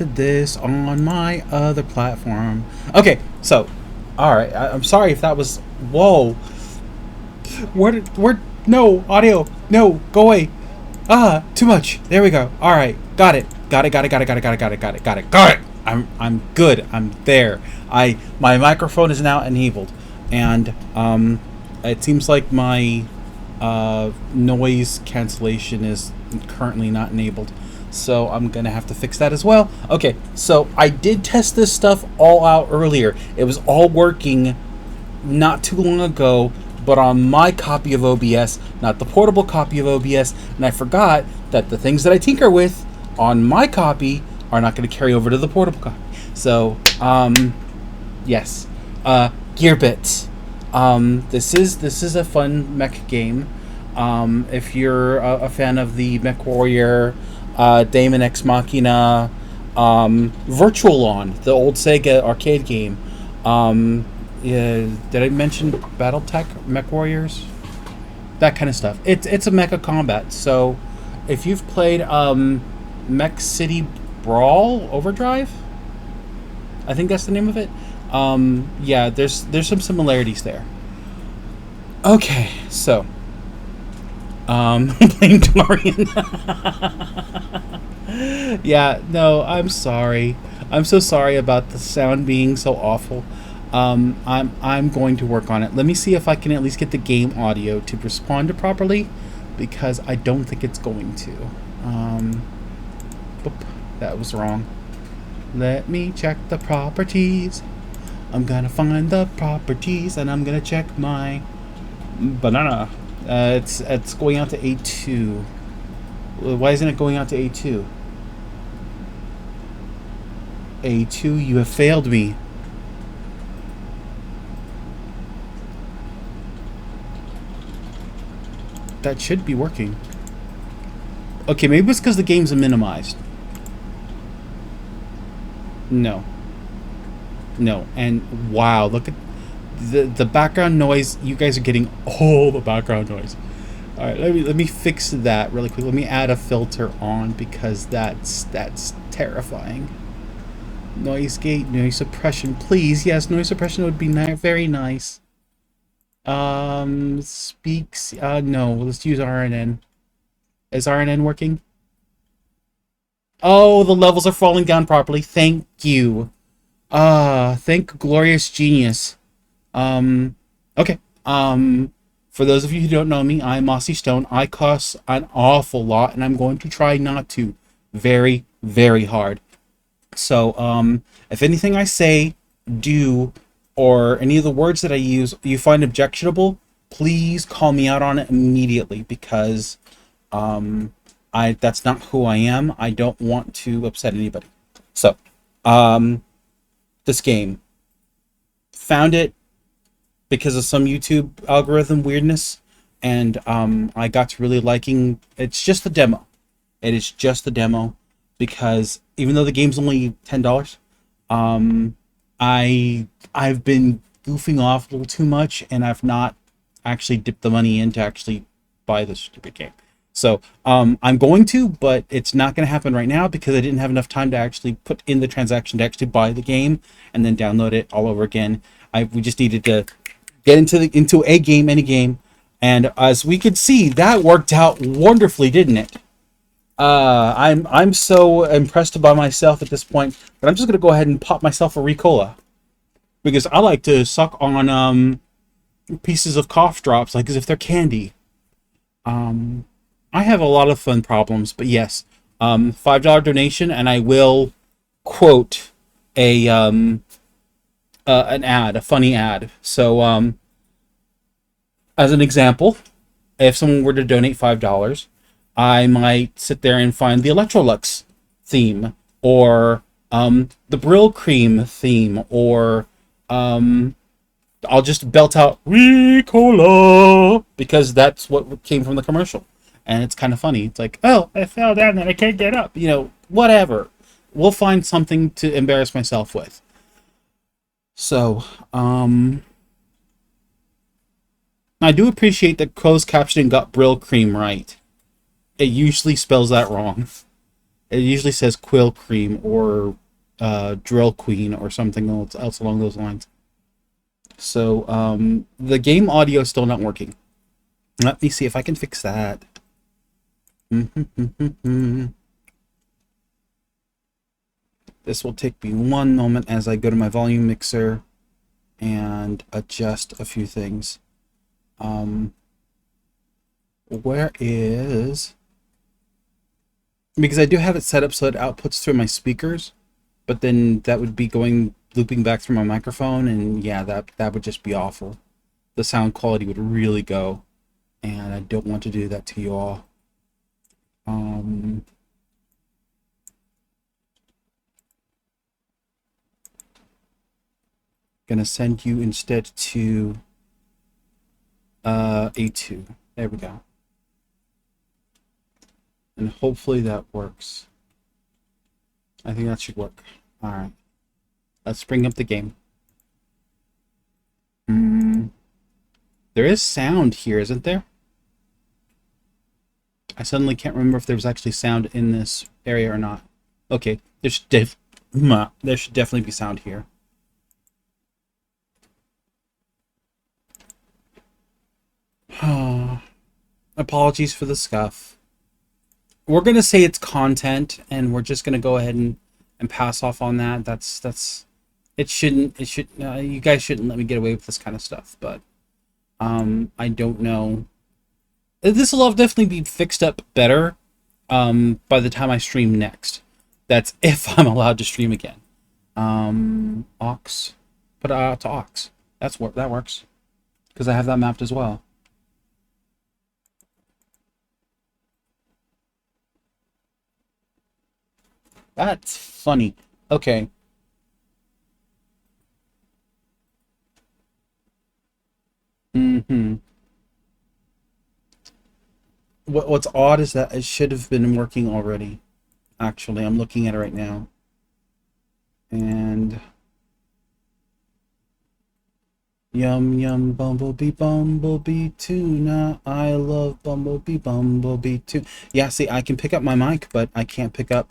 this on my other platform. Okay, so, all right. I'm sorry if that was. Whoa. No audio. No, go away. Too much. There we go. All right, got it. Got it. Got it. Got it. Got it. Got it. Got it. Got it. Got it. Got it. I'm good. I'm there. My microphone is now enabled, and it seems like my noise cancellation is currently not enabled. So I'm gonna have to fix that as well. Okay, so I did test this stuff all out earlier. It was all working not too long ago, but on my copy of OBS, not the portable copy of OBS. And I forgot that the things that I tinker with on my copy are not going to carry over to the portable copy. So, yes, Gearbits. This is a fun mech game. If you're a fan of the Mech Warrior, Daemon Ex Machina, Virtual On, the old Sega arcade game. Yeah, did I mention BattleTech, Mech Warriors? That kind of stuff. It's a mecha combat. So, if you've played Mech City Brawl Overdrive, I think that's the name of it. Yeah, there's some similarities there. Okay, so playing DeLorean. Yeah, no, I'm sorry. I'm so sorry about the sound being so awful. I'm going to work on it. Let me see if I can at least get the game audio to respond to properly, because I don't think it's going to. Oop, that was wrong. Let me check the properties. I'm gonna find the properties and I'm gonna check my banana. It's going out to A2. Why isn't it going out to A2? A2, you have failed me. That should be working. Okay, maybe it's because the game's minimized. No. No, and wow, look at the background noise. You guys are getting all the background noise. All right, let me fix that really quick. Let me add a filter on, because that's terrifying. Noise gate, noise suppression, please. Yes, noise suppression would be very nice. Speaks. No, let's use RNN. Is RNN working? Oh, the levels are falling down properly. Thank you. Thank glorious genius. Okay. For those of you who don't know me, I'm MossyStone. I cuss an awful lot, and I'm going to try not to very, very hard. So, if anything I say, do, or any of the words that I use you find objectionable, please call me out on it immediately, because that's not who I am. I don't want to upset anybody. So, this game, found it because of some YouTube algorithm weirdness, and I got to really liking. It's just the demo. It is just the demo, because even though the game's only $10, I've been goofing off a little too much, and I've not actually dipped the money in to actually buy this stupid game. So I'm going to, but it's not going to happen right now, because I didn't have enough time to actually put in the transaction to actually buy the game and then download it all over again. We just needed to get into a game, any game, and as we could see, that worked out wonderfully, didn't it? I'm so impressed by myself at this point that I'm just gonna go ahead and pop myself a Ricola, because I like to suck on pieces of cough drops like as if they're candy. I have a lot of fun problems, but yes, $5 donation, and I will quote an ad, a funny ad. So, as an example, if someone were to donate $5, I might sit there and find the Electrolux theme, or the Brill Cream theme, or I'll just belt out Ricola, because that's what came from the commercial. And it's kind of funny. It's like, oh, I fell down and I can't get up. You know, whatever. We'll find something to embarrass myself with. So, I do appreciate that closed captioning got Brill Cream right. It usually spells that wrong. It usually says Quill Cream or Drill Queen or something else along those lines. So the game audio is still not working. Let me see if I can fix that. This will take me one moment as I go to my volume mixer and adjust a few things. Where is... Because I do have it set up so it outputs through my speakers, but then that would be looping back through my microphone, and yeah, that would just be awful. The sound quality would really go, and I don't want to do that to you all. Gonna send you instead to A2. There we go. And hopefully that works. I think that should work. All right. Let's bring up the game. There is sound here, isn't there? I suddenly can't remember if there was actually sound in this area or not. Okay, there should definitely be sound here. Apologies for the scuff. We're gonna say it's content, and we're just gonna go ahead and pass off on that. It shouldn't. You guys shouldn't let me get away with this kind of stuff. But I don't know. This will definitely be fixed up better by the time I stream next. That's if I'm allowed to stream again. Aux, put it out to aux. That works because I have that mapped as well. That's funny. Okay. What's odd is that it should have been working already. Actually, I'm looking at it right now. And yum yum bumblebee tuna. I love bumblebee tuna. Yeah, see, I can pick up my mic, but I can't pick up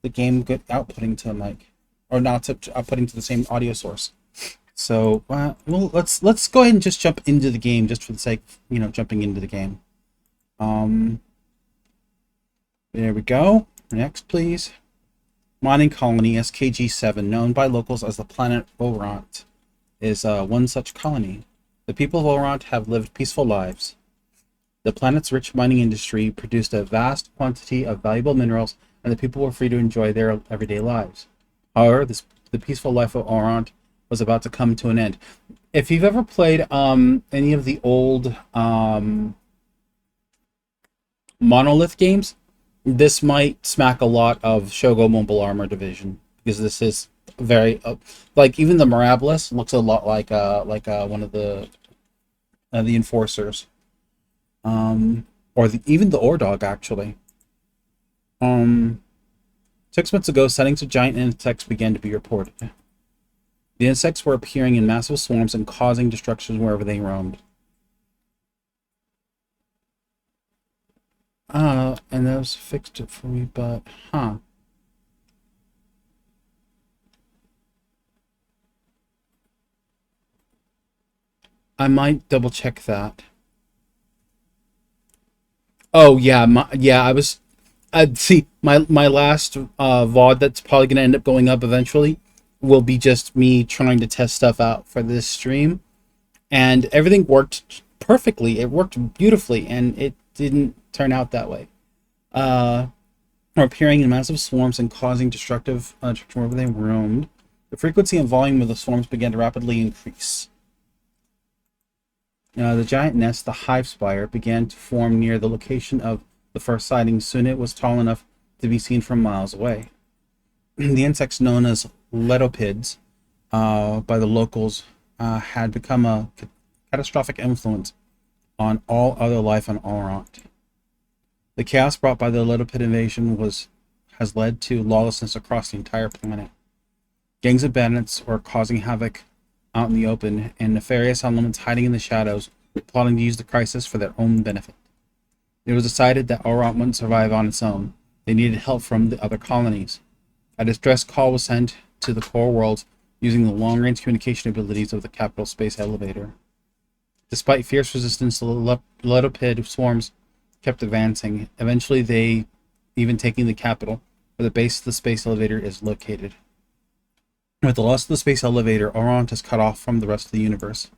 the game outputting to a mic, or not outputting to the same audio source. So, well, let's go ahead and just jump into the game, just for the sake of, jumping into the game. There we go. Next, please. Mining colony SKG-7, known by locals as the planet Orant, is one such colony. The people of Orant have lived peaceful lives. The planet's rich mining industry produced a vast quantity of valuable minerals, and the people were free to enjoy their everyday lives. However, the peaceful life of Orant was about to come to an end. If you've ever played any of the old Monolith games, this might smack a lot of Shogo Mobile Armor Division, because this is very like, even the Mirabilis looks a lot like one of the Enforcers, or even the Ordog actually. 6 months ago, sightings of giant insects began to be reported. The insects were appearing in massive swarms and causing destruction wherever they roamed. And that was fixed it for me, but I might double check that. Oh yeah, I was. See, my last VOD that's probably gonna end up going up eventually will be just me trying to test stuff out for this stream, and everything worked perfectly. It worked beautifully, and it didn't turn out that way. Or appearing in massive swarms and causing destruction wherever they roamed. The frequency and volume of the swarms began to rapidly increase. The giant nest, the hive spire, began to form near the location of the first sighting. Soon it was tall enough to be seen from miles away. The insects known as letopids by the locals had become a catastrophic influence on all other life on Orant. The chaos brought by the letopid invasion has led to lawlessness across the entire planet. Gangs of bandits were causing havoc out in the open, and nefarious elements hiding in the shadows were plotting to use the crisis for their own benefit. It was decided that Orant wouldn't survive on its own. They needed help from the other colonies. A distress call was sent to the core worlds using the long-range communication abilities of the capital space elevator. Despite fierce resistance, the Lepid swarms kept advancing. Eventually, they even taking the capital, where the base of the space elevator is located. With the loss of the space elevator, Oront is cut off from the rest of the universe.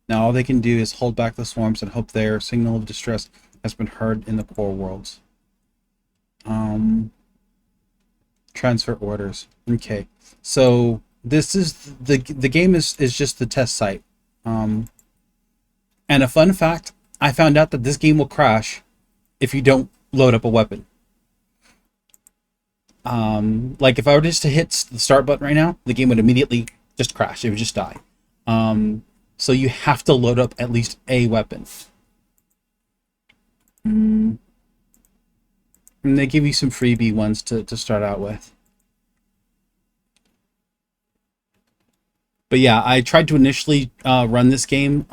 Now all they can do is hold back the swarms and hope their signal of distress has been heard in the core worlds. Transfer orders. Okay, so this is the game is just the test site. And a fun fact, I found out that this game will crash if you don't load up a weapon. Like if I were just to hit the start button right now, the game would immediately just crash. It would just die. So you have to load up at least a weapon. And they give you some freebie ones to start out with. But yeah, I tried to initially run this game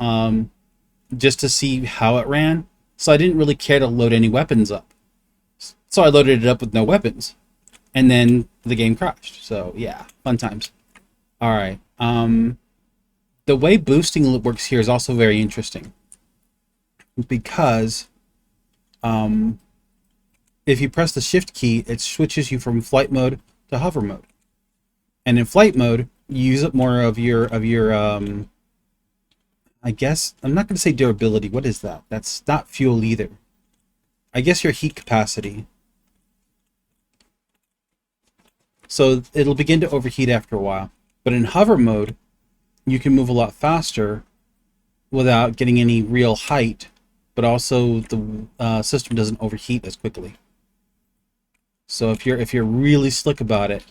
just to see how it ran. So I didn't really care to load any weapons up. So I loaded it up with no weapons. And then the game crashed. So yeah, fun times. Alright. The way boosting works here is also very interesting. Because if you press the shift key, it switches you from flight mode to hover mode. And in flight mode, you use up more of your I guess, I'm not going to say durability. What is that? That's not fuel either. I guess your heat capacity. So it'll begin to overheat after a while. But in hover mode, you can move a lot faster without getting any real height, but also the system doesn't overheat as quickly. So if you're really slick about it,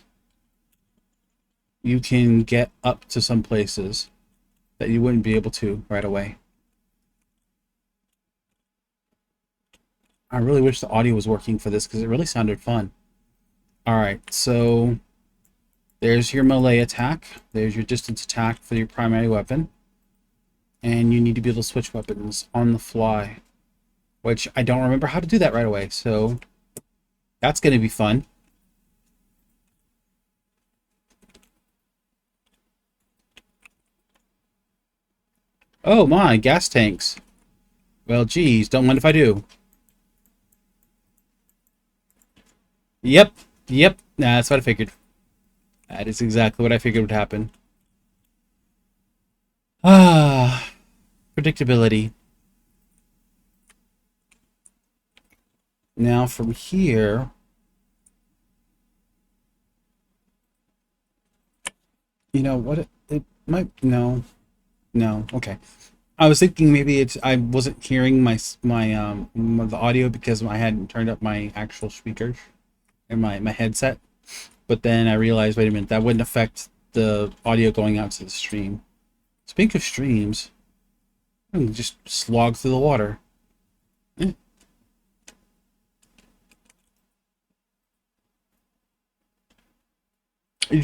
you can get up to some places that you wouldn't be able to right away. I really wish the audio was working for this because it really sounded fun. Alright, so there's your melee attack. There's your distance attack for your primary weapon. And you need to be able to switch weapons on the fly, which I don't remember how to do that right away, so that's going to be fun. Oh my, gas tanks. Well, geez, don't mind if I do. Yep, nah, that's what I figured. That is exactly what I figured would happen. Ah, predictability. Now from here, you know what? It might no, okay. I was thinking maybe I wasn't hearing the audio because I hadn't turned up my actual speakers and my headset. But then I realized, wait a minute, that wouldn't affect the audio going out to the stream. Speaking of streams, I can just slog through the water. You'd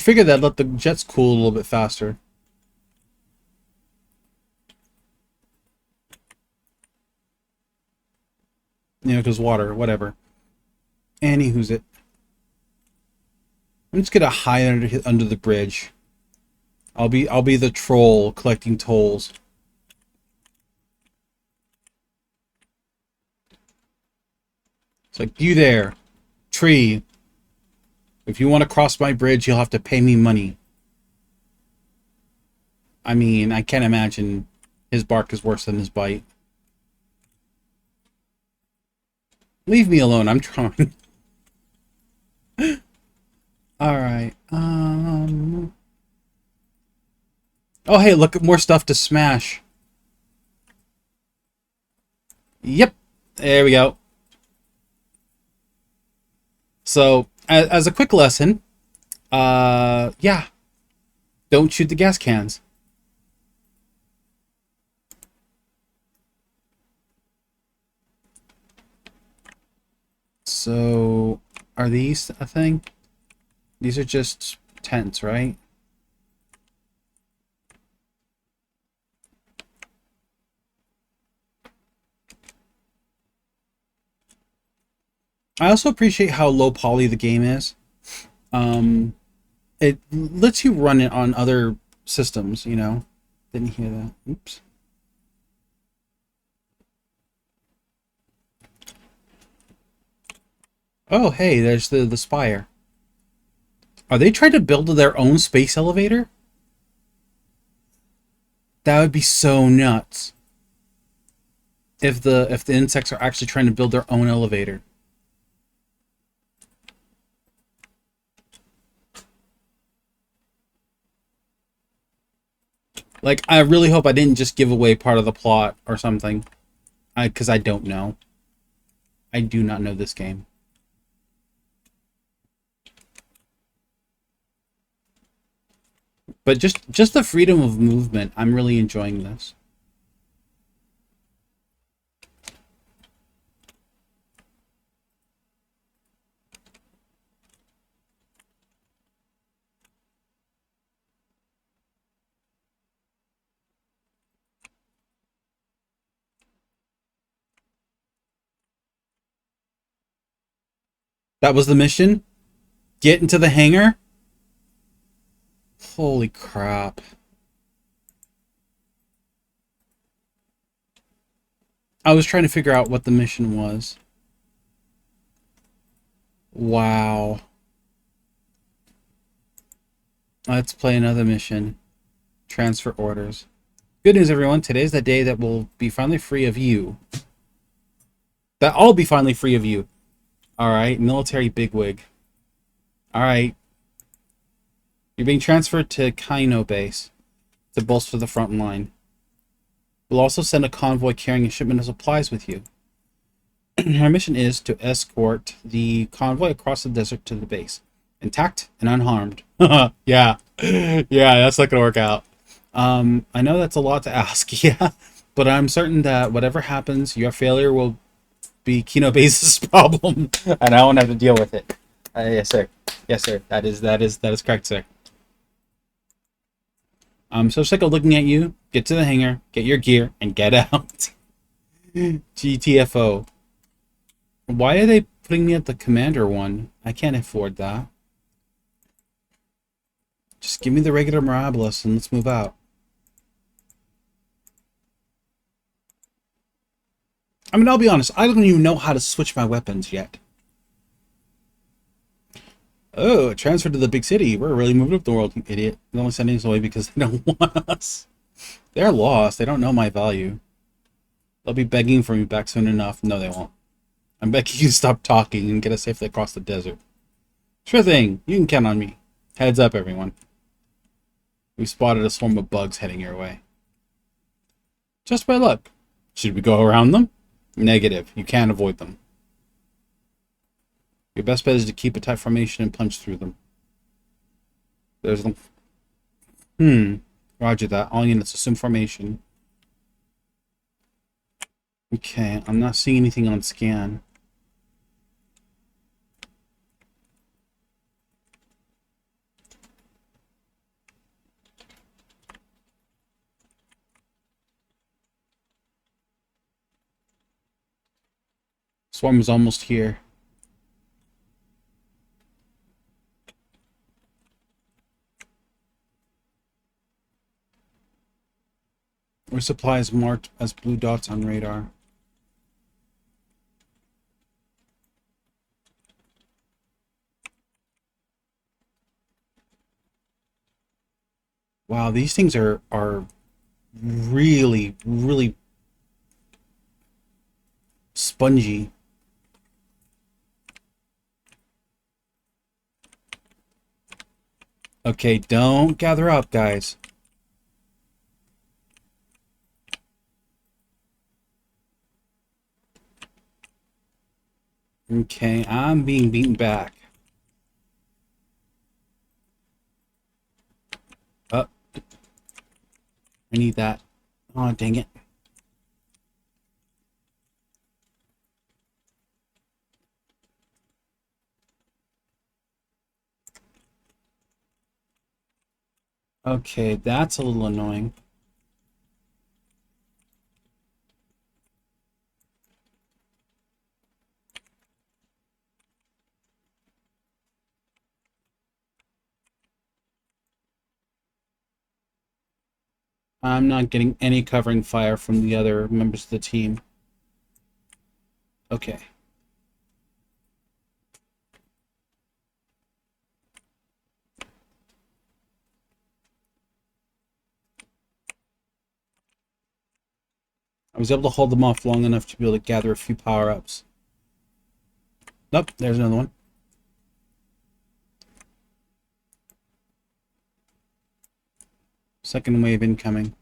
figure that let the jets cool a little bit faster. You know, because water, whatever. Anywho's it. I'm just gonna hide under the bridge. I'll be the troll collecting tolls. It's like, you there, tree. If you want to cross my bridge, you'll have to pay me money. I mean, I can't imagine his bark is worse than his bite. Leave me alone, I'm trying. Alright, oh hey, look at more stuff to smash. Yep, there we go. So, as a quick lesson, yeah, don't shoot the gas cans. So, are these a thing? These are just tents, right? I also appreciate how low poly the game is. It lets you run it on other systems, you know. Didn't hear that. Oops. Oh, hey, there's the spire. Are they trying to build their own space elevator? That would be so nuts. If the insects are actually trying to build their own elevator. Like, I really hope I didn't just give away part of the plot or something. Because I don't know. I do not know this game. But just the freedom of movement, I'm really enjoying this. That was the mission? Get into the hangar? Holy crap. I was trying to figure out what the mission was. Wow. Let's play another mission. Transfer orders. Good news, everyone. Today's the day that we'll be finally free of you. That I'll be finally free of you. Alright, military bigwig. Alright. You're being transferred to Kaino base to bolster the front line. We'll also send a convoy carrying a shipment of supplies with you. Our mission is to escort the convoy across the desert to the base, intact and unharmed. Yeah, that's not gonna work out. I know that's a lot to ask, yeah, but I'm certain that whatever happens, your failure will be Kino Base's problem, and I won't have to deal with it. Yes, sir. Yes, sir. That is correct, sir. I'm so sick of looking at you. Get to the hangar, get your gear, and get out. GTFO. Why are they putting me at the commander one? I can't afford that. Just give me the regular Mirabilis and let's move out. I mean, I'll be honest, I don't even know how to switch my weapons yet. Oh, transfer to the big city. We're really moving up the world, you idiot. They're only sending us away because they don't want us. They're lost. They don't know my value. They'll be begging for me back soon enough. No, they won't. I'm begging you to stop talking and get us safely across the desert. Sure thing. You can count on me. Heads up, everyone. We spotted a swarm of bugs heading your way. Just by luck. Should we go around them? Negative. You can't avoid them. Your best bet is to keep a tight formation and punch through them. There's them. Roger that. All units assume formation. Okay, I'm not seeing anything on scan. Swarm is almost here. Our supply is marked as blue dots on radar. Wow, these things are really, really spongy. Okay, don't gather up, guys. Okay, I'm being beaten back. I need that. Oh, dang it. Okay, that's a little annoying. I'm not getting any covering fire from the other members of the team. Okay. I was able to hold them off long enough to be able to gather a few power-ups. Nope, there's another one. Second wave incoming.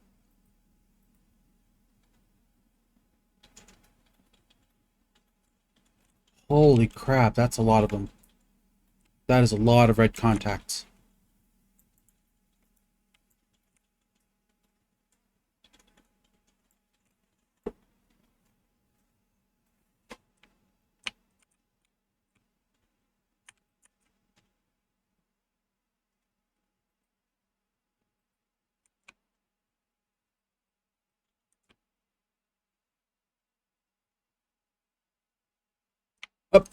Holy crap, that's a lot of them. That is a lot of red contacts. Oh,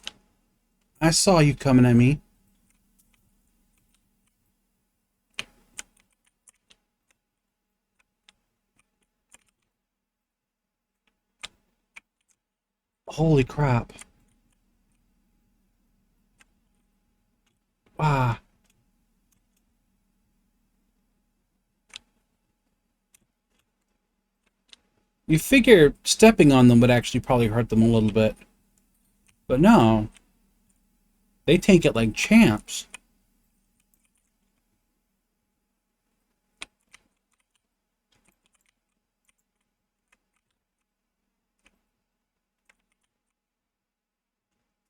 I saw you coming at me. Holy crap. Ah. You figure stepping on them would actually probably hurt them a little bit. But no. They take it like champs.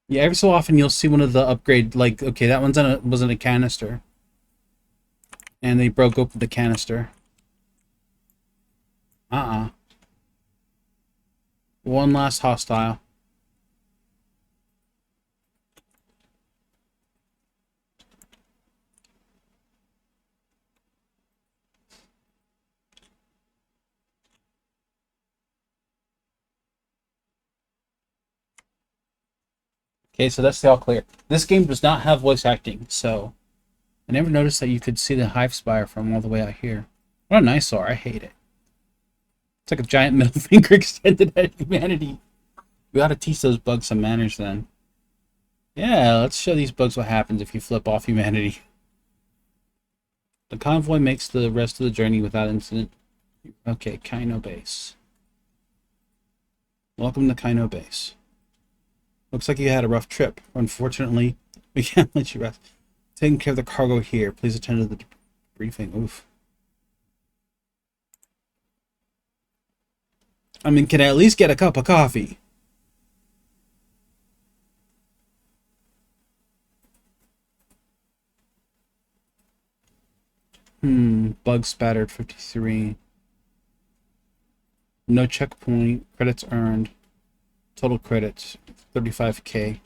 Yeah, every so often you'll see one of the upgrade, like, okay, that one's wasn't a canister. And they broke open the canister. One last hostile. Okay, so that's the all clear. This game does not have voice acting, so I never noticed that you could see the hive spire from all the way out here. What an eyesore, I hate it. It's like a giant middle finger extended at humanity. We ought to teach those bugs some manners then. Yeah, let's show these bugs what happens if you flip off humanity. The convoy makes the rest of the journey without incident. Okay, Kaino Base. Welcome to Kaino Base. Looks like you had a rough trip. Unfortunately, we can't let you rest. Taking care of the cargo here. Please attend to the briefing. Oof. I mean, can I at least get a cup of coffee? Bug spattered 53. No checkpoint. Credits earned. Total credits 35k.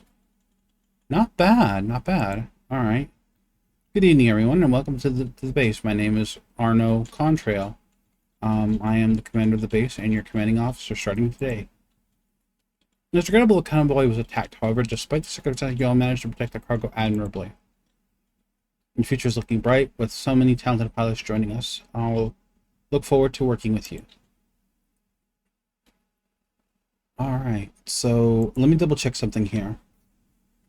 Not bad, not bad. Alright. Good evening, everyone, and welcome to the base. My name is Arno Contrail. I am the commander of the base and your commanding officer starting today. This regrettable convoy was attacked, however, despite the circumstances, you all managed to protect the cargo admirably. The future is looking bright, with so many talented pilots joining us. I'll look forward to working with you. Alright, so let me double check something here.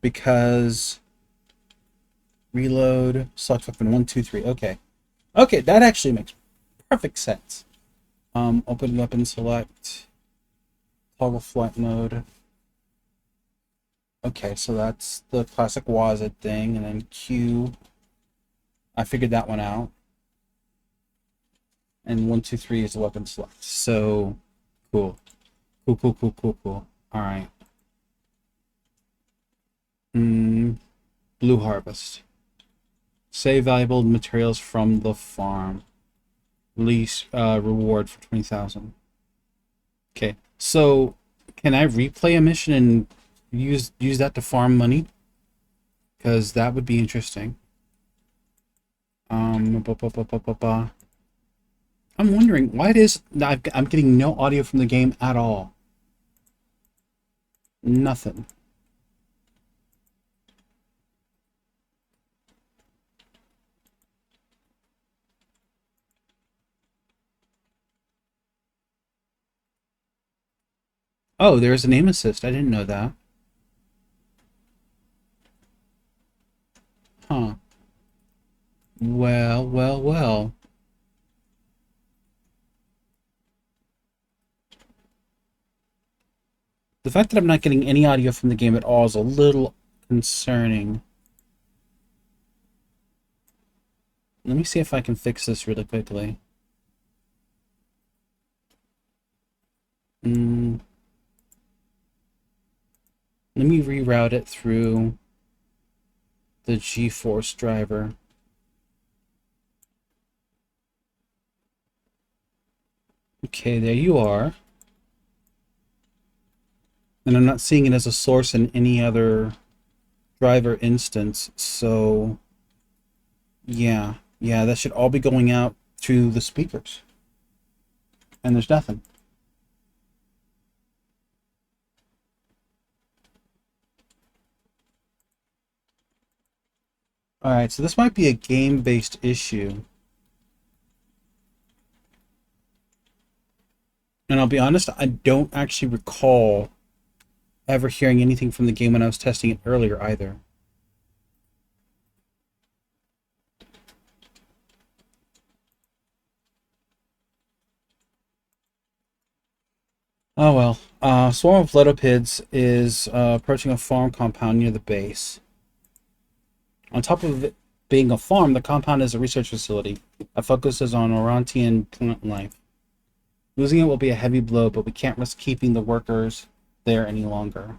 Because reload, select weapon 1, 2, 3. Okay. Okay, that actually makes perfect sense. Open weapon select, toggle flight mode. Okay, so that's the classic Wazit thing, and then Q. I figured that one out. And 1, 2, 3 is the weapon select. So cool. Cool. Alright. Blue harvest. Save valuable materials from the farm. Release reward for 20,000. Okay, so can I replay a mission and use that to farm money? Because that would be interesting. I'm wondering why it is that I'm getting no audio from the game at all. Nothing. Oh, there's an aim assist. I didn't know that. Huh. Well, well, well. The fact that I'm not getting any audio from the game at all is a little concerning. Let me see if I can fix this really quickly. Let me reroute it through the GeForce driver. Okay, there you are. And I'm not seeing it as a source in any other driver instance, so yeah, that should all be going out to the speakers. And there's nothing. Alright, so this might be a game-based issue. And I'll be honest, I don't actually recall ever hearing anything from the game when I was testing it earlier either. Oh well. Swarm of Ledopids is approaching a farm compound near the base. On top of it being a farm, the compound is a research facility that focuses on Orontian plant life. Losing it will be a heavy blow, but we can't risk keeping the workers there any longer.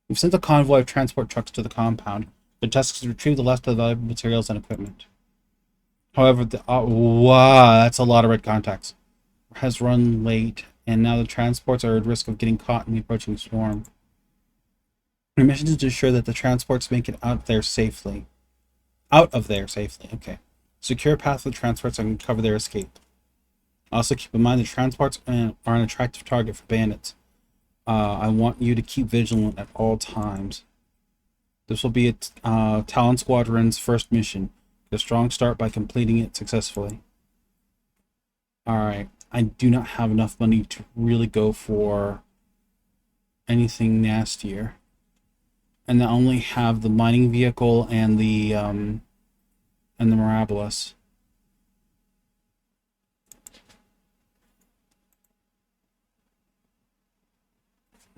We've sent a convoy of transport trucks to the compound. Their task is to retrieve the last of the valuable materials and equipment. However, wow, that's a lot of red contacts. Has run late, and now the transports are at risk of getting caught in the approaching storm. Our mission is to ensure that the transports make it out of there safely. Okay. Secure a path for the transports and cover their escape. Also, keep in mind the transports are an attractive target for bandits. I want you to keep vigilant at all times. This will be Talon Squadron's first mission. Get a strong start by completing it successfully. Alright, I do not have enough money to really go for anything nastier. And I only have the mining vehicle and the Mirabilis.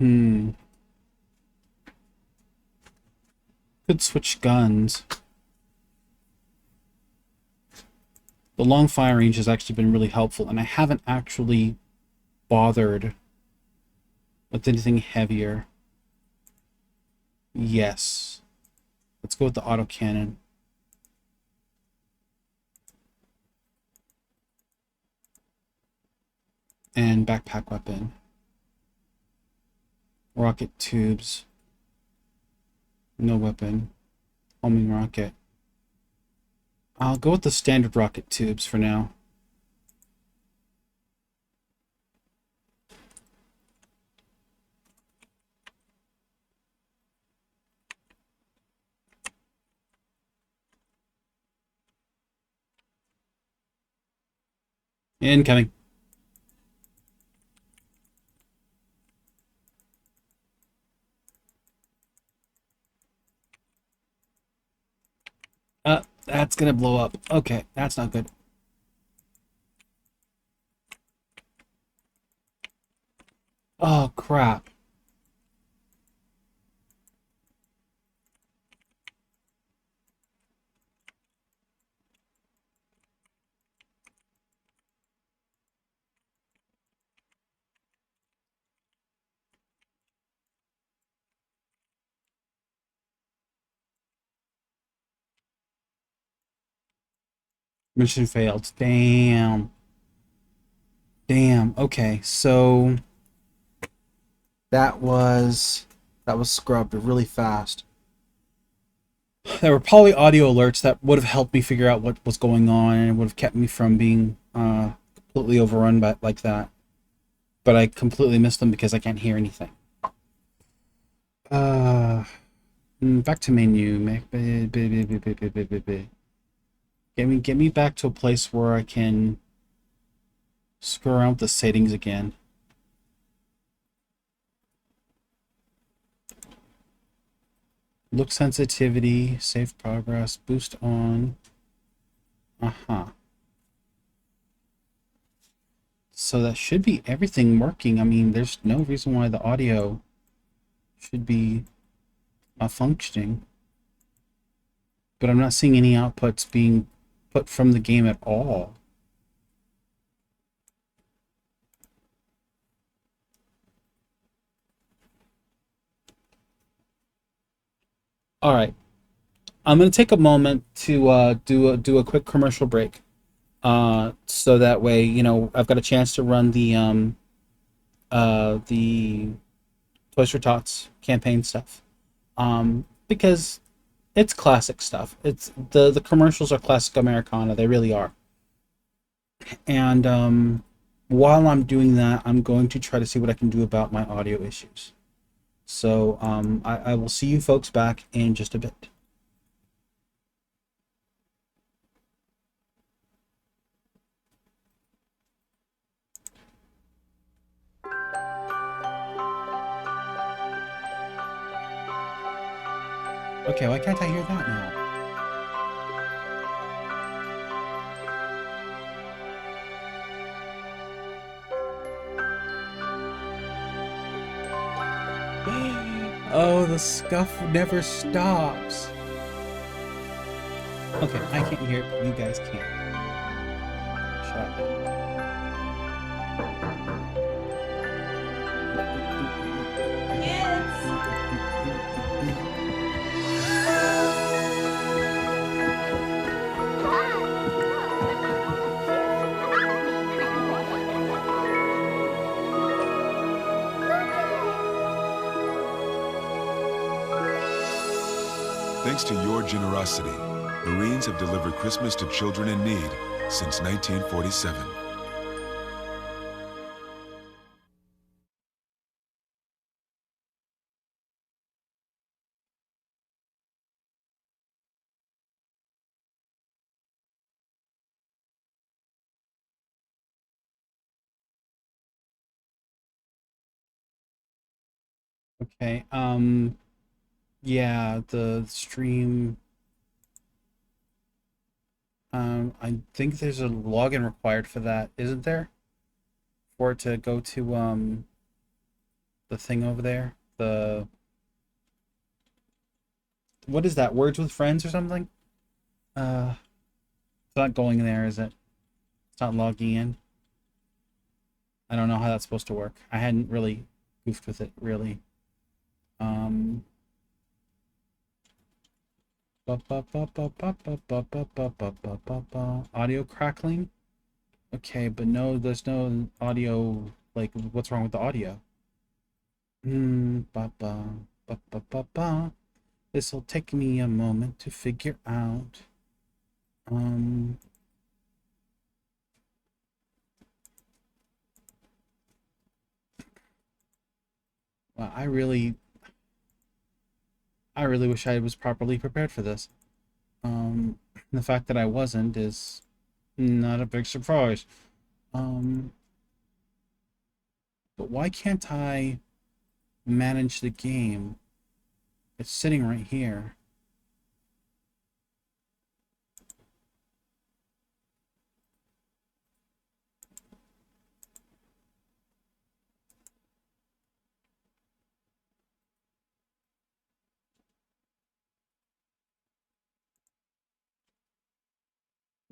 Could switch guns. The long fire range has actually been really helpful, and I haven't actually bothered with anything heavier. Yes. Let's go with the autocannon. And backpack weapon. Rocket tubes. No weapon. Homing rocket. I'll go with the standard rocket tubes for now. Incoming. That's gonna blow up. Okay, that's not good. Oh, crap. Mission failed. Damn. Damn. Okay, so that was scrubbed really fast. There were probably audio alerts that would have helped me figure out what was going on and would have kept me from being completely overrun by like that. But I completely missed them because I can't hear anything. Back to menu. Get me back to a place where I can screw around with the settings again. Look sensitivity, save progress, boost on. So that should be everything working. I mean, there's no reason why the audio should be functioning. But I'm not seeing any outputs being put from the game at all. All right. I'm going to take a moment to do a quick commercial break. So that way, you know, I've got a chance to run the Toys for Tots campaign stuff. Because it's classic stuff. It's the commercials are classic Americana. They really are. And while I'm doing that, I'm going to try to see what I can do about my audio issues. So I will see you folks back in just a bit. Okay, why can't I hear that now? Oh, the scuff never stops. Okay, I can't hear it, but you guys can. Shut up. Thanks to your generosity, Marines have delivered Christmas to children in need since 1947. Okay, yeah, the stream, I think there's a login required for that, isn't there? For it to go to, the thing over there, what is that, Words with Friends or something? It's not going there, is it? It's not logging in. I don't know how that's supposed to work. I hadn't really goofed with it, really. Audio crackling? Okay, but no, there's no audio, like, what's wrong with the audio? This'll take me a moment to figure out. Well, I really wish I was properly prepared for this. The fact that I wasn't is not a big surprise. But why can't I manage the game? It's sitting right here.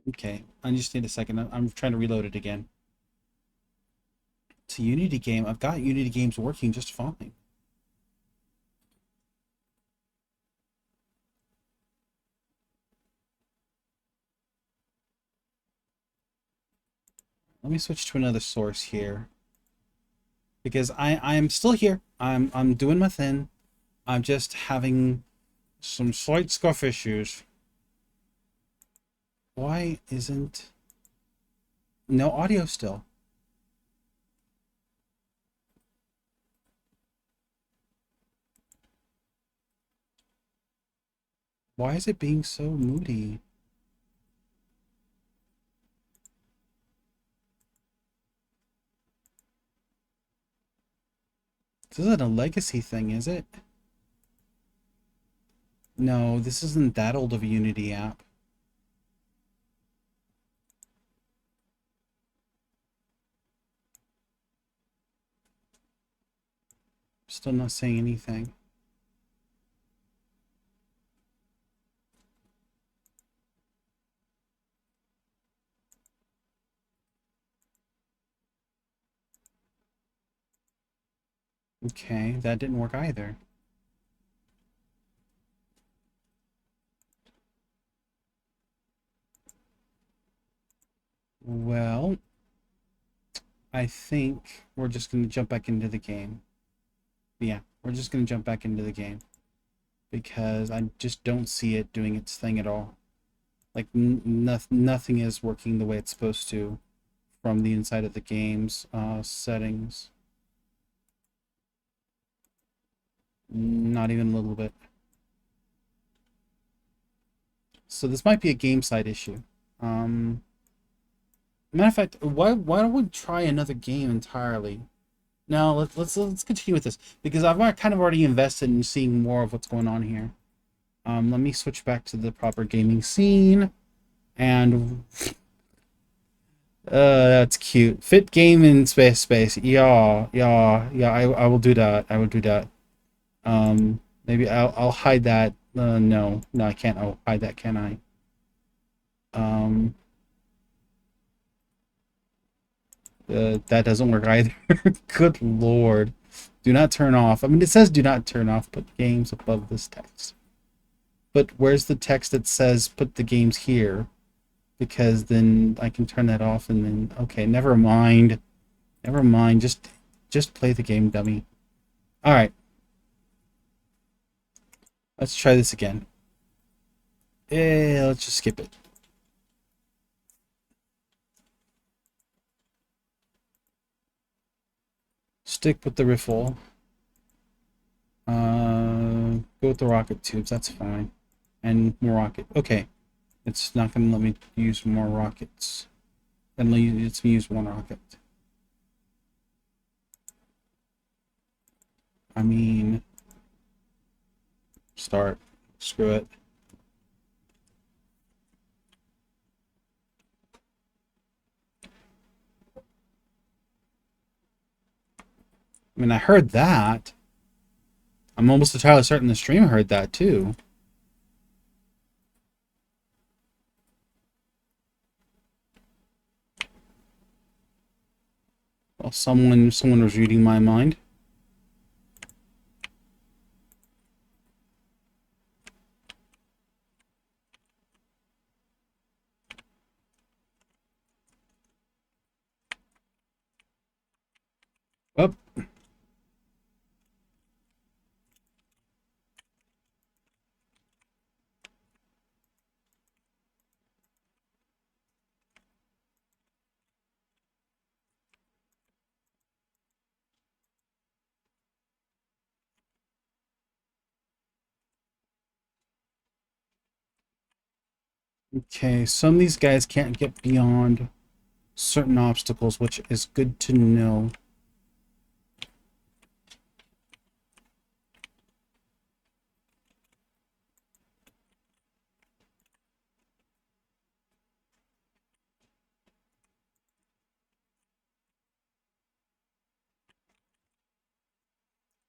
Okay, I just need a second. I'm trying to reload it again. It's a Unity game. I've got Unity games working just fine. Let me switch to another source here. Because I'm still here. I'm doing my thing. I'm just having some slight scuff issues. Why isn't no audio still? Why is it being so moody? This isn't a legacy thing, is it? No, this isn't that old of a Unity app. Still not saying anything. Okay, that didn't work either. Well, I think we're just going to jump back into the game. Yeah, we're just going to jump back into the game. Because I just don't see it doing its thing at all. Like, nothing is working the way it's supposed to from the inside of the game's settings. Not even a little bit. So this might be a game side issue. Matter of fact, why don't we try another game entirely? Now let's continue with this because I've kind of already invested in seeing more of what's going on here. Let me switch back to the proper gaming scene, and that's cute. Fit game in space. Yeah. I will do that. I will do that. Maybe I'll hide that. No, I can't. I'll hide that, can I? Um, that doesn't work either. Good lord. Do not turn off. I mean, it says do not turn off, put games above this text. But where's the text that says put the games here? Because then I can turn that off and then, okay, never mind. Never mind. Just play the game, dummy. All right. Let's try this again. Let's just skip it. Stick with the riffle. Go with the rocket tubes. That's fine. And more rocket. Okay. It's not going to let me use more rockets. Then let's use one rocket. I mean, start. Screw it. I mean, I heard that. I'm almost entirely certain the stream heard that too. Well, someone was reading my mind. Oh. Okay, some of these guys can't get beyond certain obstacles, which is good to know.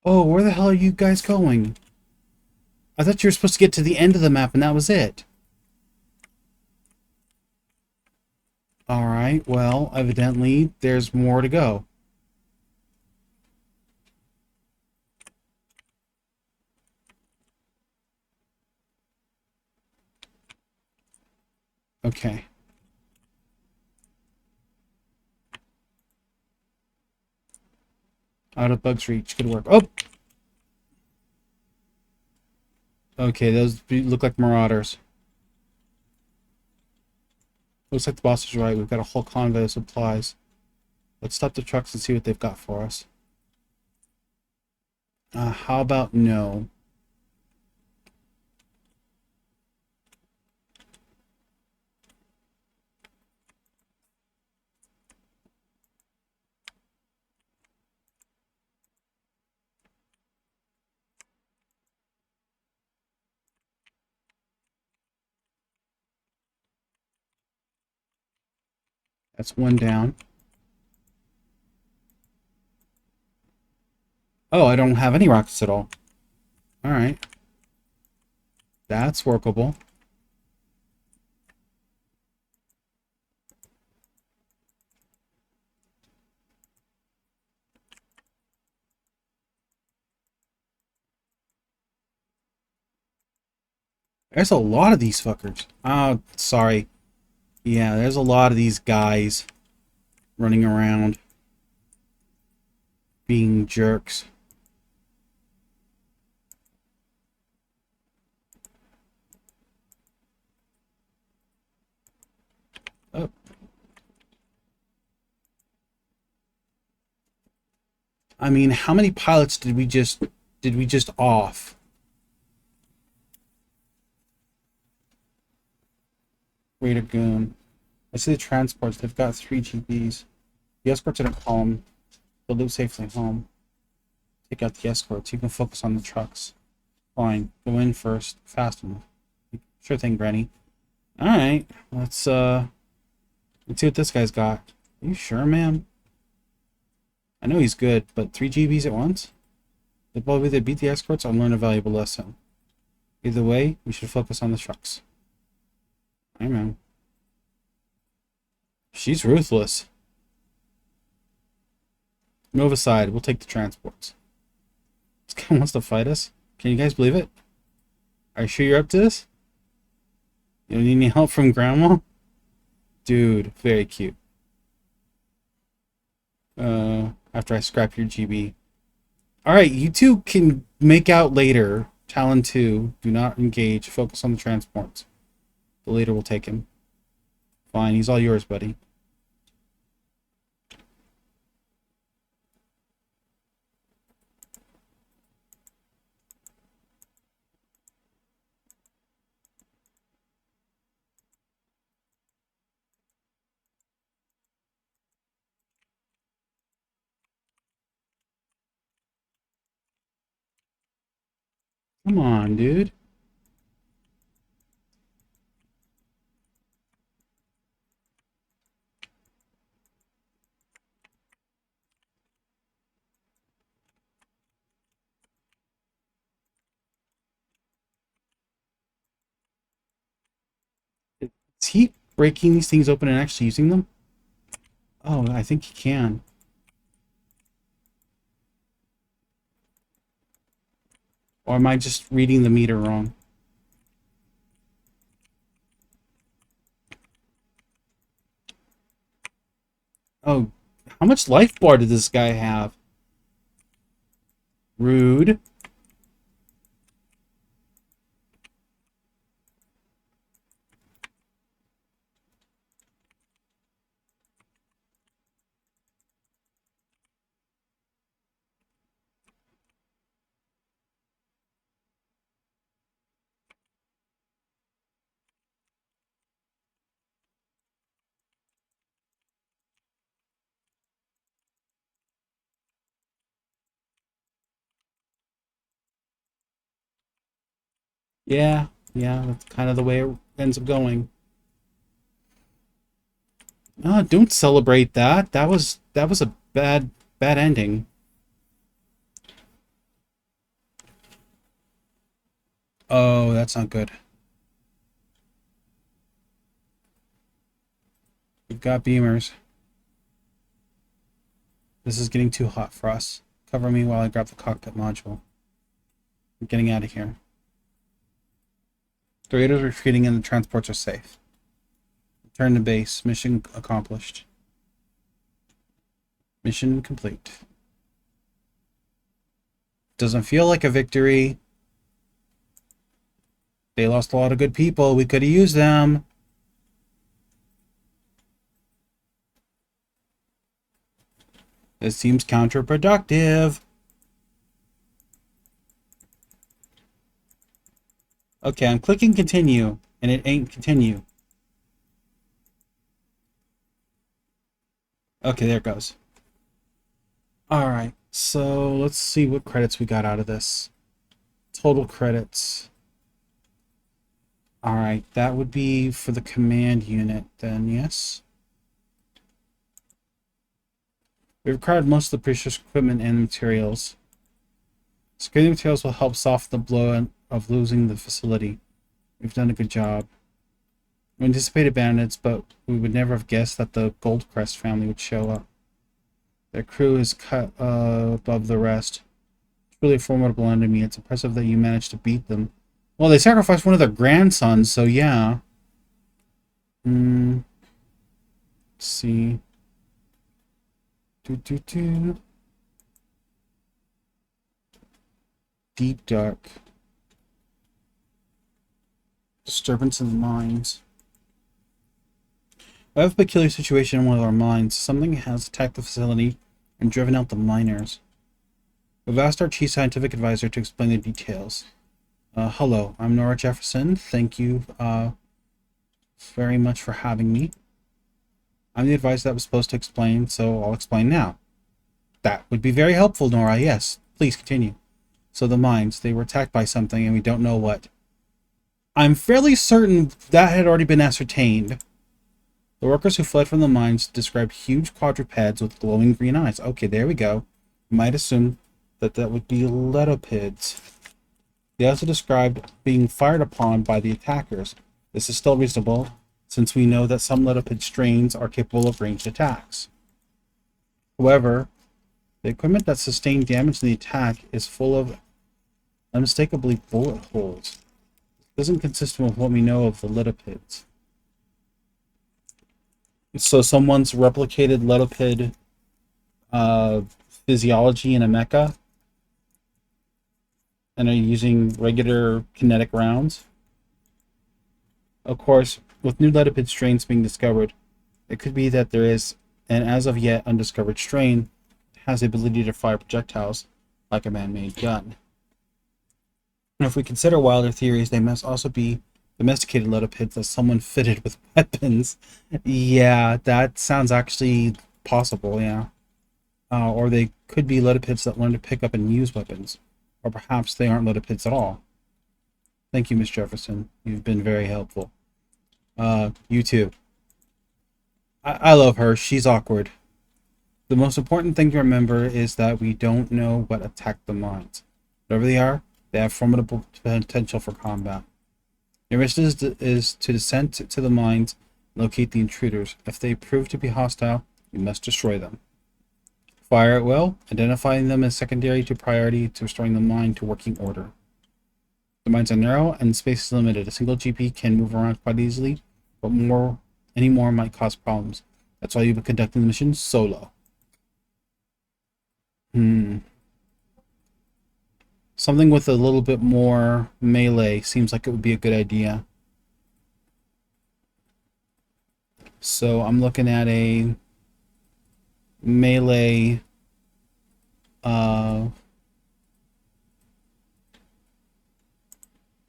Oh, where the hell are you guys going? I thought you were supposed to get to the end of the map and that was it. Alright, well, evidently there's more to go. Okay. Out of Bug's reach. Good work. Oh! Okay, those look like marauders. Looks like the boss is right. We've got a whole convoy of supplies. Let's stop the trucks and see what they've got for us. How about no? That's one down. Oh, I don't have any rockets at all. Alright. That's workable. There's a lot of these fuckers. Oh, sorry. Yeah, there's a lot of these guys running around being jerks. Oh. I mean, how many pilots did we just off? Raider Goon. I see the transports. They've got 3 GPs. The escorts didn't call them. They'll live safely home. Take out the escorts. You can focus on the trucks. Fine. Go in first. Fast enough. Sure thing, Granny. Alright. Let's see what this guy's got. Are you sure, ma'am? I know he's good, but 3 GBs at once? They'll probably either beat the escorts or learn a valuable lesson. Either way, we should focus on the trucks. I know. She's ruthless. Move aside. We'll take the transports. This guy wants to fight us? Can you guys believe it? Are you sure you're up to this? You don't need any help from Grandma? Dude, very cute. After I scrap your GB. Alright, you two can make out later. Talon 2, do not engage. Focus on the transports. The leader will take him. Fine, he's all yours, buddy. Come on, dude. Is he breaking these things open and actually using them? Oh, I think he can. Or am I just reading the meter wrong? Oh, how much life bar did this guy have? Rude. Yeah, that's kind of the way it ends up going. Ah, don't celebrate that. That was a bad ending. Oh, that's not good. We've got beamers. This is getting too hot for us. Cover me while I grab the cockpit module. I'm getting out of here. The raiders are retreating and the transports are safe. Return to base. Mission accomplished. Mission complete. Doesn't feel like a victory. They lost a lot of good people. We could have used them. This seems counterproductive. Okay, I'm clicking continue, and it ain't continue. Okay, there it goes. Alright, so let's see what credits we got out of this. Total credits. Alright, that would be for the command unit then, yes? We've acquired most of the precious equipment and materials. Security materials will help soften the blow of losing the facility. We've done a good job. We anticipated bandits, but we would never have guessed that the Goldcrest family would show up. Their crew is cut above the rest. It's really a formidable enemy. It's impressive that you managed to beat them. Well, they sacrificed one of their grandsons, so yeah. Let's see. Deep dark. Disturbance in the mines. We have a peculiar situation in one of our mines. Something has attacked the facility and driven out the miners. We've asked our chief scientific advisor to explain the details. Hello, I'm Nora Jefferson. Thank you very much for having me. I'm the advisor that was supposed to explain, so I'll explain now. That would be very helpful, Nora. Yes, please continue. So the mines, they were attacked by something and we don't know what. I'm fairly certain that had already been ascertained. The workers who fled from the mines described huge quadrupeds with glowing green eyes. Okay, there we go. You might assume that that would be letopids. They also described being fired upon by the attackers. This is still reasonable, since we know that some letopid strains are capable of ranged attacks. However, the equipment that sustained damage in the attack is full of unmistakably bullet holes. It isn't consistent with what we know of the letopids. So someone's replicated letopid physiology in a mecha and are using regular kinetic rounds. Of course, with new letopid strains being discovered, it could be that there is an as of yet undiscovered strain that has the ability to fire projectiles like a man-made gun. And if we consider wilder theories, they must also be domesticated letopids that someone fitted with weapons. Yeah, that sounds actually possible, yeah. Or they could be letopids that learn to pick up and use weapons. Or perhaps they aren't letopids at all. Thank you, Miss Jefferson. You've been very helpful. You too. I love her. She's awkward. The most important thing to remember is that we don't know what attacked the mines. Whatever they are, they have formidable potential for combat. Your mission is to descend to the mines and locate the intruders. If they prove to be hostile, you must destroy them. Fire at will, identifying them as secondary to priority to restoring the mine to working order. The mines are narrow and space is limited. A single GP can move around quite easily, but any more might cause problems. That's why you've been conducting the mission solo. Something with a little bit more melee seems like it would be a good idea. So I'm looking at a melee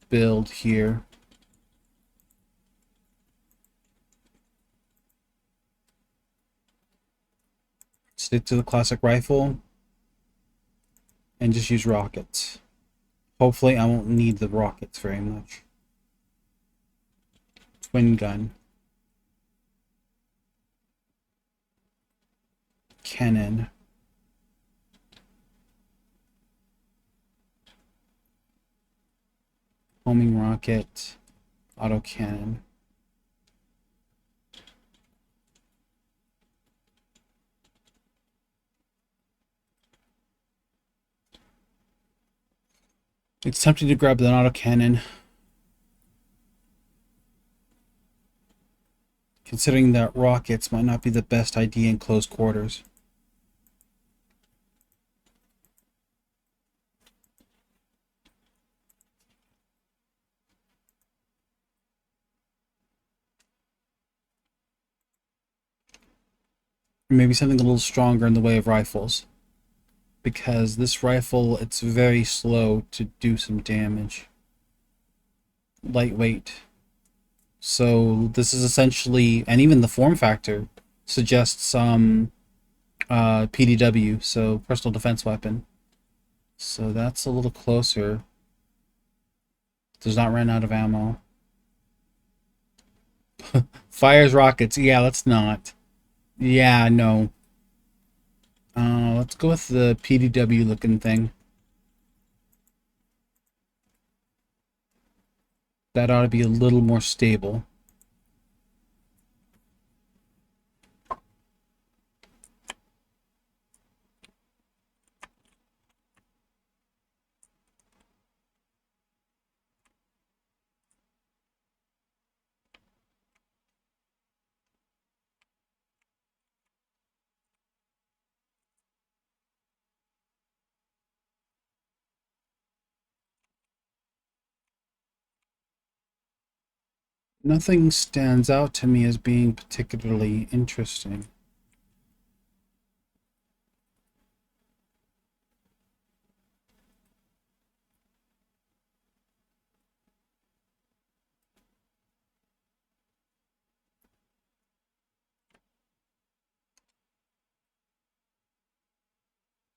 build here. Stick to the classic rifle and just use rockets. Hopefully I won't need the rockets very much. Twin gun. Cannon. Homing rocket. Autocannon. It's tempting to grab an autocannon, considering that rockets might not be the best idea in close quarters. Or maybe something a little stronger in the way of rifles. Because this rifle, it's very slow to do some damage. Lightweight. So this is essentially, and even the form factor suggests some PDW, so personal defense weapon. So that's a little closer. Does not run out of ammo. Fires rockets. Yeah, let's not. Yeah, no. Let's go with the PDW looking thing. That ought to be a little more stable. Nothing stands out to me as being particularly interesting.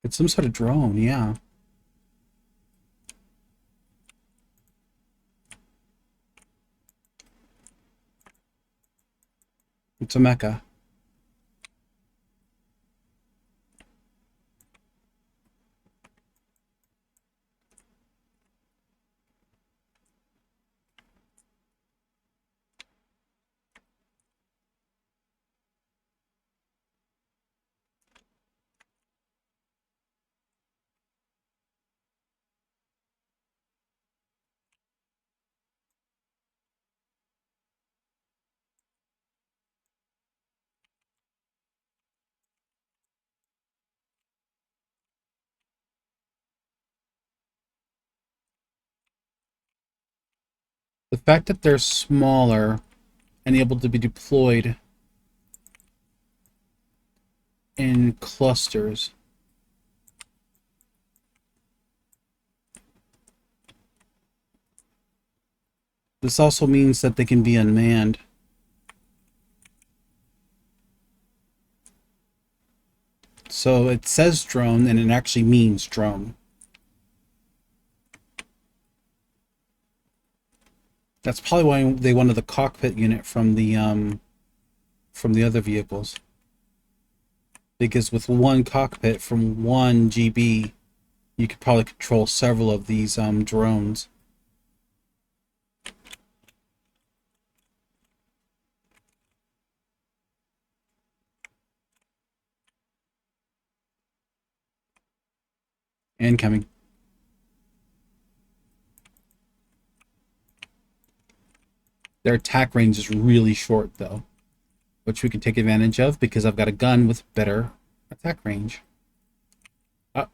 It's some sort of drone, yeah. It's a mecha. The fact that they're smaller and able to be deployed in clusters. This also means that they can be unmanned. So it says drone and it actually means drone. That's probably why they wanted the cockpit unit from the other vehicles. Because with one cockpit from 1 GB, you could probably control several of these drones. Incoming. Their attack range is really short, though, which we can take advantage of because I've got a gun with better attack range. Oh.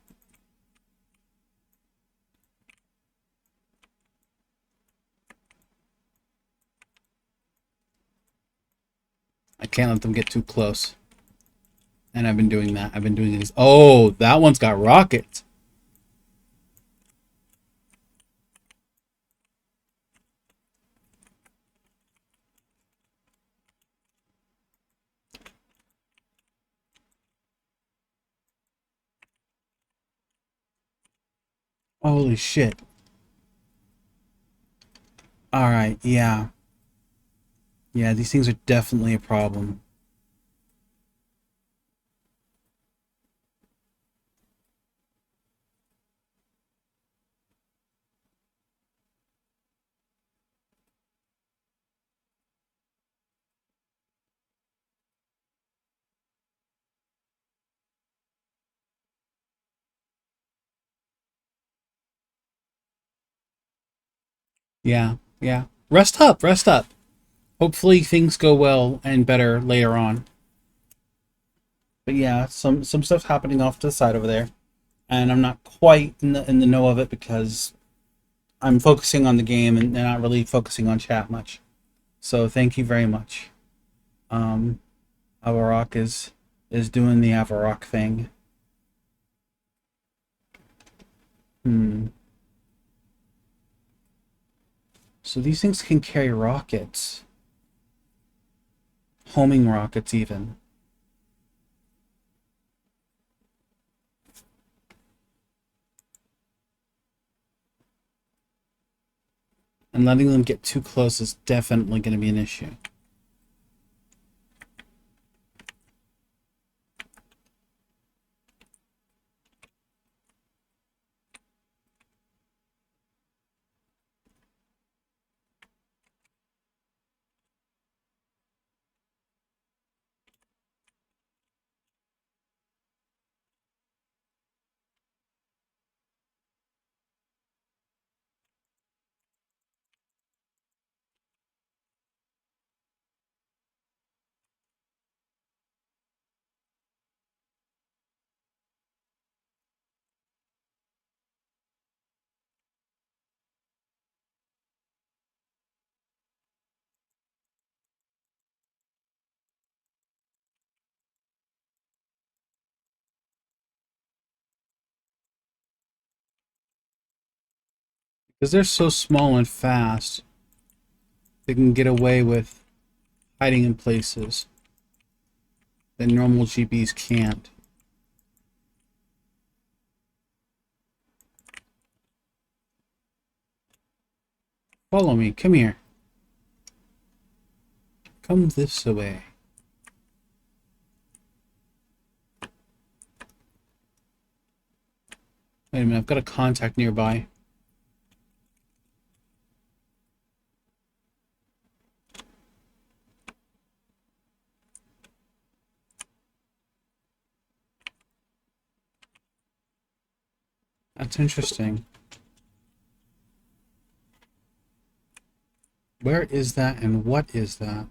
I can't let them get too close. And I've been doing that. I've been doing this. Oh, that one's got rockets. Holy shit. Alright, yeah. Yeah, these things are definitely a problem. Yeah, yeah. Rest up, rest up. Hopefully things go well and better later on. But yeah, some stuff's happening off to the side over there. And I'm not quite in the know of it because I'm focusing on the game and not really focusing on chat much. So thank you very much. Avarok is doing the Avarok thing. So these things can carry rockets. Homing rockets even. And letting them get too close is definitely going to be an issue. Because they're so small and fast, they can get away with hiding in places that normal GBs can't. Follow me. Come here. Come this way. Wait a minute, I've got a contact nearby. That's interesting. Where is that and what is that?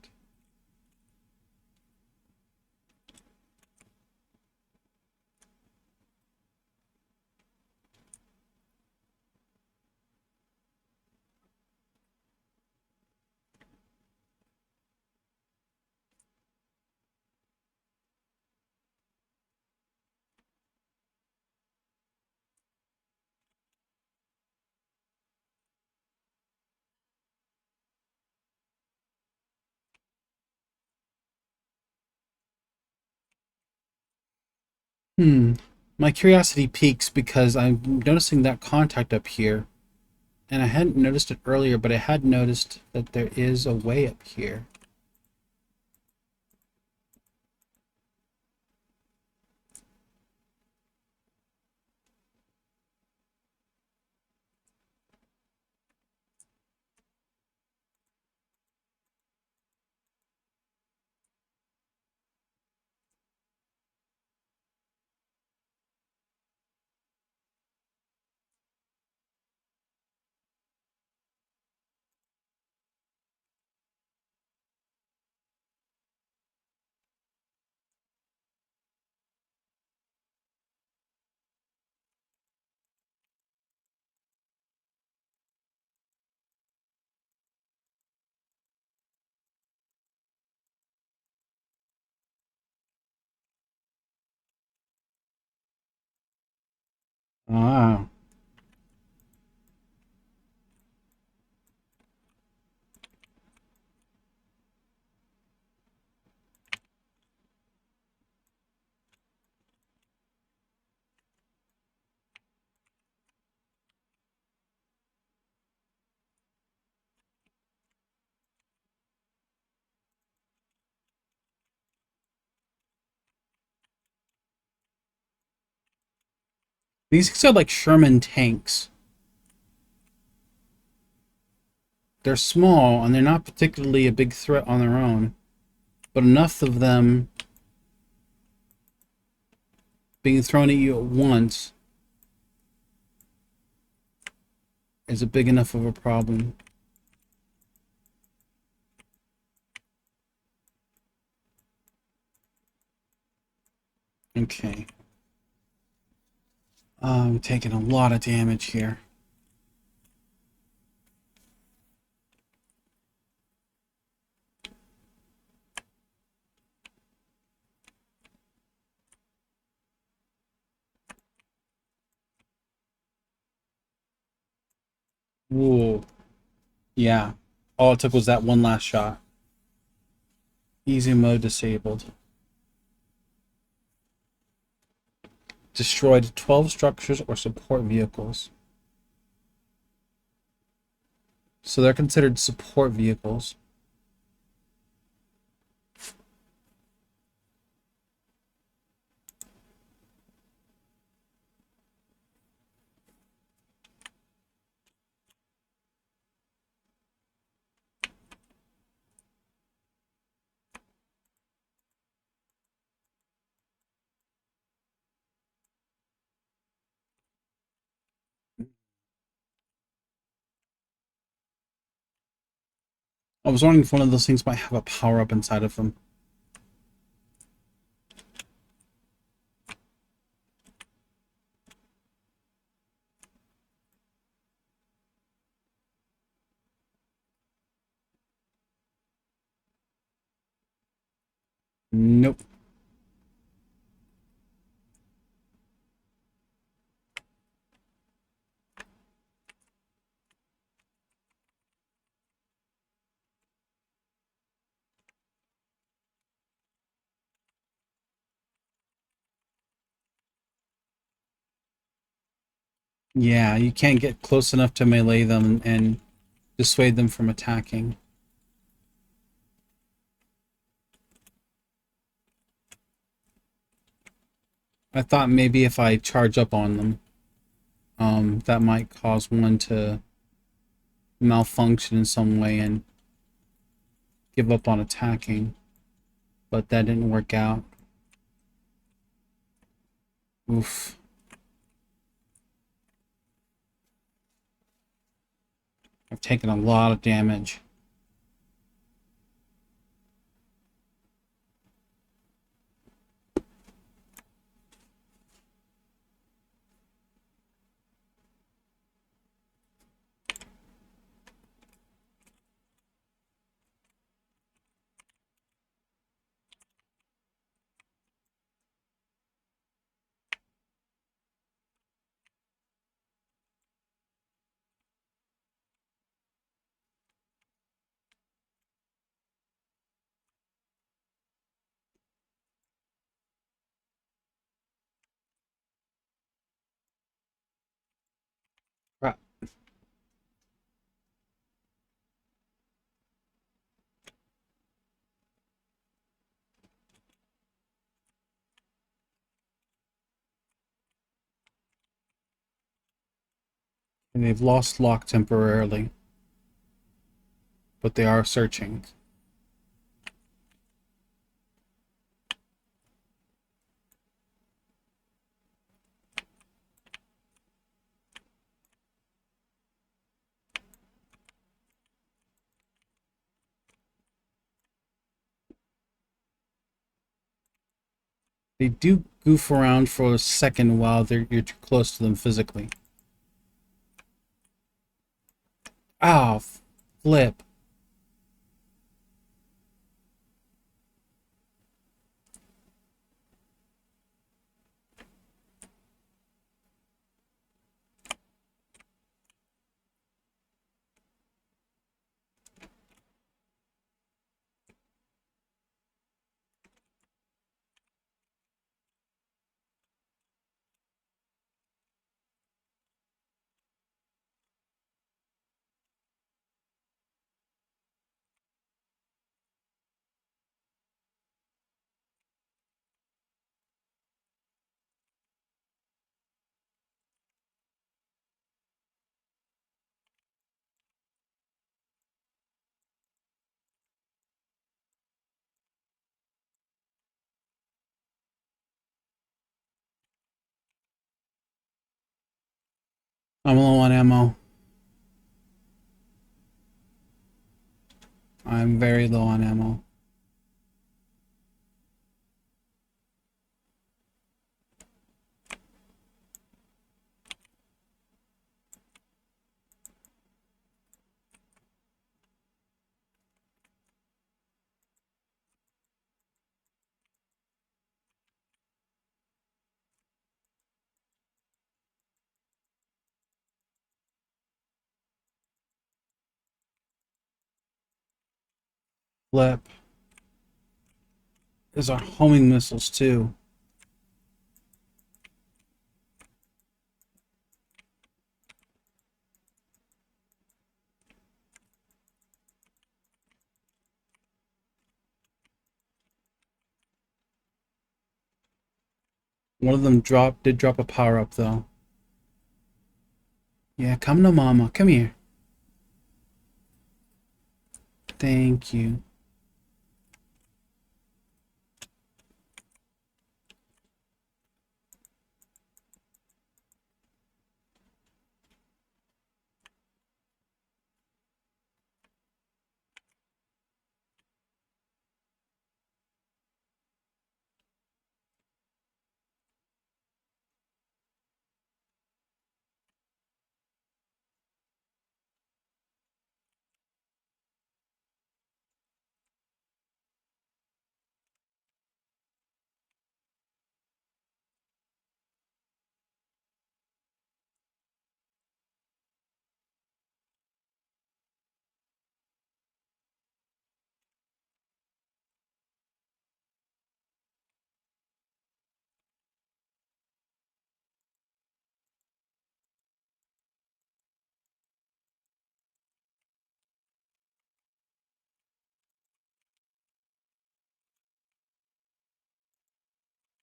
My curiosity peaks because I'm noticing that contact up here. And I hadn't noticed it earlier, but I had noticed that there is a way up here. Ah. These things are like Sherman tanks. They're small and they're not particularly a big threat on their own, but enough of them being thrown at you at once is a big enough of a problem. Okay. I'm taking a lot of damage here. Whoa. Yeah. All it took was that one last shot. Easy mode disabled. Destroyed 12 structures or support vehicles. So they're considered support vehicles. I was wondering if one of those things might have a power-up inside of them. Nope. Yeah, you can't get close enough to melee them and dissuade them from attacking. I thought maybe if I charge up on them, that might cause one to malfunction in some way and give up on attacking, but that didn't work out. Oof. I've taken a lot of damage. Crap. And they've lost lock temporarily, but they are searching. They do goof around for a second while you're too close to them physically. Ah, flip. I'm low on ammo. I'm very low on ammo. Flip. There's our homing missiles too. One of them did drop a power up though. Yeah, come to mama. Come here. Thank you.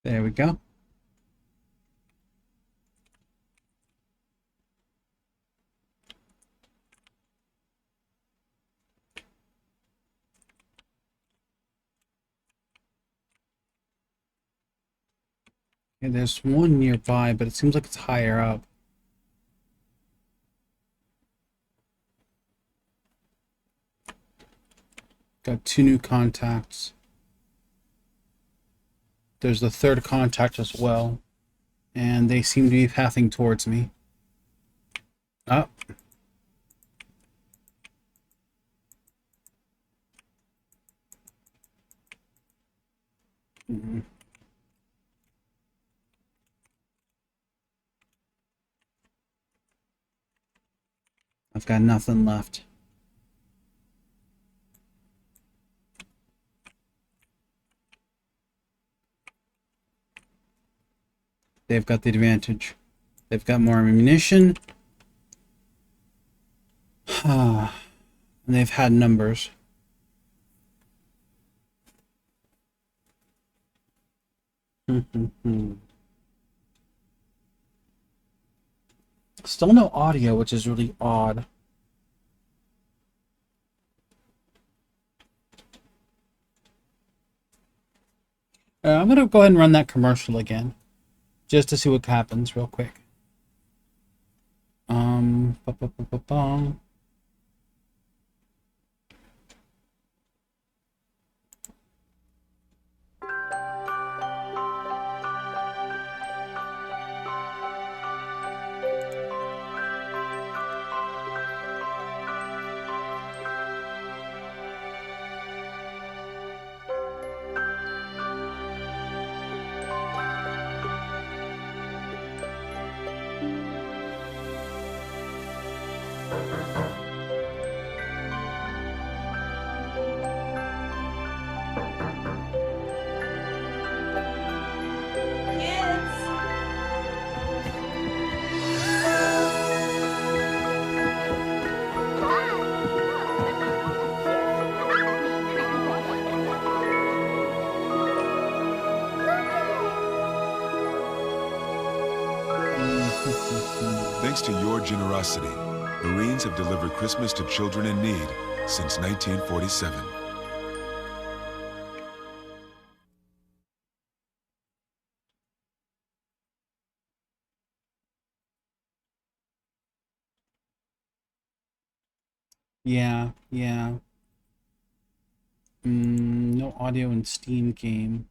There we go. Okay, there's one nearby, but it seems like it's higher up. Got 2 new contacts. There's the 3rd contact as well. And they seem to be pathing towards me. Up. I've got nothing left. They've got the advantage. They've got more ammunition. And they've had numbers. Still no audio, which is really odd. I'm going to go ahead and run that commercial again, just to see what happens real quick. Ba-ba-ba-ba-bum. Thanks to your generosity, Marines have delivered Christmas to children in need since 1947. Yeah. No audio in Steam game.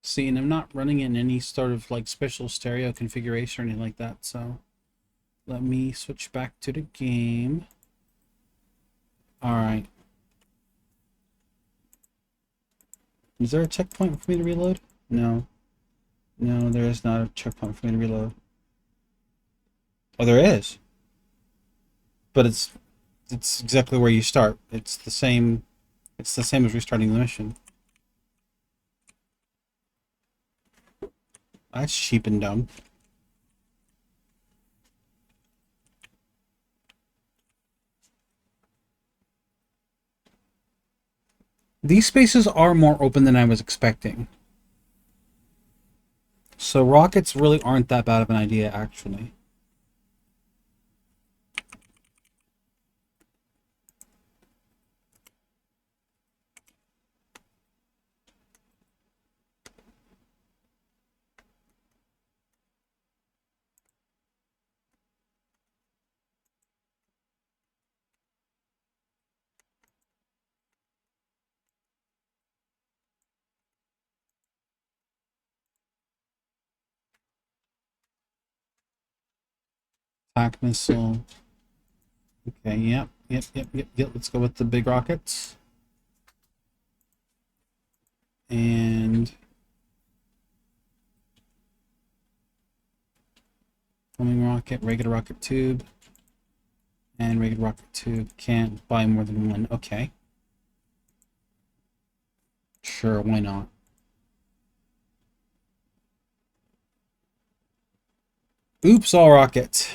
See, and I'm not running in any sort of like special stereo configuration or anything like that, so let me switch back to the game. Alright. Is there a checkpoint for me to reload? No. No, there is not a checkpoint for me to reload. Oh, there is. But it's exactly where you start. It's the same as restarting the mission. That's cheap and dumb. These spaces are more open than I was expecting. So rockets really aren't that bad of an idea, actually. Attack missile. Okay, yep. Let's go with the big rockets. And homing rocket, regular rocket tube, and regular rocket tube. Can't buy more than one. Okay. Sure, why not? Oops, all rocket.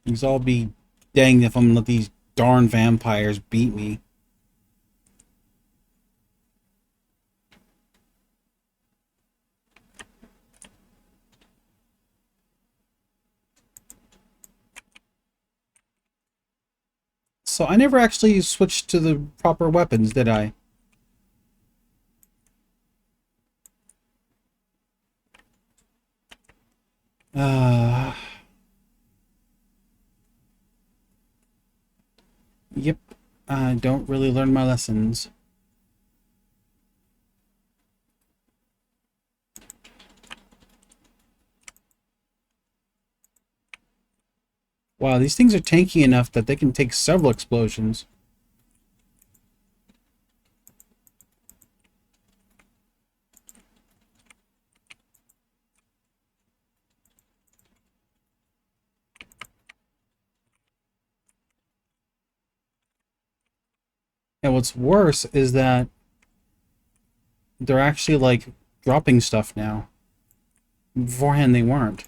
These all be danged if I'm gonna let these darn vampires beat me. So I never actually switched to the proper weapons, did I? Uh, yep. I don't really learn my lessons. Wow, these things are tanky enough that they can take several explosions. And what's worse is that they're actually, like, dropping stuff now. Beforehand, they weren't.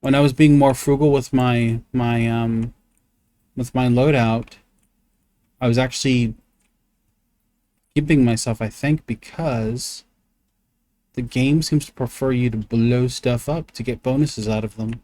When I was being more frugal with my loadout, I was actually giving myself, I think, because the game seems to prefer you to blow stuff up to get bonuses out of them.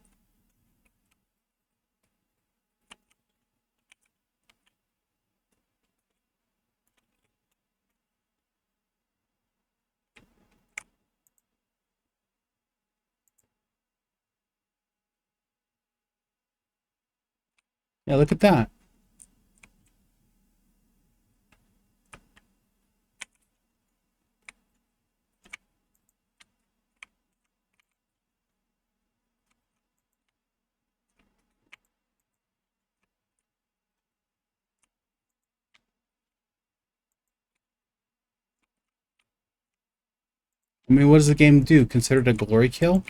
Yeah, look at that. I mean, what does the game do? Consider it a glory kill?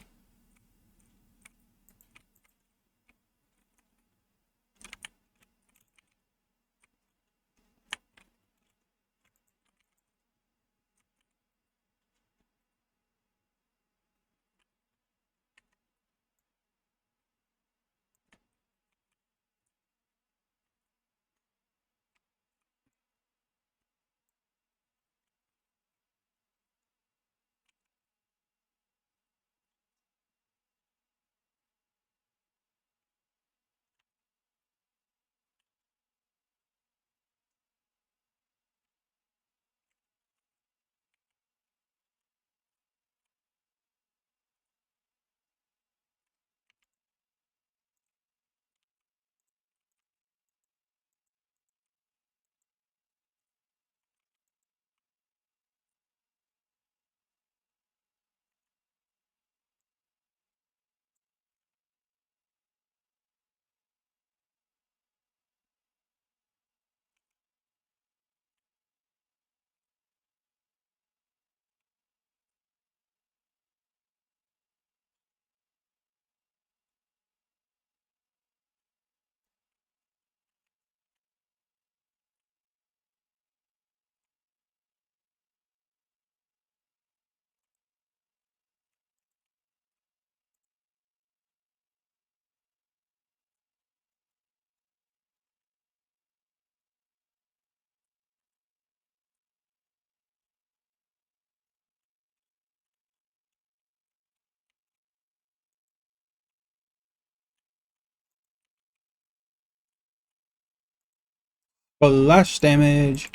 Flash damage.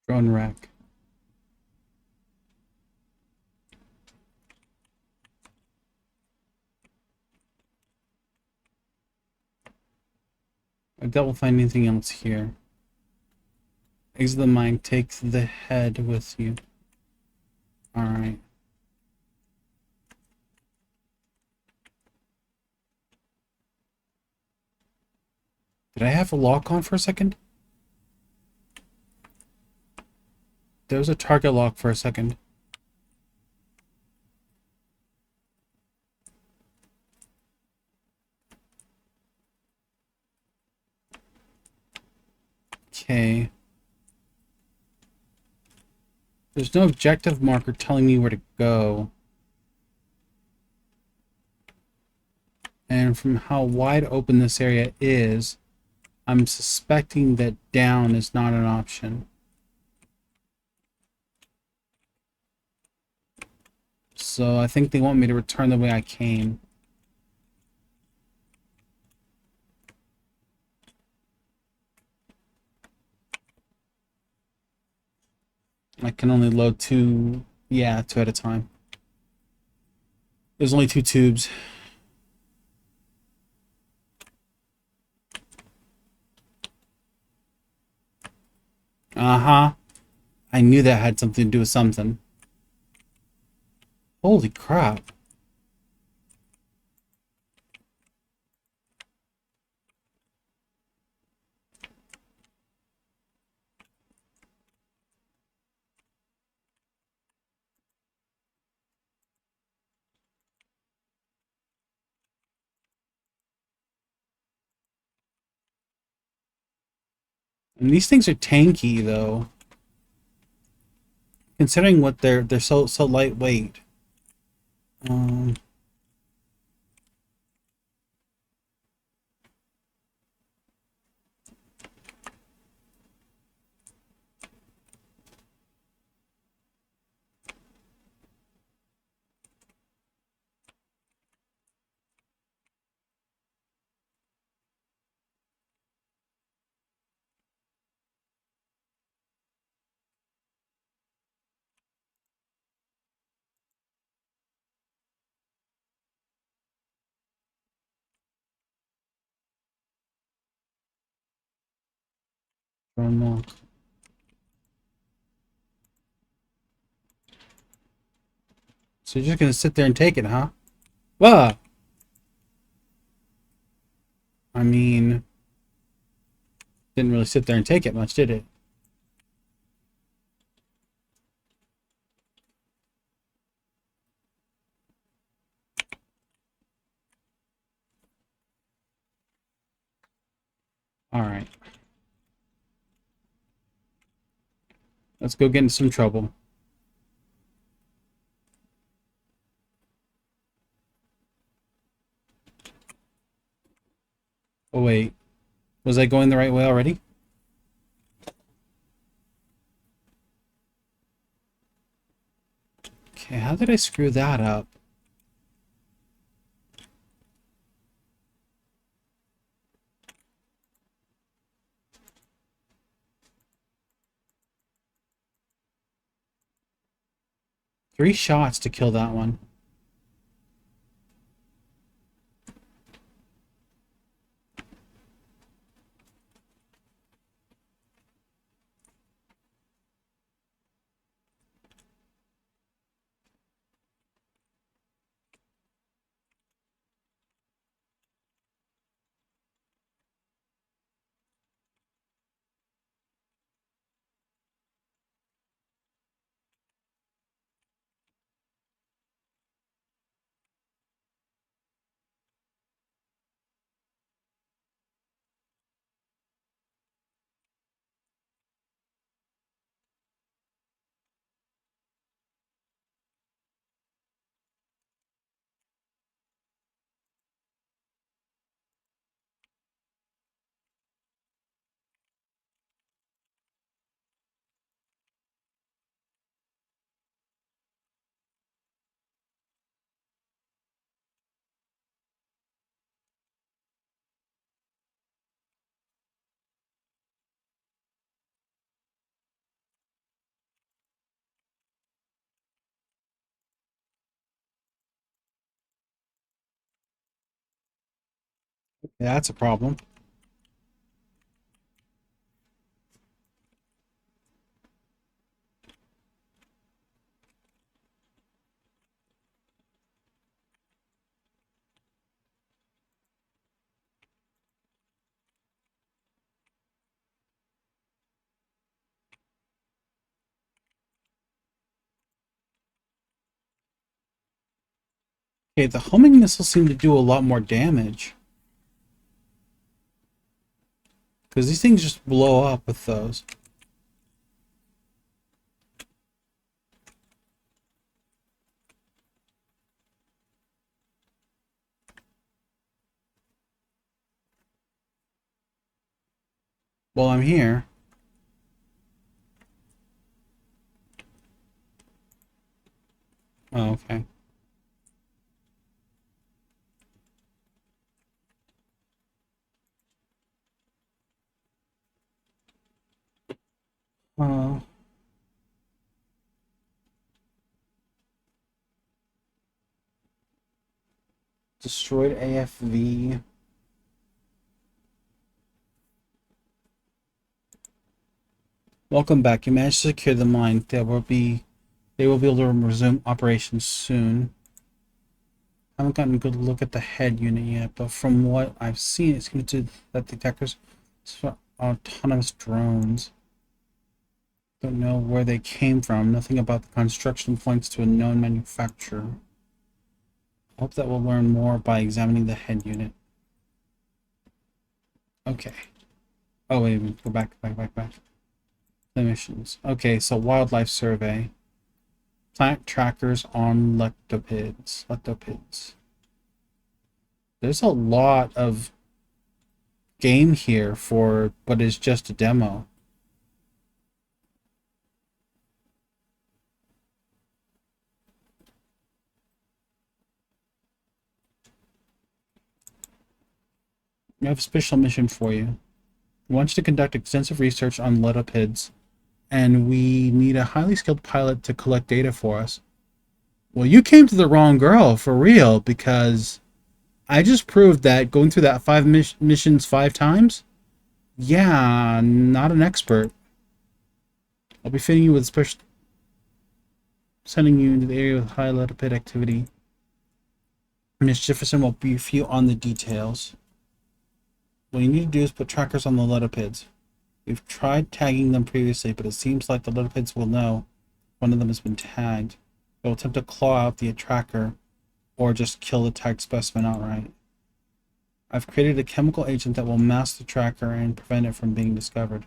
Drone rack. I don't find anything else here. Exit the mine, take the head with you. Alright. Did I have a lock on for a second? There was a target lock for a second. Okay. There's no objective marker telling me where to go. And from how wide open this area is, I'm suspecting that down is not an option. So I think they want me to return the way I came. I can only load two, yeah, two at a time. There's only 2 tubes. Uh-huh. I knew that had something to do with something. Holy crap. And these things are tanky, though. Considering what they're so lightweight. Um, 'Drone. So you're just gonna sit there and take it, huh? Well, I mean, didn't really sit there and take it much, did it? Alright. Let's go get into some trouble. Oh, wait. Was I going the right way already? Okay, how did I screw that up? Three shots to kill that one. Yeah, that's a problem. Okay, the homing missiles seem to do a lot more damage. Because these things just blow up with those. While I'm here. Oh, okay. Uh, destroyed AFV. Welcome back. You managed to secure the mine. They will be able to resume operations soon. I haven't gotten a good look at the head unit yet, but from what I've seen, it seems that the attackers are autonomous drones. Don't know where they came from. Nothing about the construction points to a known manufacturer. I hope that we'll learn more by examining the head unit. Okay. Oh, wait, go back. The missions. Okay, so wildlife survey. Plant trackers on leptopids. There's a lot of game here for what is just a demo. We have a special mission for you. We want you to conduct extensive research on leptopids, and we need a highly skilled pilot to collect data for us. Well, you came to the wrong girl, for real, because I just proved that going through that five missions 5 times, yeah, not an expert. I'll be fitting you with special, sending you into the area with high leptopid activity. Miss Jefferson will brief you on the details. What you need to do is put trackers on the leptopids. We've tried tagging them previously, but it seems like the leptopids will know one of them has been tagged. They'll attempt to claw out the tracker, or just kill the tagged specimen outright. I've created a chemical agent that will mask the tracker and prevent it from being discovered.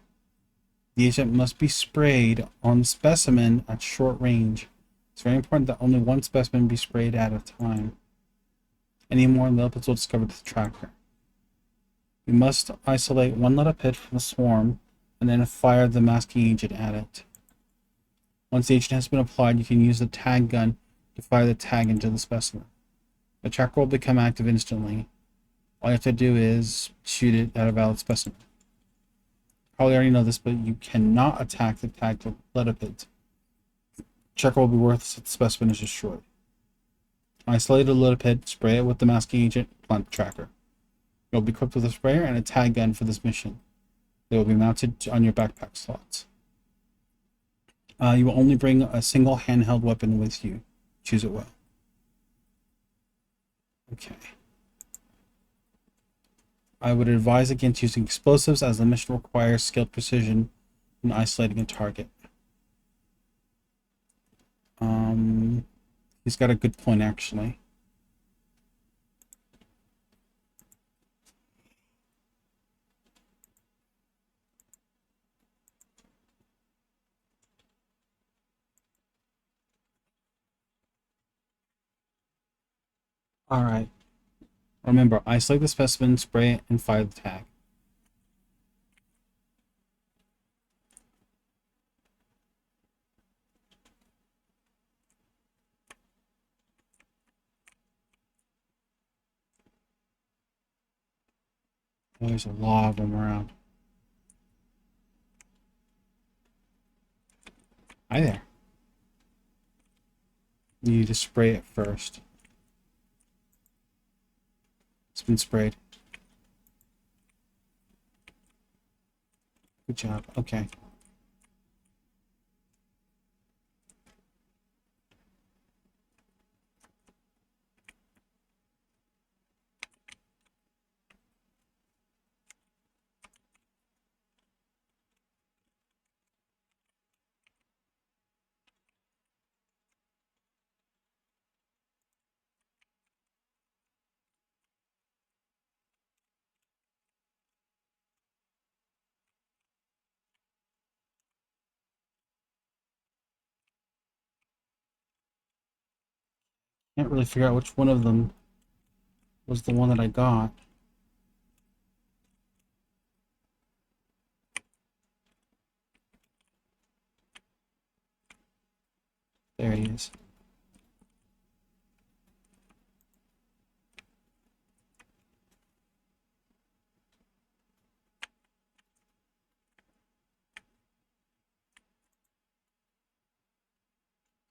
The agent must be sprayed on the specimen at short range. It's very important that only one specimen be sprayed at a time. Any more leptopids will discover the tracker. We must isolate one leptopid from the swarm and then fire the masking agent at it. Once the agent has been applied, you can use the tag gun to fire the tag into the specimen. The tracker will become active instantly. All you have to do is shoot it at a valid specimen. You probably already know this, but you cannot attack the tagged leptopids. The tracker will be worthless if the specimen is destroyed. Isolate a leptopid, spray it with the masking agent, plant the tracker. You'll be equipped with a sprayer and a tag gun for this mission. They will be mounted on your backpack slots. You will only bring a single handheld weapon with you. Choose it well. Okay. I would advise against using explosives as the mission requires skilled precision in isolating a target. He's got a good point, actually. Alright. Remember, isolate the specimen, spray it, and fire the tag. Oh, there's a lot of them around. Hi there. You need to spray it first. It's been sprayed. Good job. Okay. Can't really figure out which one of them was the one that I got. There he is.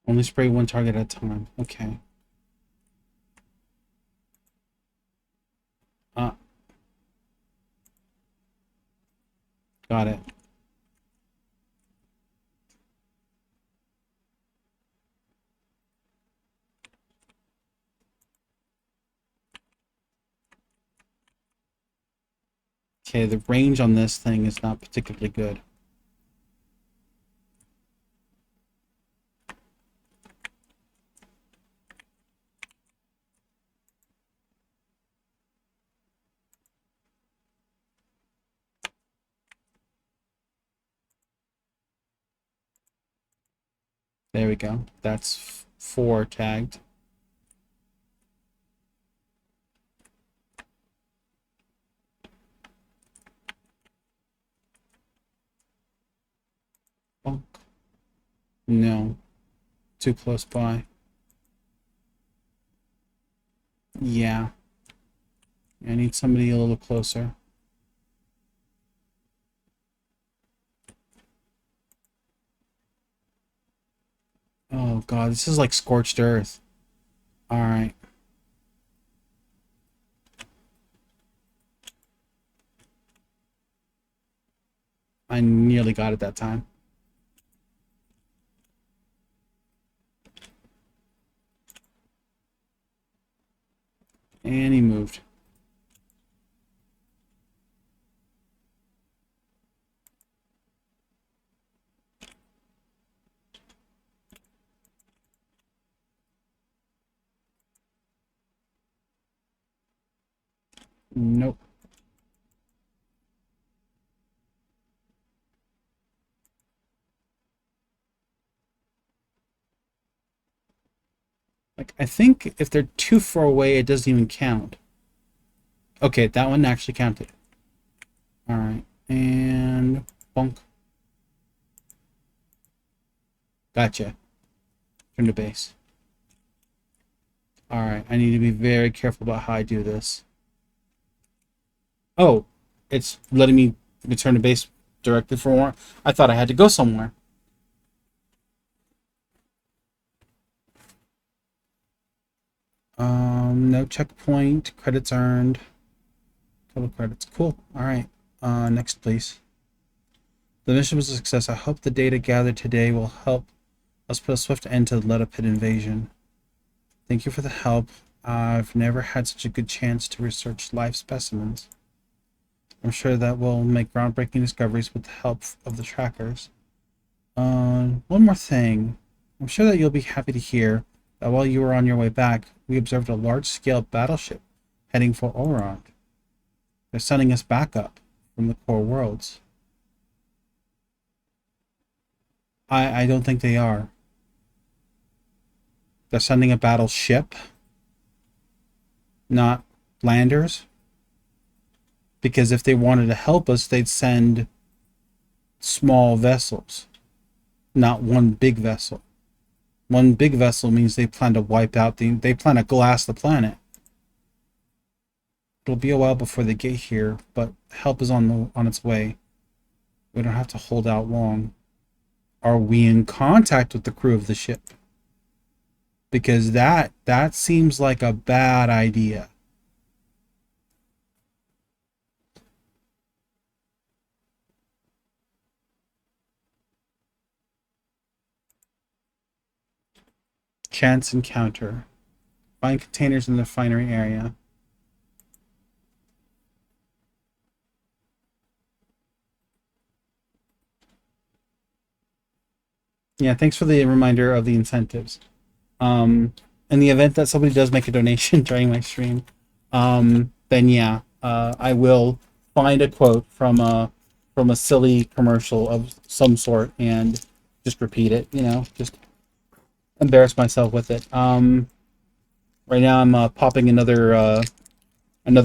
Only spray one target at a time. Okay. Got it. Okay, the range on this thing is not particularly good. There we go. That's 4 tagged. Bonk. No. Too close by. Yeah. I need somebody a little closer. Oh god, this is like scorched earth. Alright. I nearly got it that time. And he moved. Nope. Like, I think if they're too far away, it doesn't even count. Okay, that one actually counted. Alright, and bonk. Gotcha. Turn to base. Alright, I need to be very careful about how I do this. Oh, it's letting me return to base directly for more. I thought I had to go somewhere. No checkpoint. Credits earned. Total credits. Cool. Alright. Next, please. The mission was a success. I hope the data gathered today will help us put a swift end to the Let Pit invasion. Thank you for the help. I've never had such a good chance to research live specimens. I'm sure that we'll make groundbreaking discoveries with the help of the trackers. One more thing. I'm sure that you'll be happy to hear that while you were on your way back, we observed a large-scale battleship heading for Orond. They're sending us back up from the core worlds. I don't think they are. They're sending a battleship, not landers. Because if they wanted to help us, they'd send small vessels, not one big vessel. One big vessel means they plan to wipe out they plan to glass the planet. It'll be a while before they get here, but help is on its way. We don't have to hold out long. Are we in contact with the crew of the ship? Because that seems like a bad idea. Chance encounter. Find containers in the refinery area. Yeah, thanks for the reminder of the incentives. In the event that somebody does make a donation during my stream, then yeah, I will find a quote from a silly commercial of some sort and just repeat it, just embarrass myself with it. Right now I'm popping another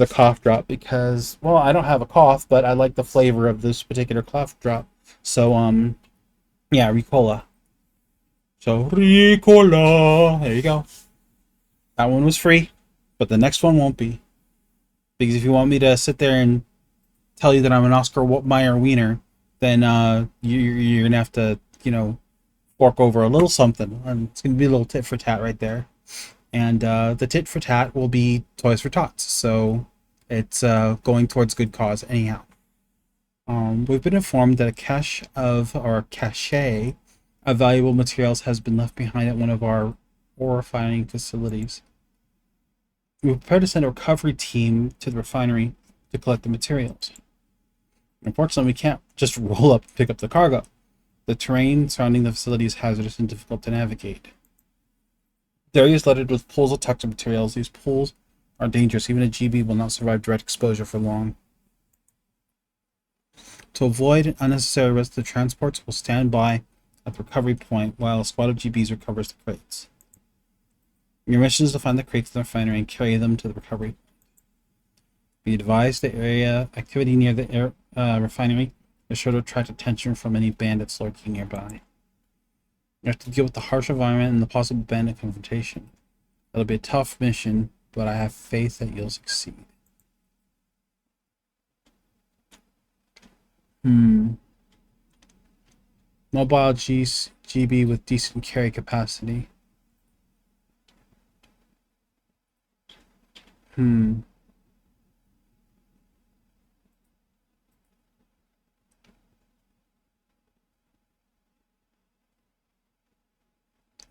cough drop because, well, I don't have a cough, but I like the flavor of this particular cough drop. So yeah, Ricola. So Ricola. There you go. That one was free, but the next one won't be. Because if you want me to sit there and tell you that I'm an Oscar Mayer wiener, then you're gonna have to, fork over a little something, and it's gonna be a little tit for tat right there. And the tit for tat will be Toys for Tots. So it's going towards good cause anyhow. We've been informed that a cache of valuable materials has been left behind at one of our ore refining facilities. We prepared to send a recovery team to the refinery to collect the materials. Unfortunately, we can't just roll up and pick up the cargo. The terrain surrounding the facility is hazardous and difficult to navigate. The area is littered with pools of toxic materials. These pools are dangerous. Even a GB will not survive direct exposure for long. To avoid unnecessary risk, the transports will stand by at the recovery point while a squad of GBs recovers the crates. Your mission is to find the crates in the refinery and carry them to the recovery. Be advised the area activity near the refinery is sure to attract attention from any bandits lurking nearby. You have to deal with the harsh environment and the possible bandit confrontation. It'll be a tough mission, but I have faith that you'll succeed. Mobile GB with decent carry capacity.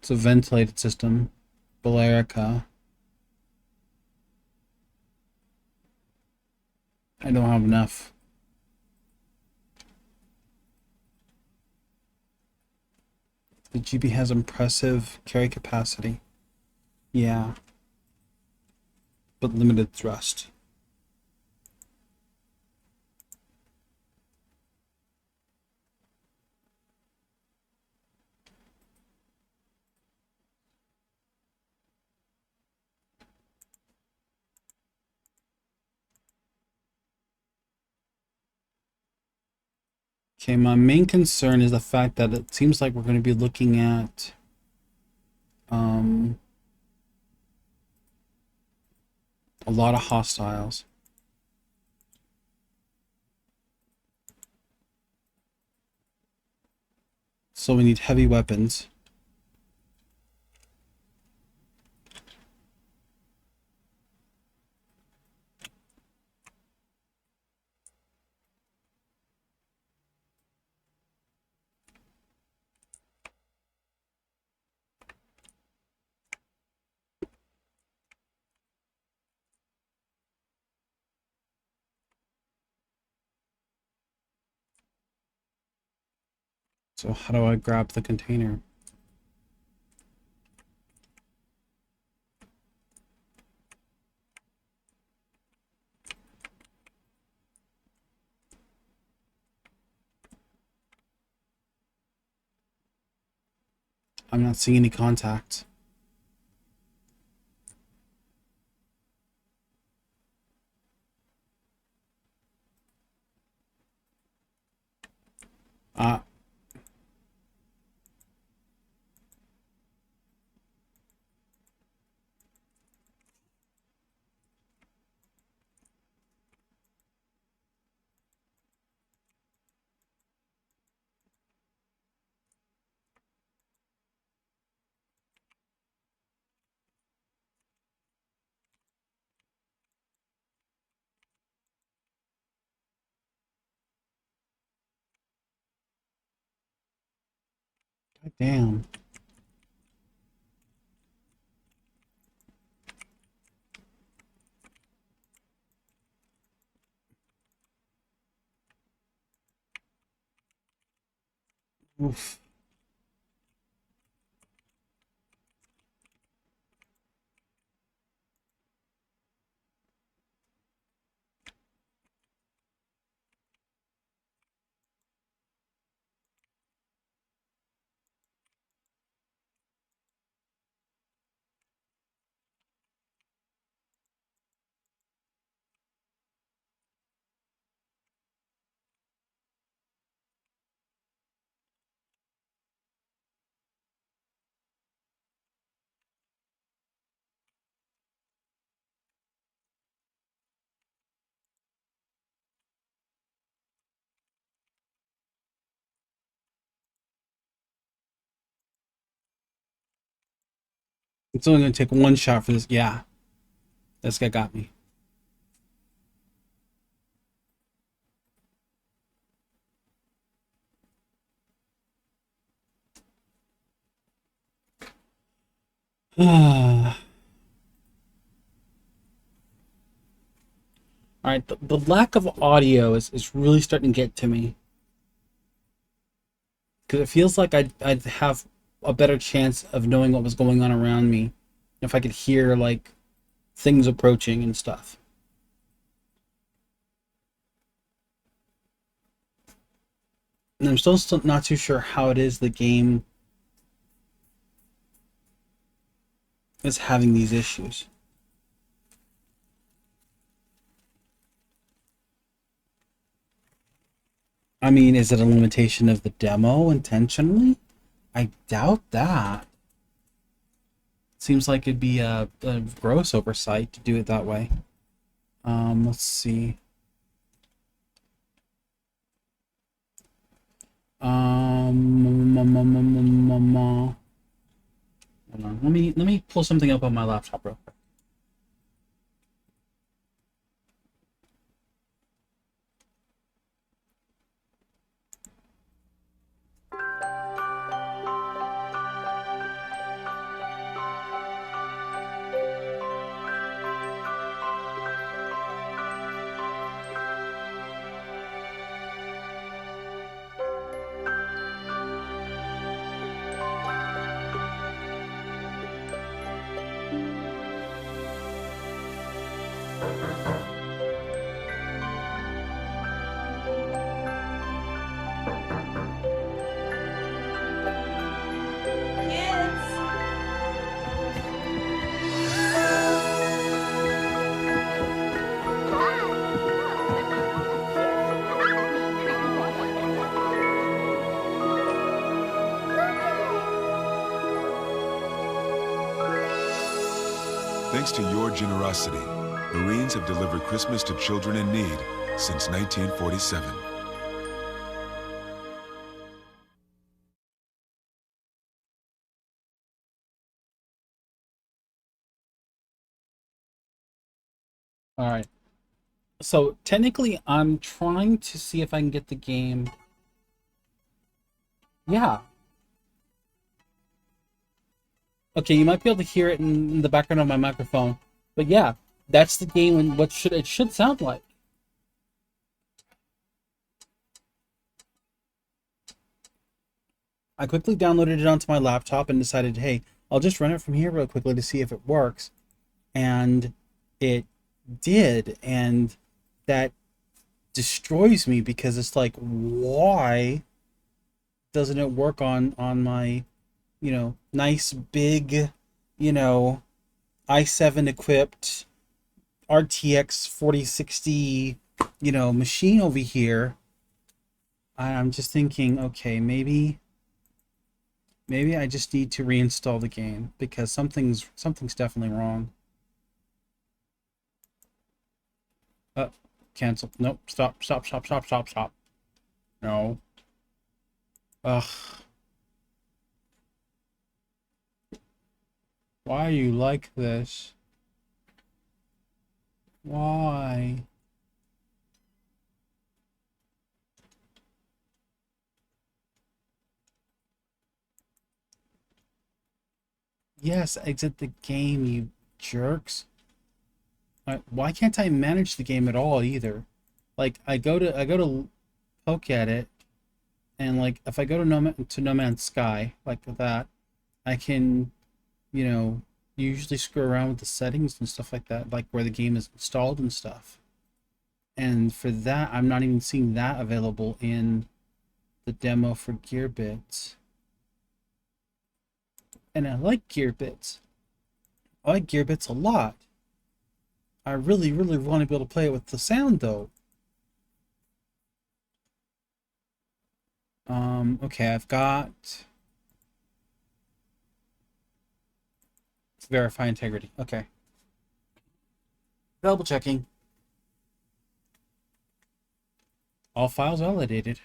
It's a ventilated system. Balearica. I don't have enough. The GB has impressive carry capacity. Yeah. But limited thrust. Okay, my main concern is the fact that it seems like we're going to be looking at a lot of hostiles. So we need heavy weapons. So how do I grab the container? I'm not seeing any contacts. Ah. God damn. Oof. It's only going to take one shot for this. Yeah. This guy got me. All right, the lack of audio is really starting to get to me. Because it feels like I'd have a better chance of knowing what was going on around me if I could hear, like, things approaching and stuff. And I'm still not too sure how it is the game is having these issues. I mean, is it a limitation of the demo intentionally? I doubt that. Seems like it'd be a gross oversight to do it that way. Let's see. Hold on. Let me pull something up on my laptop real quick. Thanks to your generosity, Marines have delivered Christmas to children in need since 1947. All right. So technically, I'm trying to see if I can get the game. Yeah. Okay, you might be able to hear it in the background of my microphone, but yeah, that's the game and what it should sound like. I quickly downloaded it onto my laptop and decided, hey, I'll just run it from here real quickly to see if it works, and it did, and that destroys me because it's like, why doesn't it work on my, nice big, i7 equipped RTX 4060, machine over here? I'm just thinking, okay, maybe I just need to reinstall the game because something's definitely wrong. Cancel. Nope. Stop. No. Ugh. Why are you like this? Why? Yes, exit the game, you jerks. Why can't I manage the game at all either? Like I go to poke at it, and like if I go to No Man's Sky like that, I can, usually screw around with the settings and stuff like that, like where the game is installed and stuff. And for that, I'm not even seeing that available in the demo for Gearbits. And I like Gearbits. I like Gearbits a lot. I really, really want to be able to play it with the sound, though. Okay, I've got... Verify integrity. Okay. Double checking. All files validated.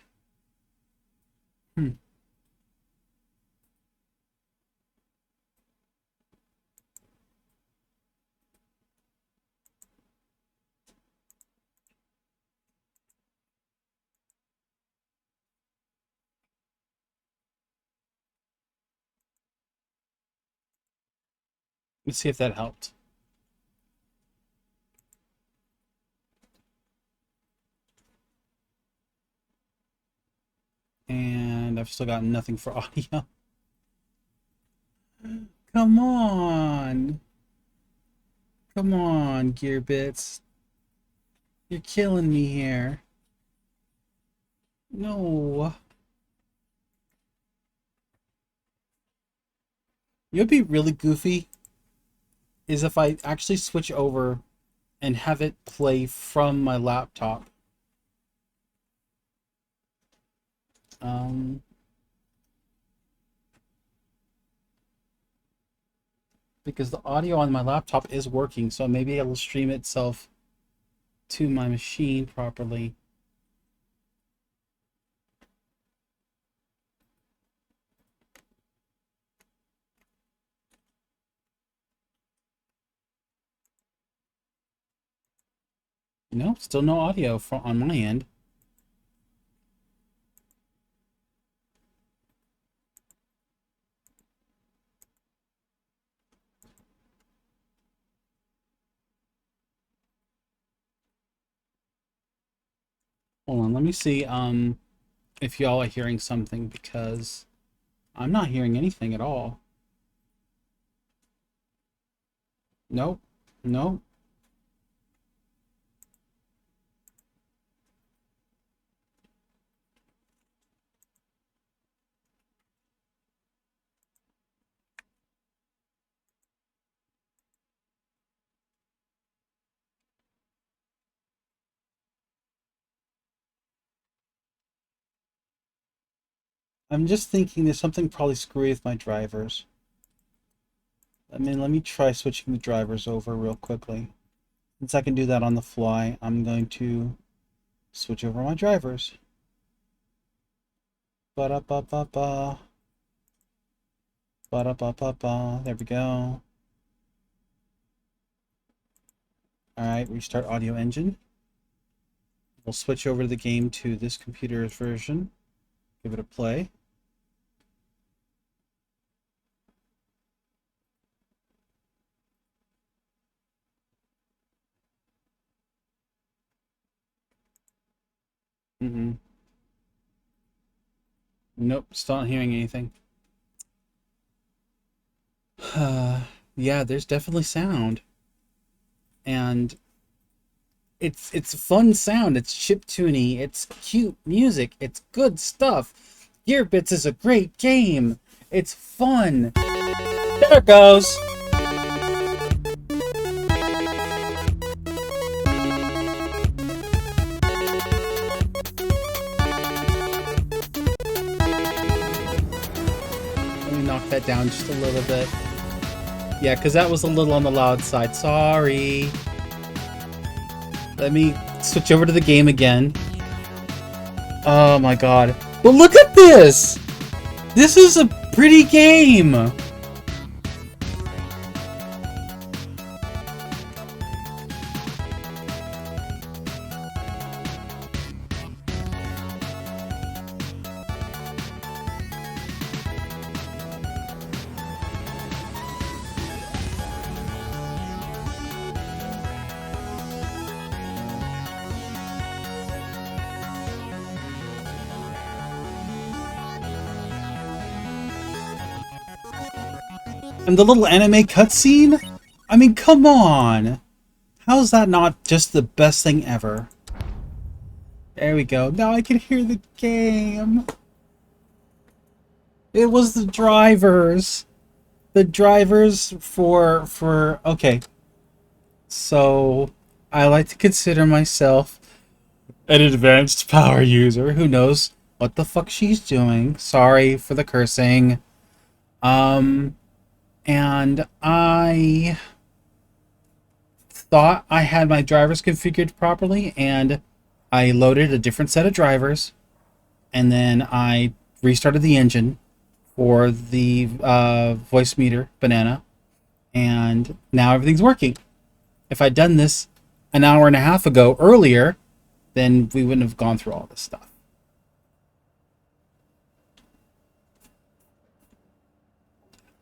Let's see if that helped. And I've still got nothing for audio. Come on. Come on, Gearbits. You're killing me here. No. It'd be really goofy is if I actually switch over and have it play from my laptop. Because the audio on my laptop is working, so maybe it'll stream itself to my machine properly. No, still no audio on my end. Hold on, let me see if y'all are hearing something, because I'm not hearing anything at all. Nope. Nope. I'm just thinking there's something probably screwy with my drivers. I mean, let me try switching the drivers over real quickly. Since I can do that on the fly, I'm going to switch over my drivers. Ba-da-ba-ba-ba. Ba-da-ba-ba-ba. There we go. Alright, restart audio engine. We'll switch over the game to this computer's version. Give it a play. Nope, still not hearing anything. Yeah, there's definitely sound. And it's fun sound, it's chiptune-y, it's cute music, it's good stuff. Gearbits is a great game. It's fun. There it goes. Let me knock that down just a little bit. Yeah, because that was a little on the loud side. Sorry. Let me switch over to the game again. Oh my god. But look at this! This is a pretty game! And the little anime cutscene? I mean, come on! How's that not just the best thing ever? There we go. Now I can hear the game. It was the drivers. The drivers for okay. So, I like to consider myself an advanced power user. Who knows what the fuck she's doing. Sorry for the cursing. And I thought I had my drivers configured properly, and I loaded a different set of drivers, and then I restarted the engine for the voice meter banana, and now everything's working. If I'd done this an hour and a half ago earlier, then we wouldn't have gone through all this stuff.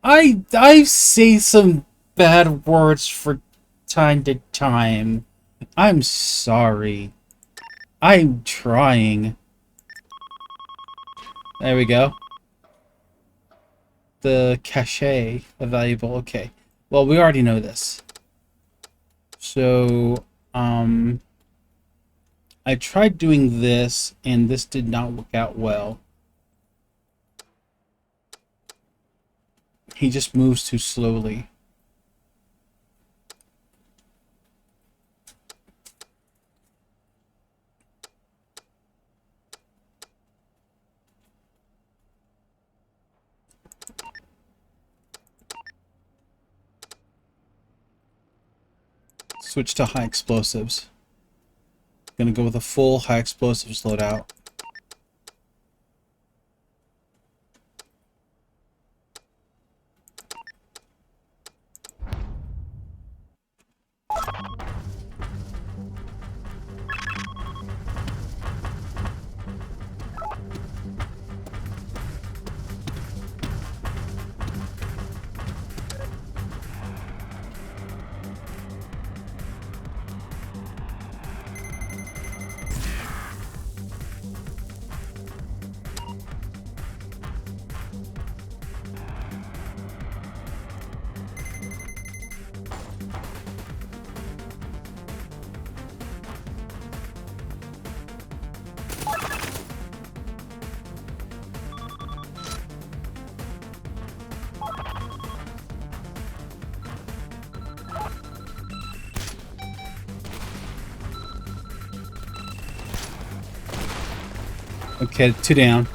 I say some bad words for time to time. I'm sorry. I'm trying. There we go. The cachet of valuable. Okay. Well, we already know this. So, I tried doing this, and this did not work out well. He just moves too slowly. Switch to high explosives. Gonna go with a full high explosives loadout. Okay, 2 down.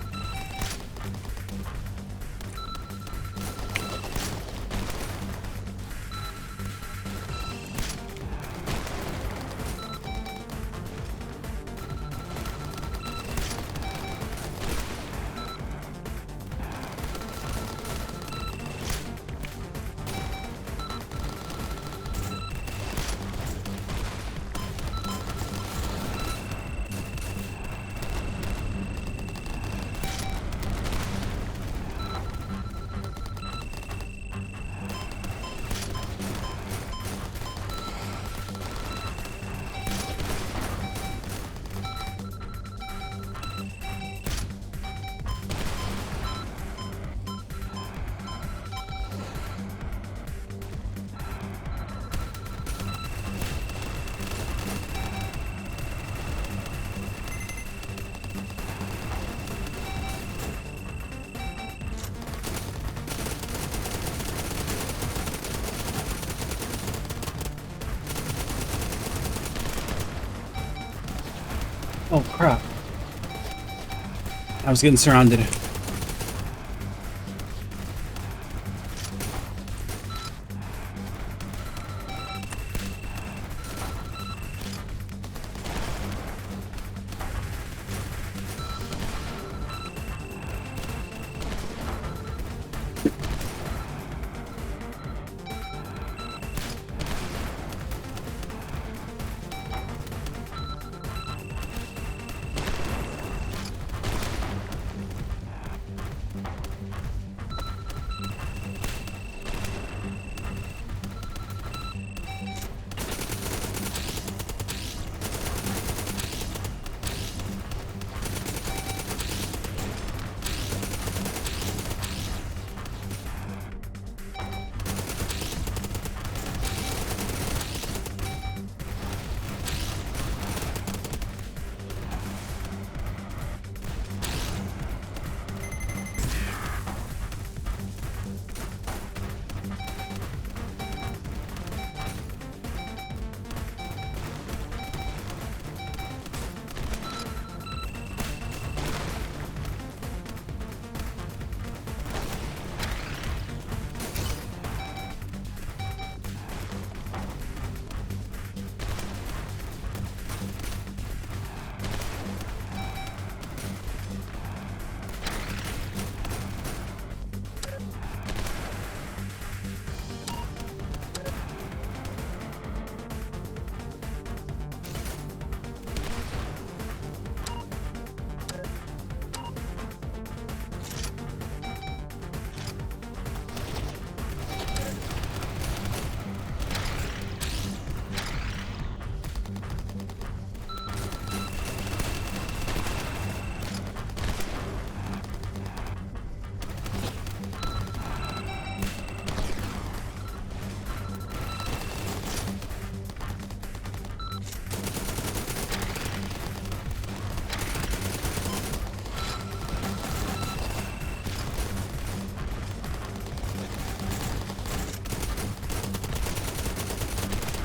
Oh crap. I was getting surrounded.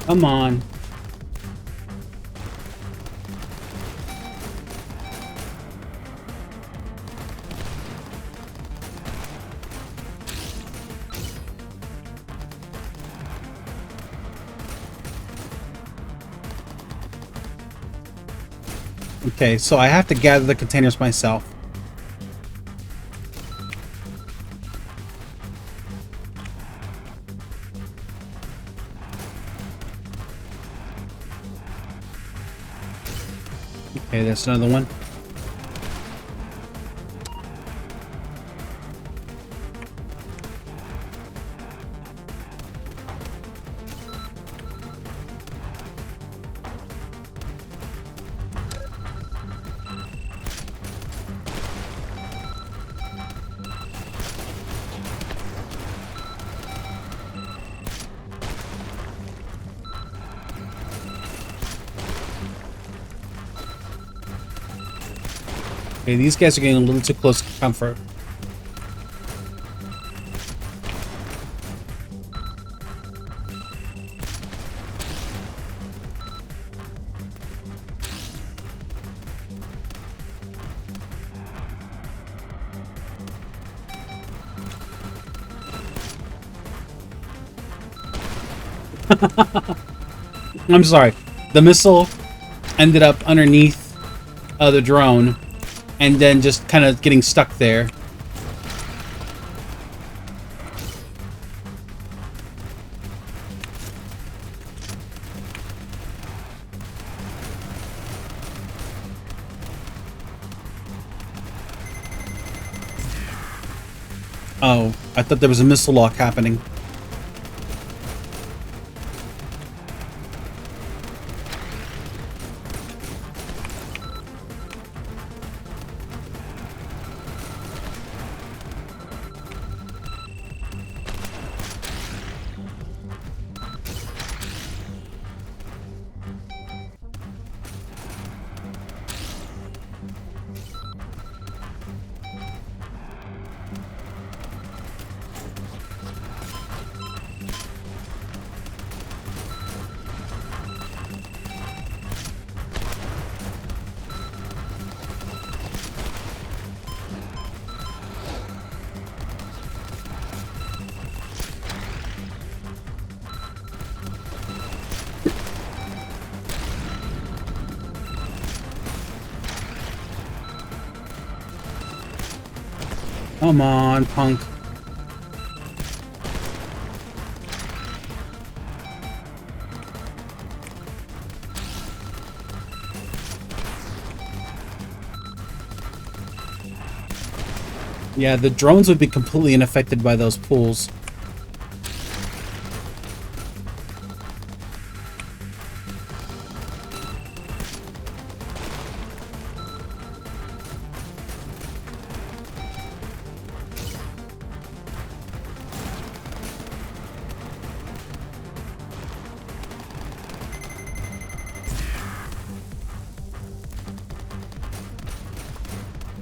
Come on. Okay, so I have to gather the containers myself. Okay, there's another one. Okay, these guys are getting a little too close to comfort. I'm sorry. The missile ended up underneath the drone and then just kind of getting stuck there. Oh, I thought there was a missile lock happening. Come on, punk. Yeah, the drones would be completely unaffected by those pools.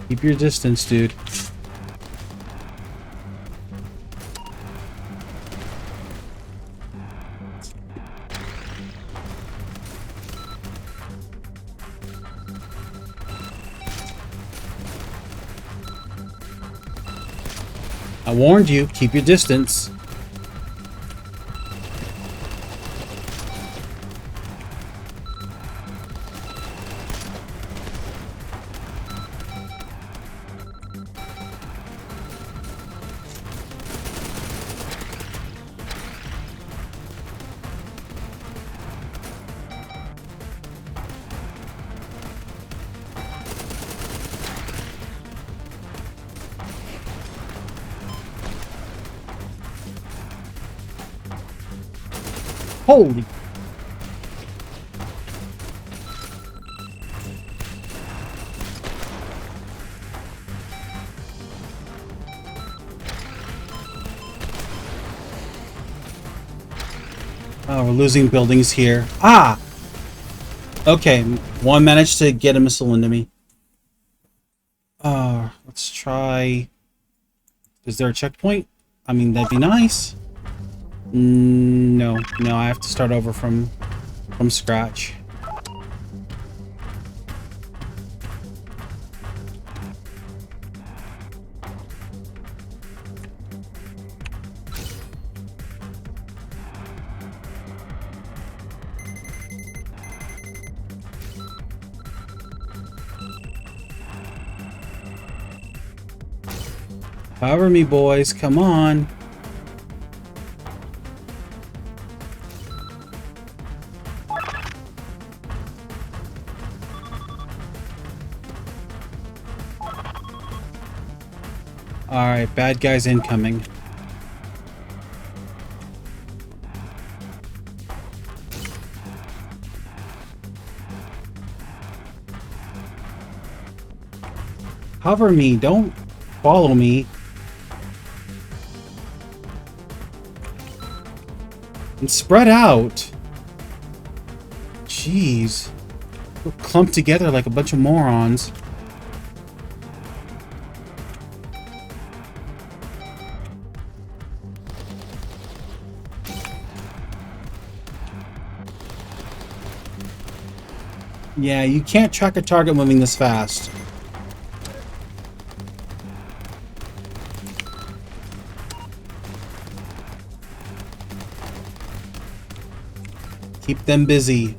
Keep your distance, dude. I warned you, keep your distance. Holy. Oh, we're losing buildings here. Ah! Okay, one managed to get a missile into me. Let's try... Is there a checkpoint? I mean, that'd be nice. No, no, I have to start over from scratch. Cover me, boys. Come on. Alright, bad guys incoming. Cover me. Don't follow me. And spread out. Jeez. We're clumped together like a bunch of morons. Yeah, you can't track a target moving this fast. Keep them busy.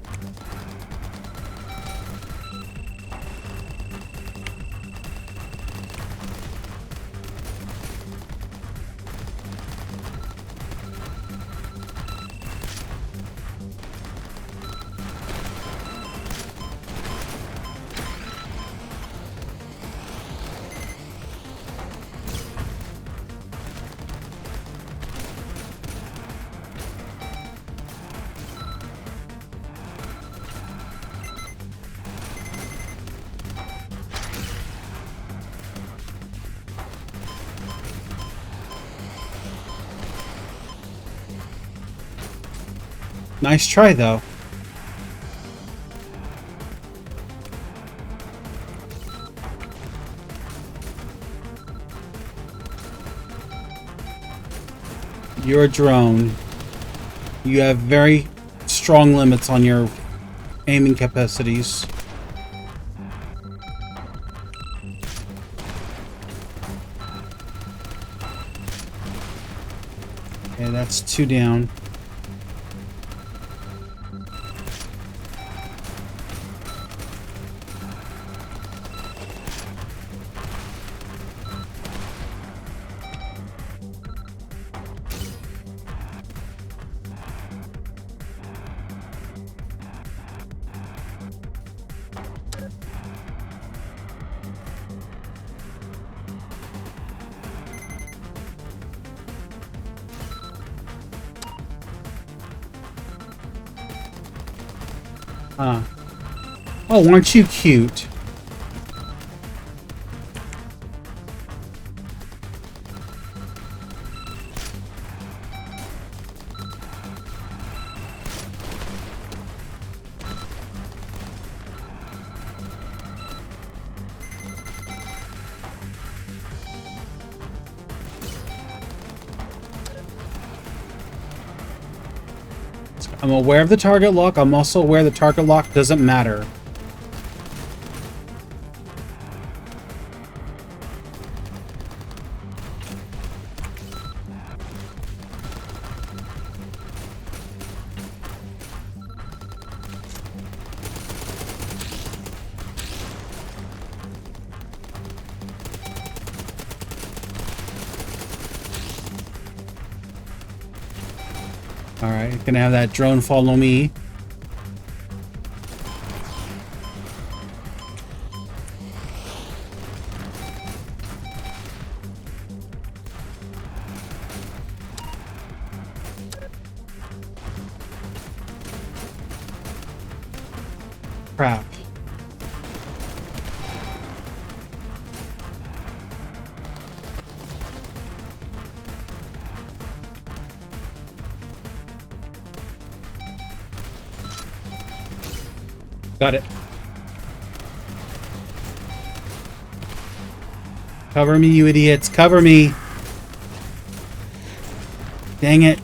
Nice try, though. You're a drone. You have very strong limits on your aiming capacities. Okay, that's 2 down. Oh, aren't you cute? I'm aware of the target lock. I'm also aware the target lock doesn't matter. Alright, gonna have that drone follow me. Crap. Got it. Cover me, you idiots. Cover me. Dang it.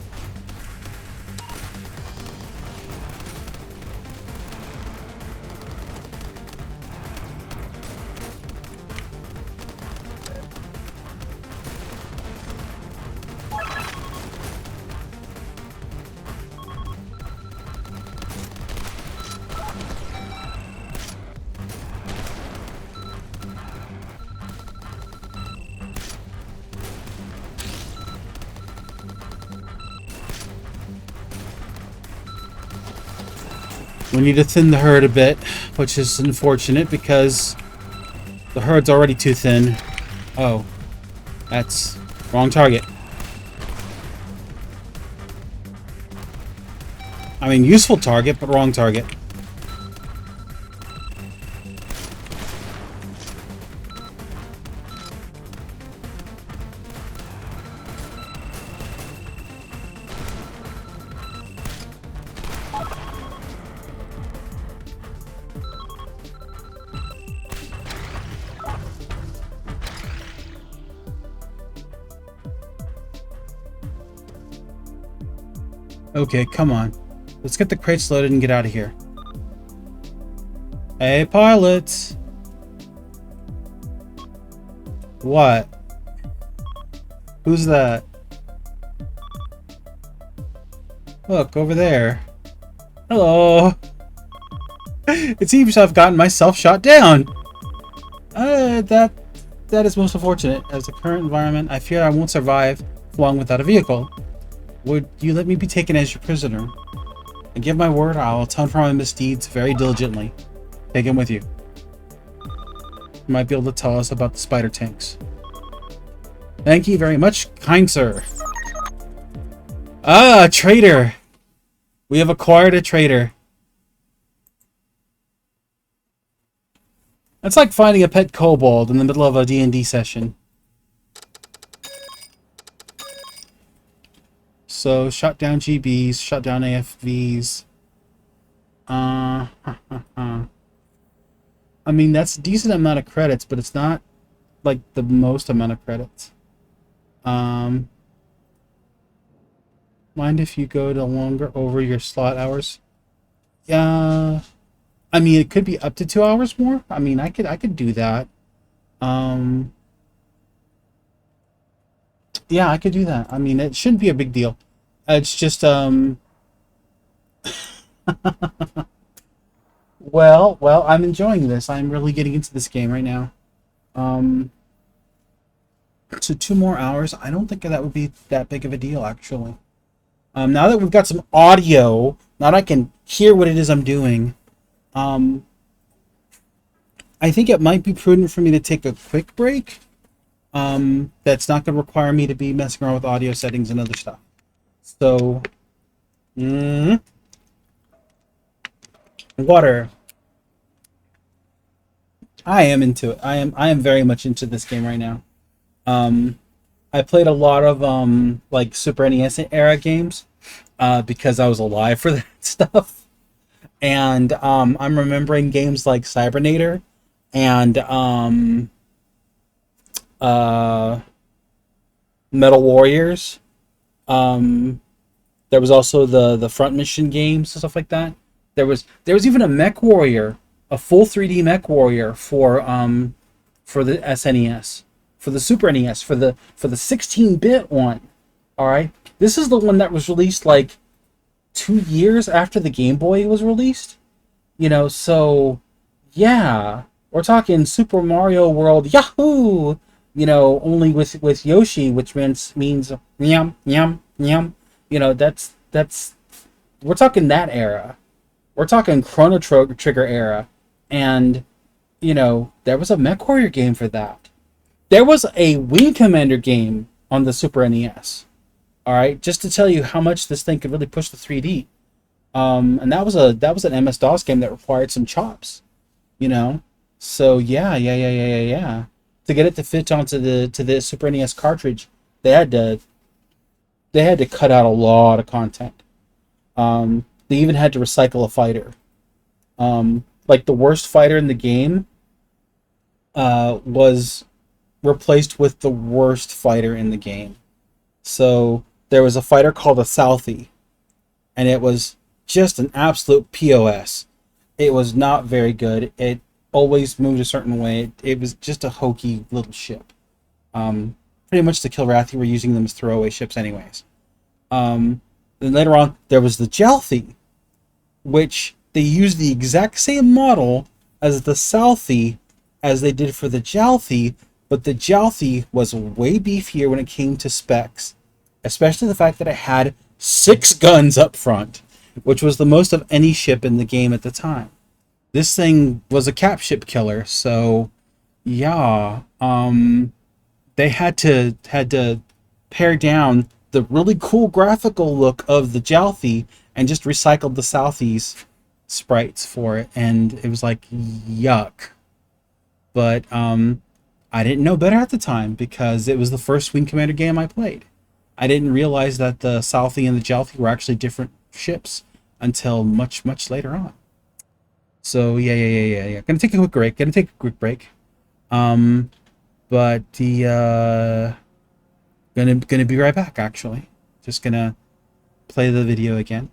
We need to thin the herd a bit, which is unfortunate because the herd's already too thin. Oh, that's wrong target. I mean, useful target, but wrong target. Okay, come on. Let's get the crates loaded and get out of here. Hey, pilots! What? Who's that? Look, over there. Hello! It seems I've gotten myself shot down! That is most unfortunate. As the current environment, I fear I won't survive long without a vehicle. Would you let me be taken as your prisoner? I give my word I'll atone for my misdeeds very diligently. Take him with you. You might be able to tell us about the spider tanks. Thank you very much, kind sir. Ah, a traitor! We have acquired a traitor. It's like finding a pet kobold in the middle of a D&D session. So, shot down GBs, shot down AFVs. I mean, that's a decent amount of credits, but it's not, like, the most amount of credits. Mind if you go to longer over your slot hours? Yeah. I mean, it could be up to 2 hours more. I mean, I could do that. Yeah, I could do that. I mean, it shouldn't be a big deal. It's just, well, I'm enjoying this. I'm really getting into this game right now. So 2 more hours, I don't think that would be that big of a deal, actually. Now that we've got some audio, now that I can hear what it is I'm doing, I think it might be prudent for me to take a quick break. That's not going to require me to be messing around with audio settings and other stuff. So, water. I am into it. I am very much into this game right now. I played a lot of like Super NES era games because I was alive for that stuff. And I'm remembering games like Cybernator and Metal Warriors. There was also the Front Mission games and stuff like that. There was even a Mech Warrior, a full 3D Mech Warrior for the SNES, for the Super NES, for the 16-bit one. All right, this is the one that was released like 2 years after the Game Boy was released. You know, so yeah, we're talking Super Mario World Yahoo! You know, only with Yoshi, which means yum yum yum. You know, that's we're talking that era. We're talking Chrono Trigger era, and you know there was a Mech Warrior game for that. There was a Wing Commander game on the Super NES. All right, just to tell you how much this thing could really push the 3D. And that was an MS DOS game that required some chops. You know, so yeah. To get it to fit onto the Super NES cartridge, they had to cut out a lot of content. They even had to recycle a fighter. Like the worst fighter in the game was replaced with the worst fighter in the game. So there was a fighter called a Southie, and it was just an absolute POS. It was not very good. It always moved a certain way. It was just a hokey little ship. Pretty much the Kilrathi were using them as throwaway ships anyways. Then later on, there was the Jalthi, which they used the exact same model as the Southie as they did for the Jalthi, but the Jalthi was way beefier when it came to specs, especially the fact that it had 6 guns up front. which was the most of any ship in the game at the time. This thing was a cap ship killer, so yeah, they had to pare down the really cool graphical look of the Jalthi and just recycled the Southeast sprites for it, and it was like yuck. But I didn't know better at the time because it was the first Wing Commander game I played. I didn't realize that the Southie and the Jalthi were actually different ships until much, much later on. So yeah. Gonna take a quick break. But the gonna be right back. Actually, just gonna play the video again.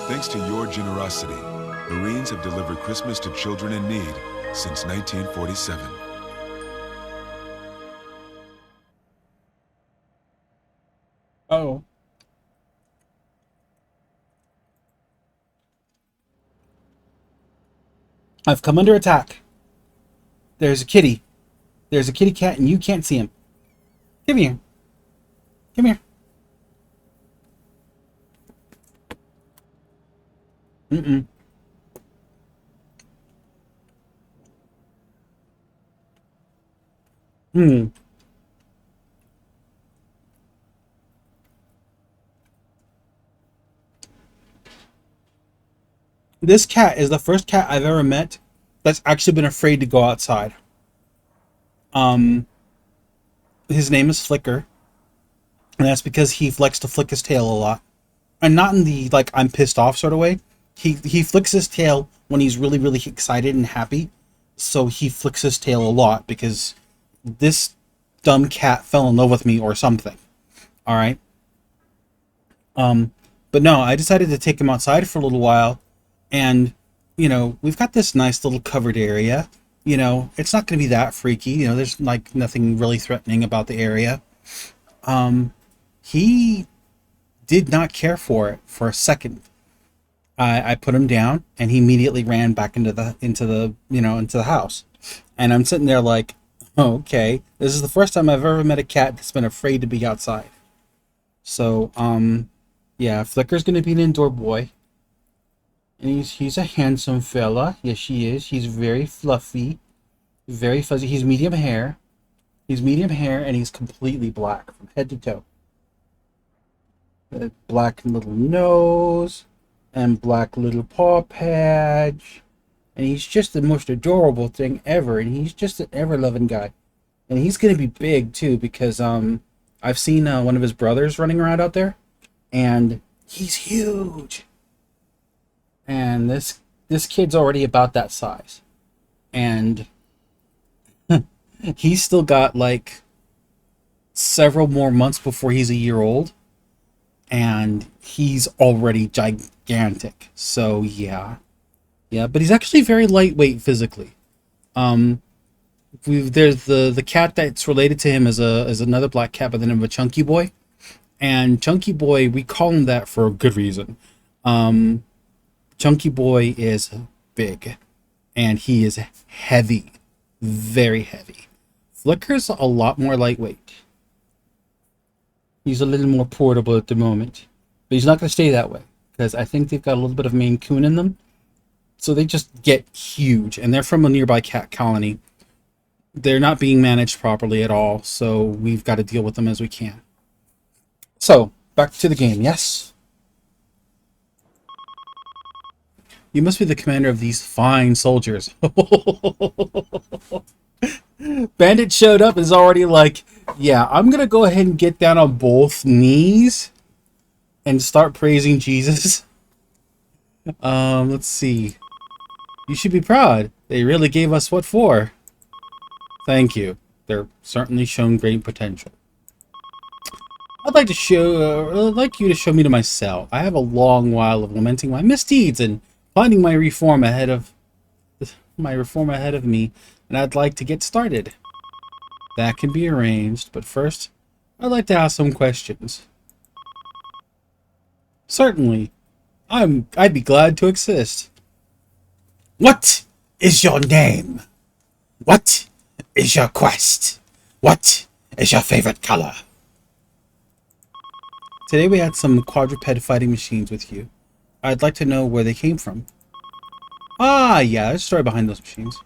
Thanks to your generosity, Marines have delivered Christmas to children in need since 1947. Oh. I've come under attack. There's a kitty. There's a kitty cat and you can't see him. Come here. Come here. Mm-mm. Hmm. This cat is the first cat I've ever met that's actually been afraid to go outside. His name is Flicker, and that's because he likes to flick his tail a lot. And not in the, like, I'm pissed off sort of way. He flicks his tail when he's really, really excited and happy. So he flicks his tail a lot because this dumb cat fell in love with me or something. Alright? But no, I decided to take him outside for a little while. And, you know, we've got this nice little covered area. You know, it's not going to be that freaky. You know, there's, like, nothing really threatening about the area. He did not care for it for a second. I put him down, and he immediately ran back into the house. And I'm sitting there like, oh, okay, this is the first time I've ever met a cat that's been afraid to be outside. So, yeah, Flicker's gonna be an indoor boy, and he's a handsome fella. Yes, he is. He's very fluffy, very fuzzy. He's medium hair. He's medium hair, and he's completely black from head to toe. A black little nose and black little paw patch, and he's just the most adorable thing ever, and he's just an ever-loving guy. And he's gonna be big too, because I've seen one of his brothers running around out there, and he's huge. And this kid's already about that size, and he's still got like several more months before he's a year old, and he's already gigantic. So yeah, but he's actually very lightweight physically. There's the cat that's related to him is another black cat by the name of Chunky Boy, and Chunky Boy, we call him that for a good reason. Chunky Boy is big, and he is heavy, very heavy. Flicker's a lot more lightweight. He's a little more portable at the moment. But he's not going to stay that way, because I think they've got a little bit of Maine Coon in them. So they just get huge, and they're from a nearby cat colony. They're not being managed properly at all, so we've got to deal with them as we can. So, back to the game, yes? You must be the commander of these fine soldiers. Bandit showed up and is already like, yeah, I'm gonna go ahead and get down on both knees and start praising Jesus. Let's see. You should be proud. They really gave us what for. Thank you. They're certainly shown great potential. I'd like you to show me to my cell. I have a long while of lamenting my misdeeds and finding my reform ahead of me, and I'd like to get started. That can be arranged, but first, I'd like to ask some questions. Certainly. I'd be glad to assist. What is your name? What is your quest? What is your favorite color? Today we had some quadruped fighting machines with you. I'd like to know where they came from. Ah, yeah, there's a story behind those machines.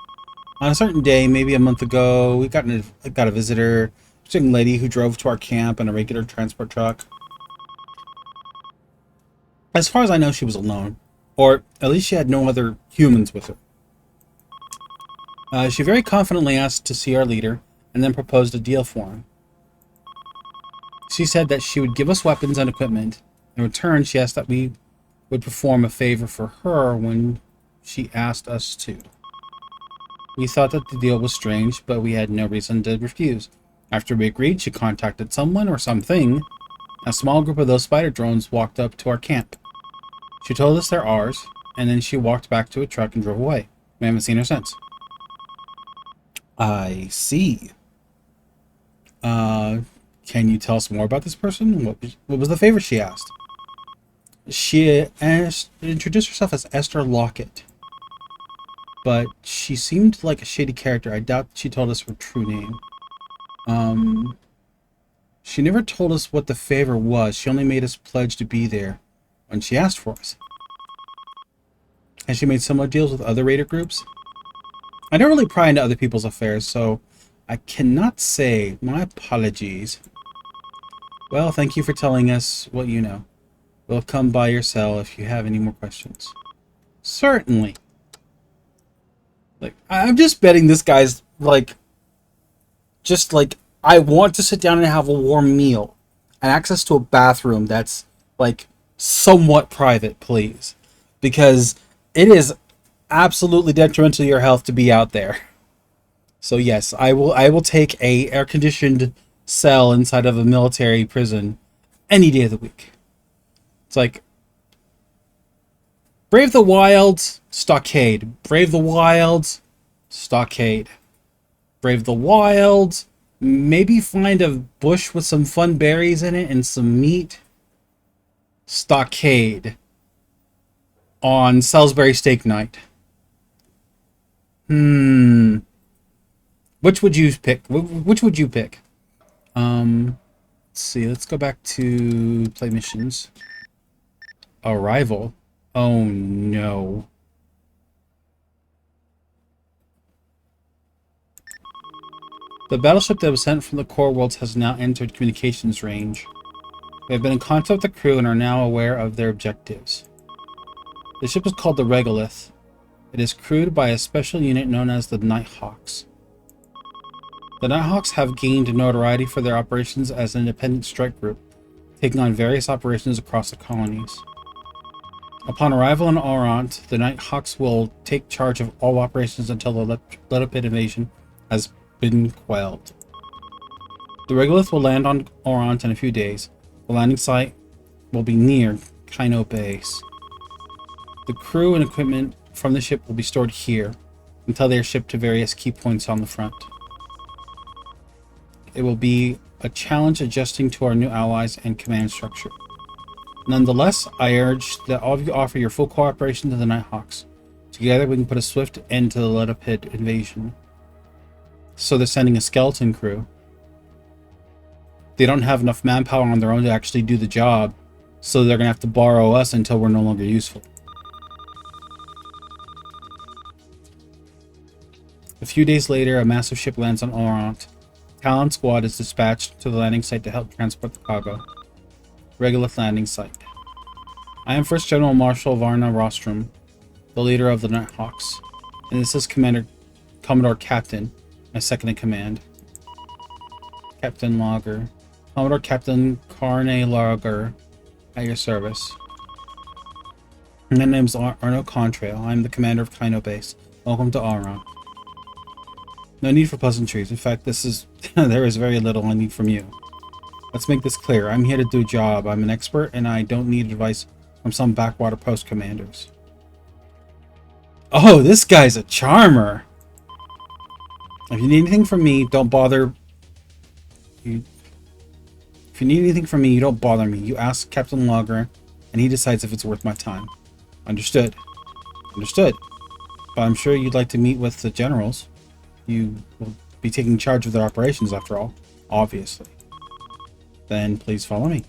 On a certain day, maybe a month ago, we got a visitor, a young lady who drove to our camp in a regular transport truck. As far as I know, she was alone, or at least she had no other humans with her. She very confidently asked to see our leader, and then proposed a deal for him. She said that she would give us weapons and equipment. In return, she asked that we would perform a favor for her when she asked us to. We thought that the deal was strange, but we had no reason to refuse. After we agreed, she contacted someone or something. A small group of those spider drones walked up to our camp. She told us they're ours, and then she walked back to a truck and drove away. We haven't seen her since. I see. Can you tell us more about this person? What was the favor she asked? She introduced herself as Esther Lockett, but she seemed like a shady character. I doubt she told us her true name. She never told us what the favor was. She only made us pledge to be there when she asked for us. Has she made similar deals with other raider groups? I don't really pry into other people's affairs, so I cannot say. My apologies. Well, thank you for telling us what you know. We'll come by your cell if you have any more questions. Certainly. Like, I'm just betting this guy's I want to sit down and have a warm meal and access to a bathroom that's somewhat private, please, because it is absolutely detrimental to your health to be out there. So yes, I will take a air-conditioned cell inside of a military prison any day of the week. It's like Brave the Wilds, stockade. Brave the Wilds, stockade. Brave the Wilds, maybe find a bush with some fun berries in it and some meat. Stockade. On Salisbury Steak Night. Which would you pick? Which would you pick? Let's see. Let's go back to play missions. Arrival. Oh no. The battleship that was sent from the core worlds has now entered communications range. We have been in contact with the crew and are now aware of their objectives. The ship is called the Regolith. It is crewed by a special unit known as the Nighthawks. The Nighthawks have gained notoriety for their operations as an independent strike group, taking on various operations across the colonies. Upon arrival in Orant, the Nighthawks will take charge of all operations until the Letopid invasion has been quelled. The Regolith will land on Orant in a few days. The landing site will be near Kino Base. The crew and equipment from the ship will be stored here until they are shipped to various key points on the front. It will be a challenge adjusting to our new allies and command structure. Nonetheless, I urge that all of you offer your full cooperation to the Nighthawks. Together we can put a swift end to the Letopid invasion. So they're sending a skeleton crew. They don't have enough manpower on their own to actually do the job, so they're going to have to borrow us until we're no longer useful. A few days later, a massive ship lands on Orant. Talon Squad is dispatched to the landing site to help transport the cargo. Regolith landing site. I am First General Marshal Varna Rostrum, the leader of the Nighthawks, and this is Commodore Captain My second in command. Captain Logger. Commodore Captain Carne Logger. At your service. My name's Arno Contrail. I'm the commander of Kino Base. Welcome to Auron. No need for pleasantries. In fact, there is very little I need from you. Let's make this clear. I'm here to do a job. I'm an expert, and I don't need advice from some backwater post commanders. Oh, this guy's a charmer. If you need anything from me, don't bother. If you need anything from me, you don't bother me. You ask Captain Logger, and he decides if it's worth my time. Understood. Understood. But I'm sure you'd like to meet with the generals. You will be taking charge of their operations, after all. Obviously. Then please follow me.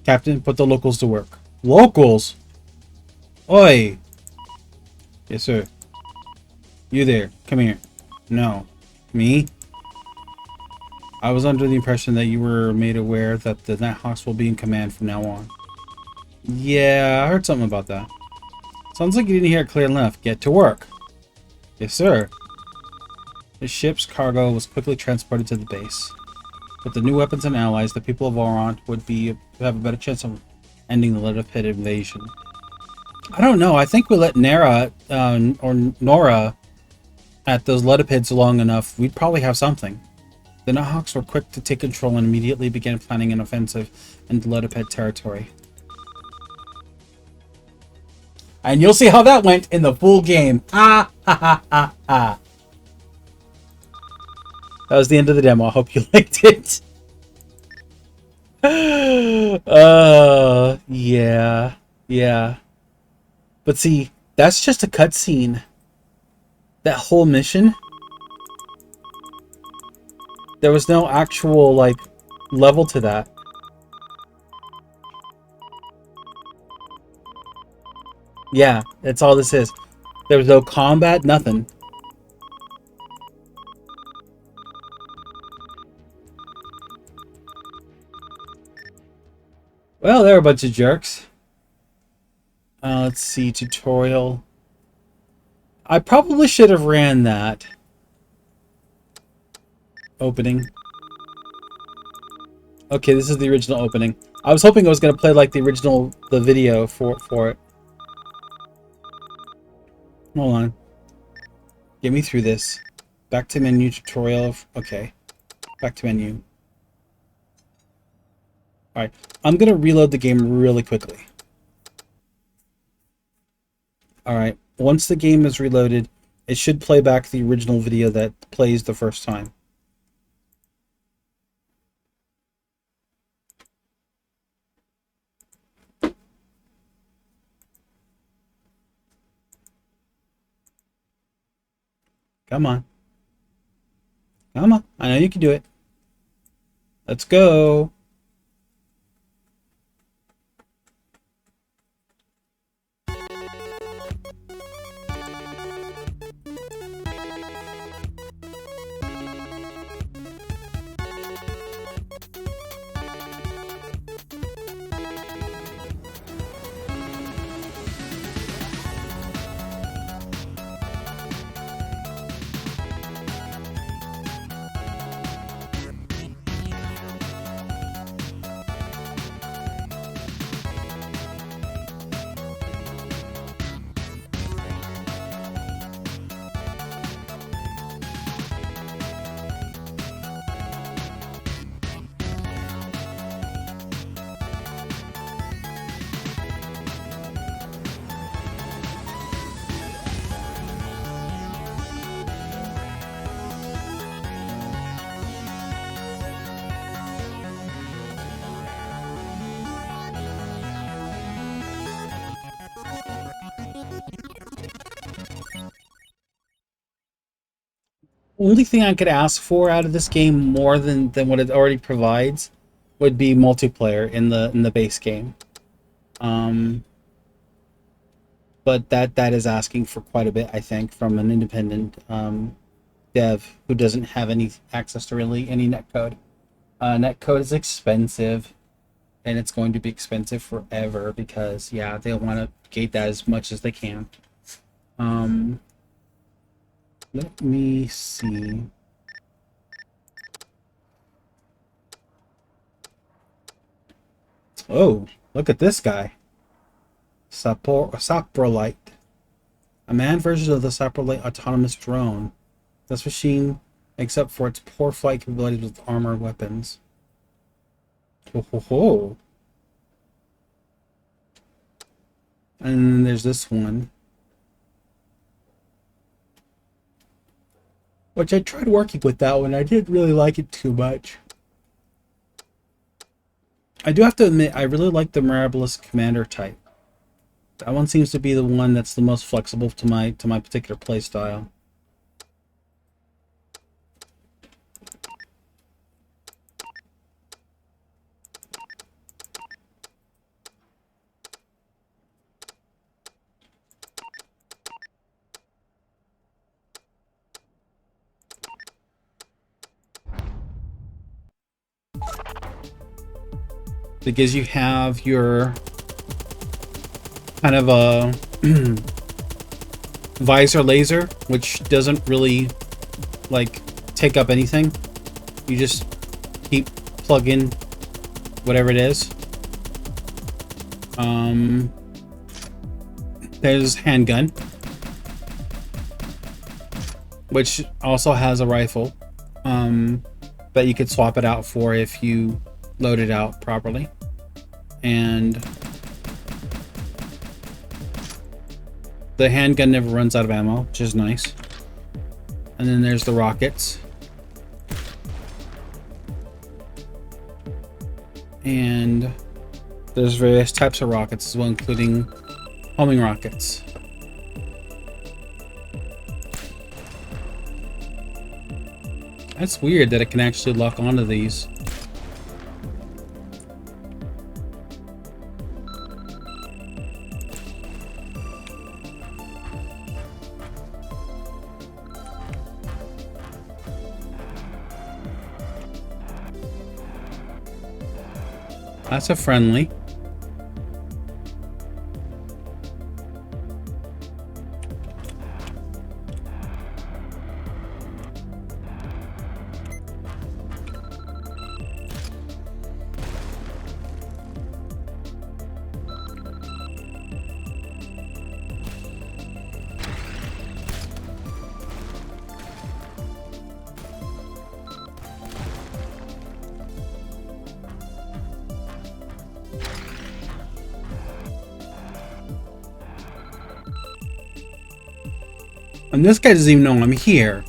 Captain, put the locals to work. Locals? Oi! Yes, sir. You there. Come here. No. Me? I was under the impression that you were made aware that the Nighthawks will be in command from now on. Yeah, I heard something about that. Sounds like you didn't hear it clear enough. Get to work. Yes, sir. The ship's cargo was quickly transported to the base. With the new weapons and allies, the people of Auron would have a better chance of ending the Little Pit invasion. I don't know. I think we let Nora at those Ledipids long enough, we'd probably have something. The Nighthawks were quick to take control and immediately began planning an offensive into Lediped territory. And you'll see how that went in the full game. Ah, ha, ha, ha, ha. That was the end of the demo. I hope you liked it. Yeah. But see, that's just a cutscene. That whole mission, there was no actual, like, level to that. Yeah, that's all this is. There was no combat, nothing. Well, they're a bunch of jerks. Let's see, tutorial. I probably should have ran that. Opening. Okay, this is the original opening. I was hoping I was going to play like the video for it. Hold on. Get me through this. Back to menu, tutorial. Okay. Back to menu. Alright, I'm going to reload the game really quickly. Alright, once the game is reloaded, it should play back the original video that plays the first time. Come on. Come on, I know you can do it. Let's go. Only thing I could ask for out of this game more than what it already provides would be multiplayer in the base game. But that is asking for quite a bit, I think, from an independent dev who doesn't have any access to really any netcode. Netcode is expensive, and it's going to be expensive forever because, yeah, they want to gate that as much as they can. Let me see. Oh, look at this guy. Saprolite. A manned version of the Saprolite autonomous drone. This machine, except for its poor flight capabilities with armor weapons. Ho ho ho. And then there's this one, which I tried working with that one. I didn't really like it too much. I do have to admit, I really like the Mirabilis Commander type. That one seems to be the one that's the most flexible to my particular playstyle. Because you have your kind of a visor laser, which doesn't really like take up anything. You just keep plug in whatever it is. There's handgun, which also has a rifle that you could swap it out for if you load it out properly. And the handgun never runs out of ammo, which is nice. And then there's the rockets. And there's various types of rockets as well, including homing rockets. That's weird that it can actually lock onto these. That's a friendly. And this guy doesn't even know I'm here.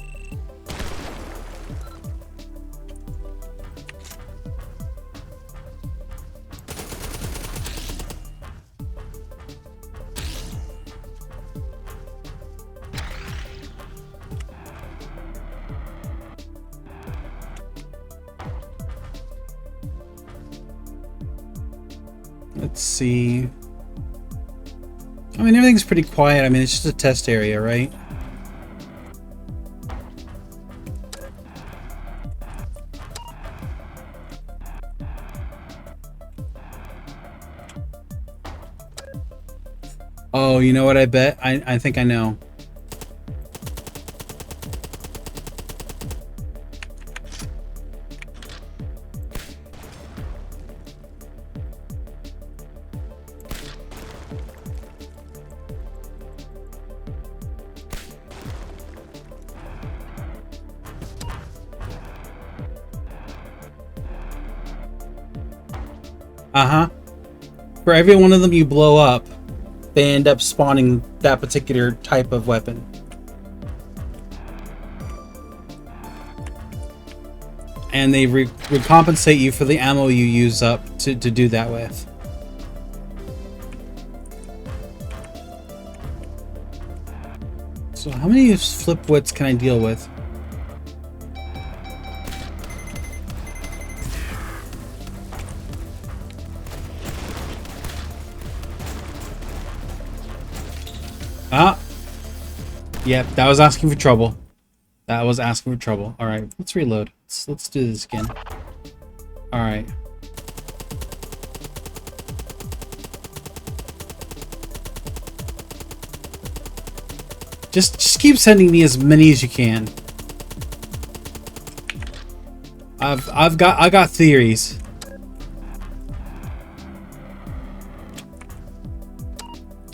Let's see. I mean, everything's pretty quiet. I mean, it's just a test area, right? Oh, you know what I bet? I think I know. Uh-huh. For every one of them you blow up, they end up spawning that particular type of weapon. And they recompensate you for the ammo you use up to do that with. So how many flip wits can I deal with? Ah, yep, that was asking for trouble. That was asking for trouble. All right, let's reload. Let's do this again. All right. Just keep sending me as many as you can. I got theories.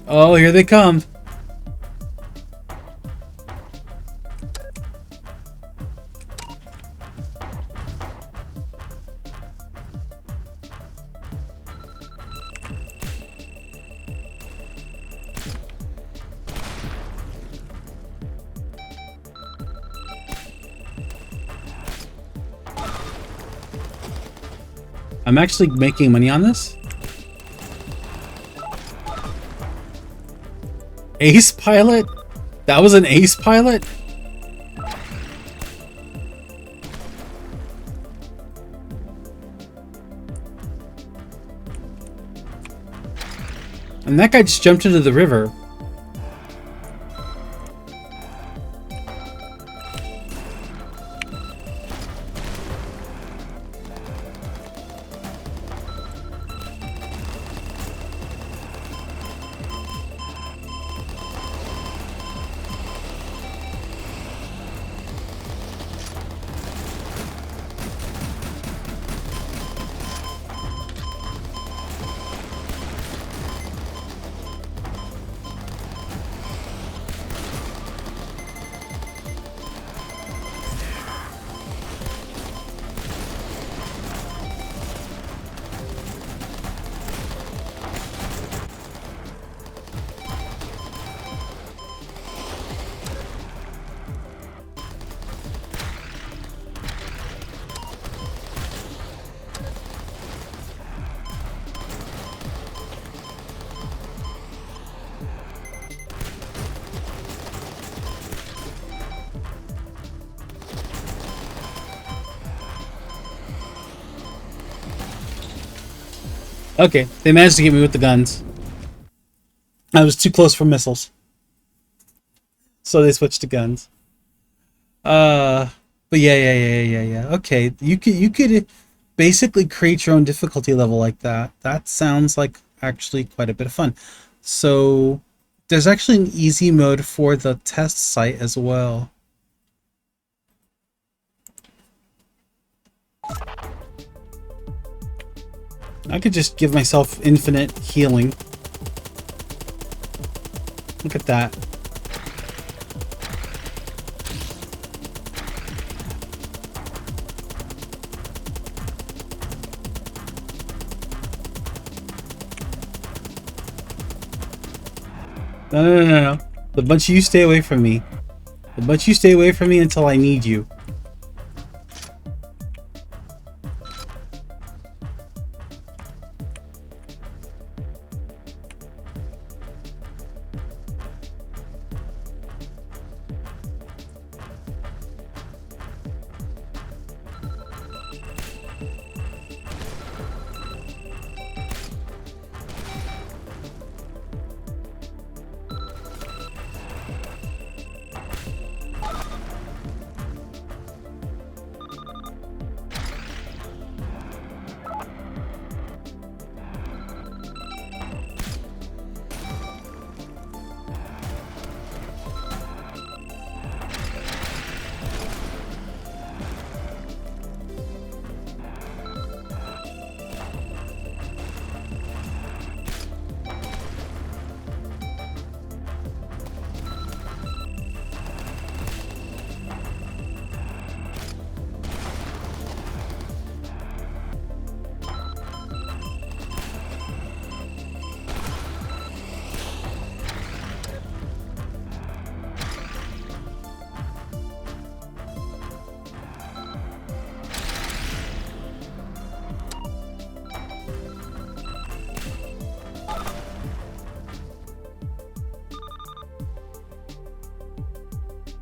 Oh, here they come. I'm actually making money on this. Ace pilot? That was an ace pilot? And that guy just jumped into the river. Okay, they managed to get me with the guns. I was too close for missiles. So they switched to guns. But yeah. Okay, you could basically create your own difficulty level like that. That sounds like actually quite a bit of fun. So there's actually an easy mode for the test site as well. I could just give myself infinite healing. Look at that. No. The bunch of you stay away from me. The bunch of you stay away from me until I need you.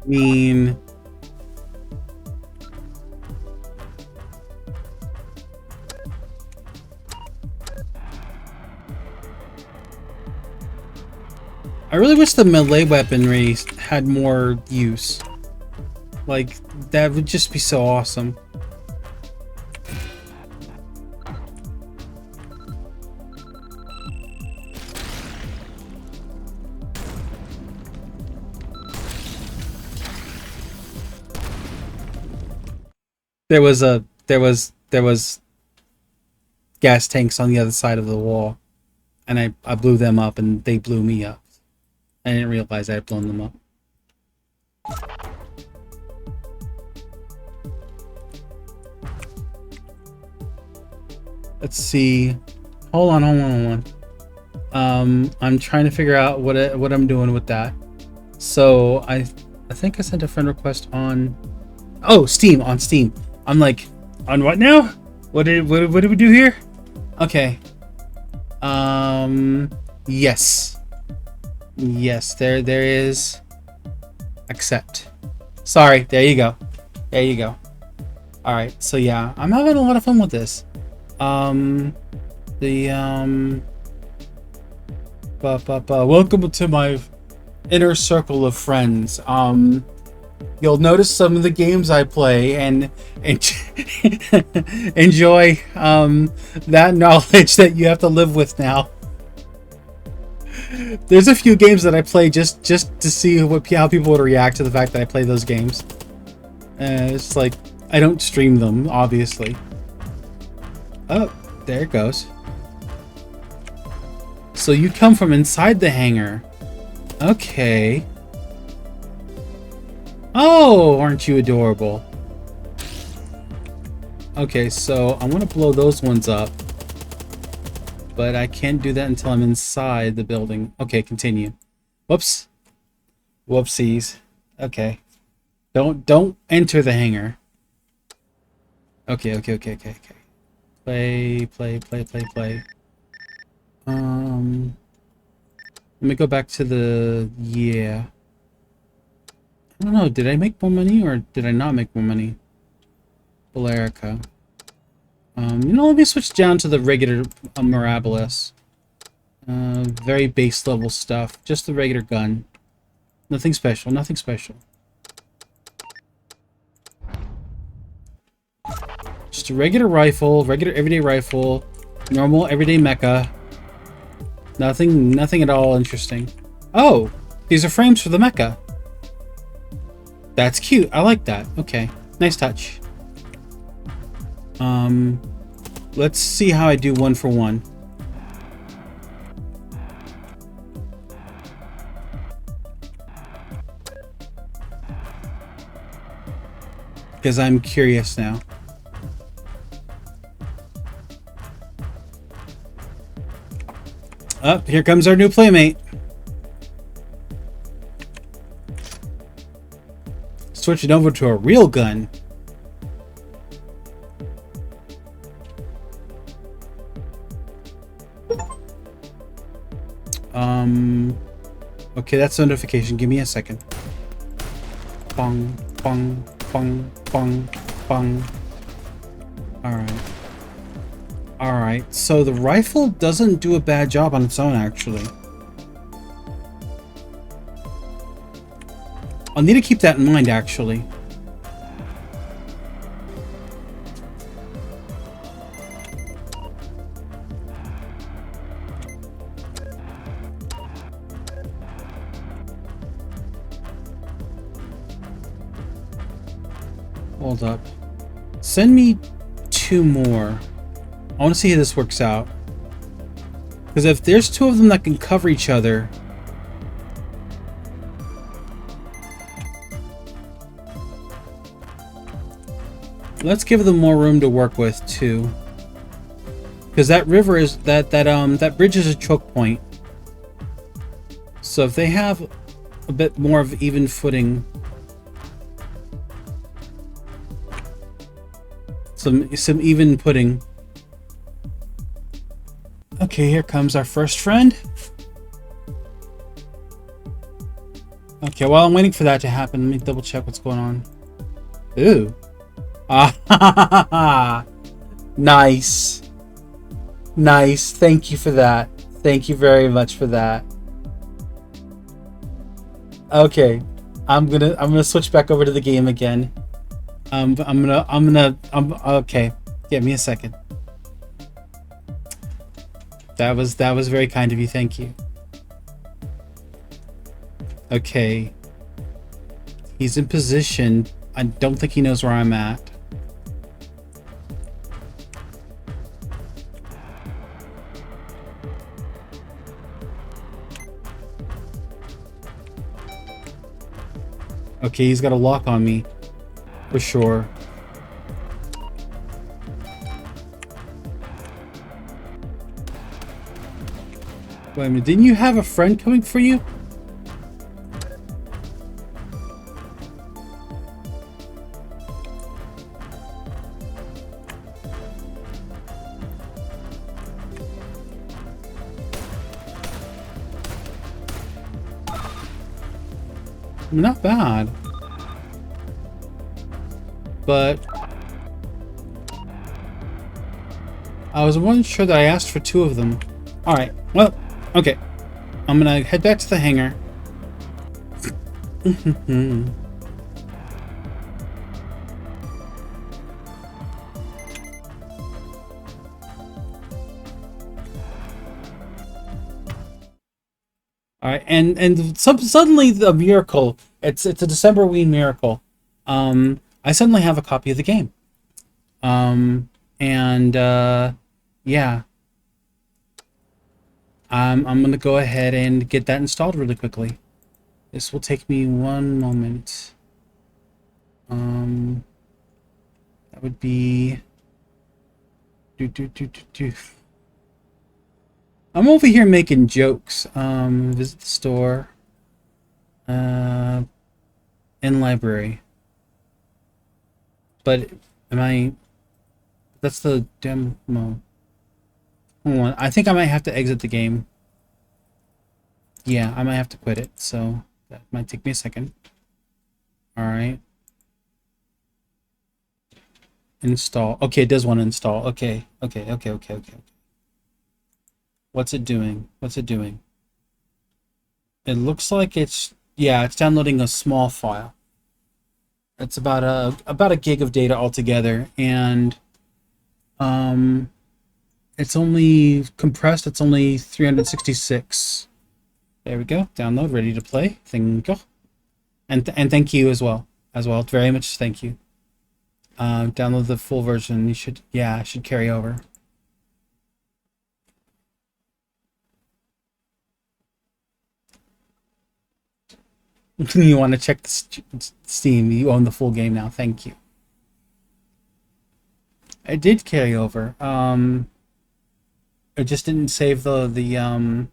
Mean I really wish the melee weaponry had more use. Like, that would just be so awesome. There was gas tanks on the other side of the wall, and I blew them up, and they blew me up. I didn't realize I had blown them up. Let's see. Hold on. I'm trying to figure out what I'm doing with that. So I think I sent a friend request on. Oh, Steam, on Steam. I'm like, on what now? What did we do here? Okay. Yes. There is. Accept. Sorry. There you go. All right. So yeah, I'm having a lot of fun with this. Welcome to my inner circle of friends. You'll notice some of the games I play and enjoy that knowledge that you have to live with now. There's a few games that I play just to see how people would react to the fact that I play those games. It's like, I don't stream them, obviously. Oh, there it goes. So you come from inside the hangar. Okay. Oh, aren't you adorable? Okay, so I want to blow those ones up. But I can't do that until I'm inside the building. Okay, continue. Whoops. Whoopsies. Okay. Don't enter the hangar. Okay. Play. Let me go back to the... Yeah. I don't know, did I make more money or did I not make more money? Balearica. Let me switch down to the regular Mirabilis. Very base level stuff. Just the regular gun. Nothing special. Just a regular rifle, regular everyday rifle, normal everyday mecha. Nothing at all interesting. Oh, these are frames for the mecha. That's cute. I like that. Okay, nice touch. Let's see how I do one for one. Because I'm curious now. Oh, here comes our new playmate. Switching over to a real gun. Okay, that's a notification. Give me a second. Bong, bong, bong, bong, bong. Alright, so the rifle doesn't do a bad job on its own, actually. I'll need to keep that in mind, actually. Hold up. Send me 2 more. I want to see how this works out. Because if there's 2 of them that can cover each other... Let's give them more room to work with, too. Because that river is... That bridge is a choke point. So if they have a bit more of even footing... Some even pudding. Okay, here comes our first friend. Okay, while I'm waiting for that to happen, let me double check what's going on. Ooh. Ah, nice. Nice. Thank you for that. Thank you very much for that. Okay, I'm gonna switch back over to the game again. Okay. Give me a second. That was very kind of you. Thank you. Okay. He's in position. I don't think he knows where I'm at. Okay, he's got a lock on me. For sure. Wait a minute, didn't you have a friend coming for you? Not bad. But I wasn't sure that I asked for 2 of them. Alright, well, okay. I'm gonna head back to the hangar. Alright, and suddenly the miracle. It's a Decemberween miracle. I suddenly have a copy of the game. Yeah. I'm gonna go ahead and get that installed really quickly. This will take me 1 moment. That would be I'm over here making jokes. Visit the store. In library. But am I? That's the demo. Hold on. I think I might have to exit the game. Yeah, I might have to quit it. So that might take me a second. All right. Install. Okay, it does want to install. Okay. What's it doing? It looks like it's downloading a small file. It's about a gig of data altogether, and it's only compressed. It's only 366. There we go. Download, ready to play. Thank you, and thank you as well. Very much thank you. Download the full version. It should carry over. You want to check the Steam? You own the full game now. Thank you. It did carry over. It just didn't save the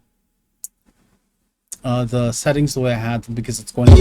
settings the way I had them because it's going to...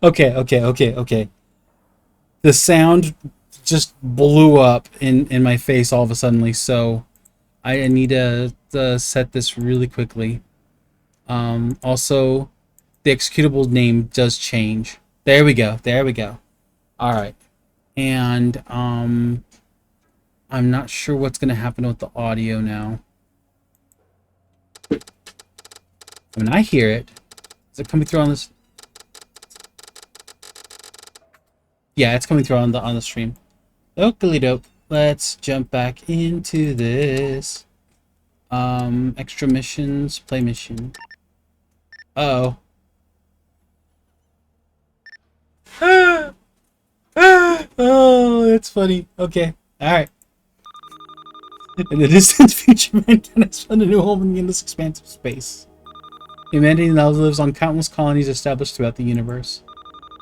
Okay. The sound just blew up in my face all of a sudden, so I need to set this really quickly. Also, the executable name does change. There we go. All right, and I'm not sure what's gonna happen with the audio now. I mean, I hear it. Is it coming through on this? Yeah, it's coming through on the stream. Okey doke. let's jump back into this. Extra missions, play mission. Uh oh. Oh, that's funny. Okay, alright. In the distant future, mankind has found a new home in the endless expanse of space. Humanity now lives on countless colonies established throughout the universe.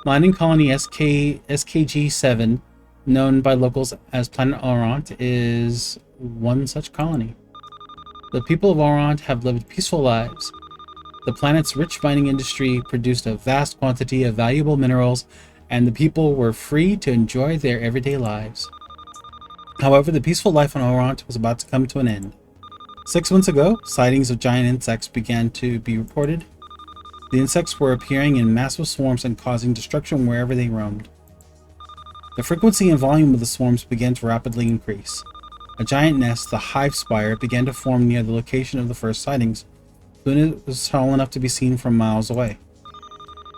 Mining colony SKG-7, known by locals as Planet Orant, is one such colony. The people of Orant have lived peaceful lives. The planet's rich mining industry produced a vast quantity of valuable minerals, and the people were free to enjoy their everyday lives. However, the peaceful life on Orant was about to come to an end. 6 months ago, sightings of giant insects began to be reported. The insects were appearing in massive swarms and causing destruction wherever they roamed. The frequency and volume of the swarms began to rapidly increase. A giant nest, the hive spire, began to form near the location of the first sightings. Soon it was tall enough to be seen from miles away.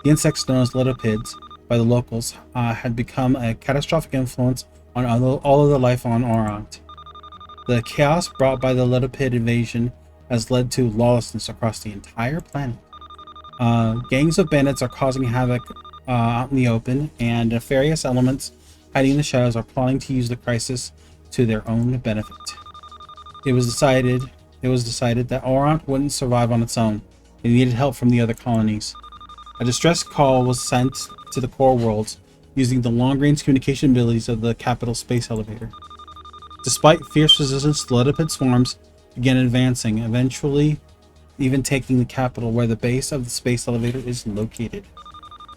The insects known as lithopids by the locals had become a catastrophic influence on all of the life on Orant. The chaos brought by the lithopid invasion has led to lawlessness across the entire planet. Gangs of bandits are causing havoc out in the open, and nefarious elements hiding in the shadows are plotting to use the crisis to their own benefit. It was decided that Orant wouldn't survive on its own. It needed help from the other colonies. A distress call was sent to the core worlds using the long-range communication abilities of the capital space elevator. Despite fierce resistance, the lithopid swarms began advancing, eventually even taking the capital where the base of the space elevator is located.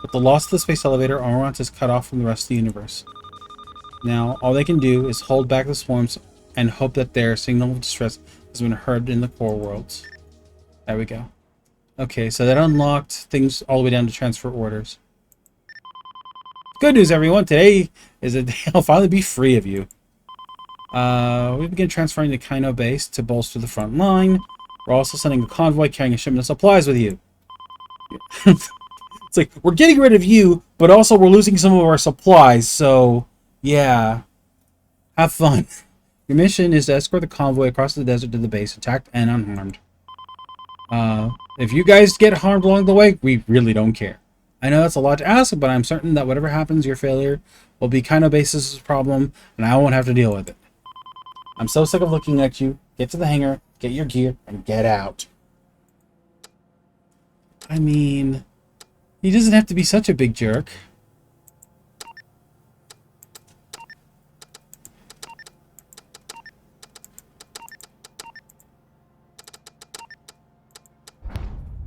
With the loss of the space elevator, Orant is cut off from the rest of the universe. Now, all they can do is hold back the swarms and hope that their signal of distress has been heard in the core worlds. There we go. Okay, so that unlocked things all the way down to transfer orders. Good news, everyone. Today is a day I'll finally be free of you. We begin transferring to Kino base to bolster the front line. We're also sending a convoy carrying a shipment of supplies with you. It's like, we're getting rid of you, but also we're losing some of our supplies, so yeah. Have fun. Your mission is to escort the convoy across the desert to the base, attacked and unharmed. If you guys get harmed along the way, we really don't care. I know that's a lot to ask, but I'm certain that whatever happens, your failure will be Kino base's problem, and I won't have to deal with it. I'm so sick of looking at you. Get to the hangar, get your gear, and get out. I mean, he doesn't have to be such a big jerk.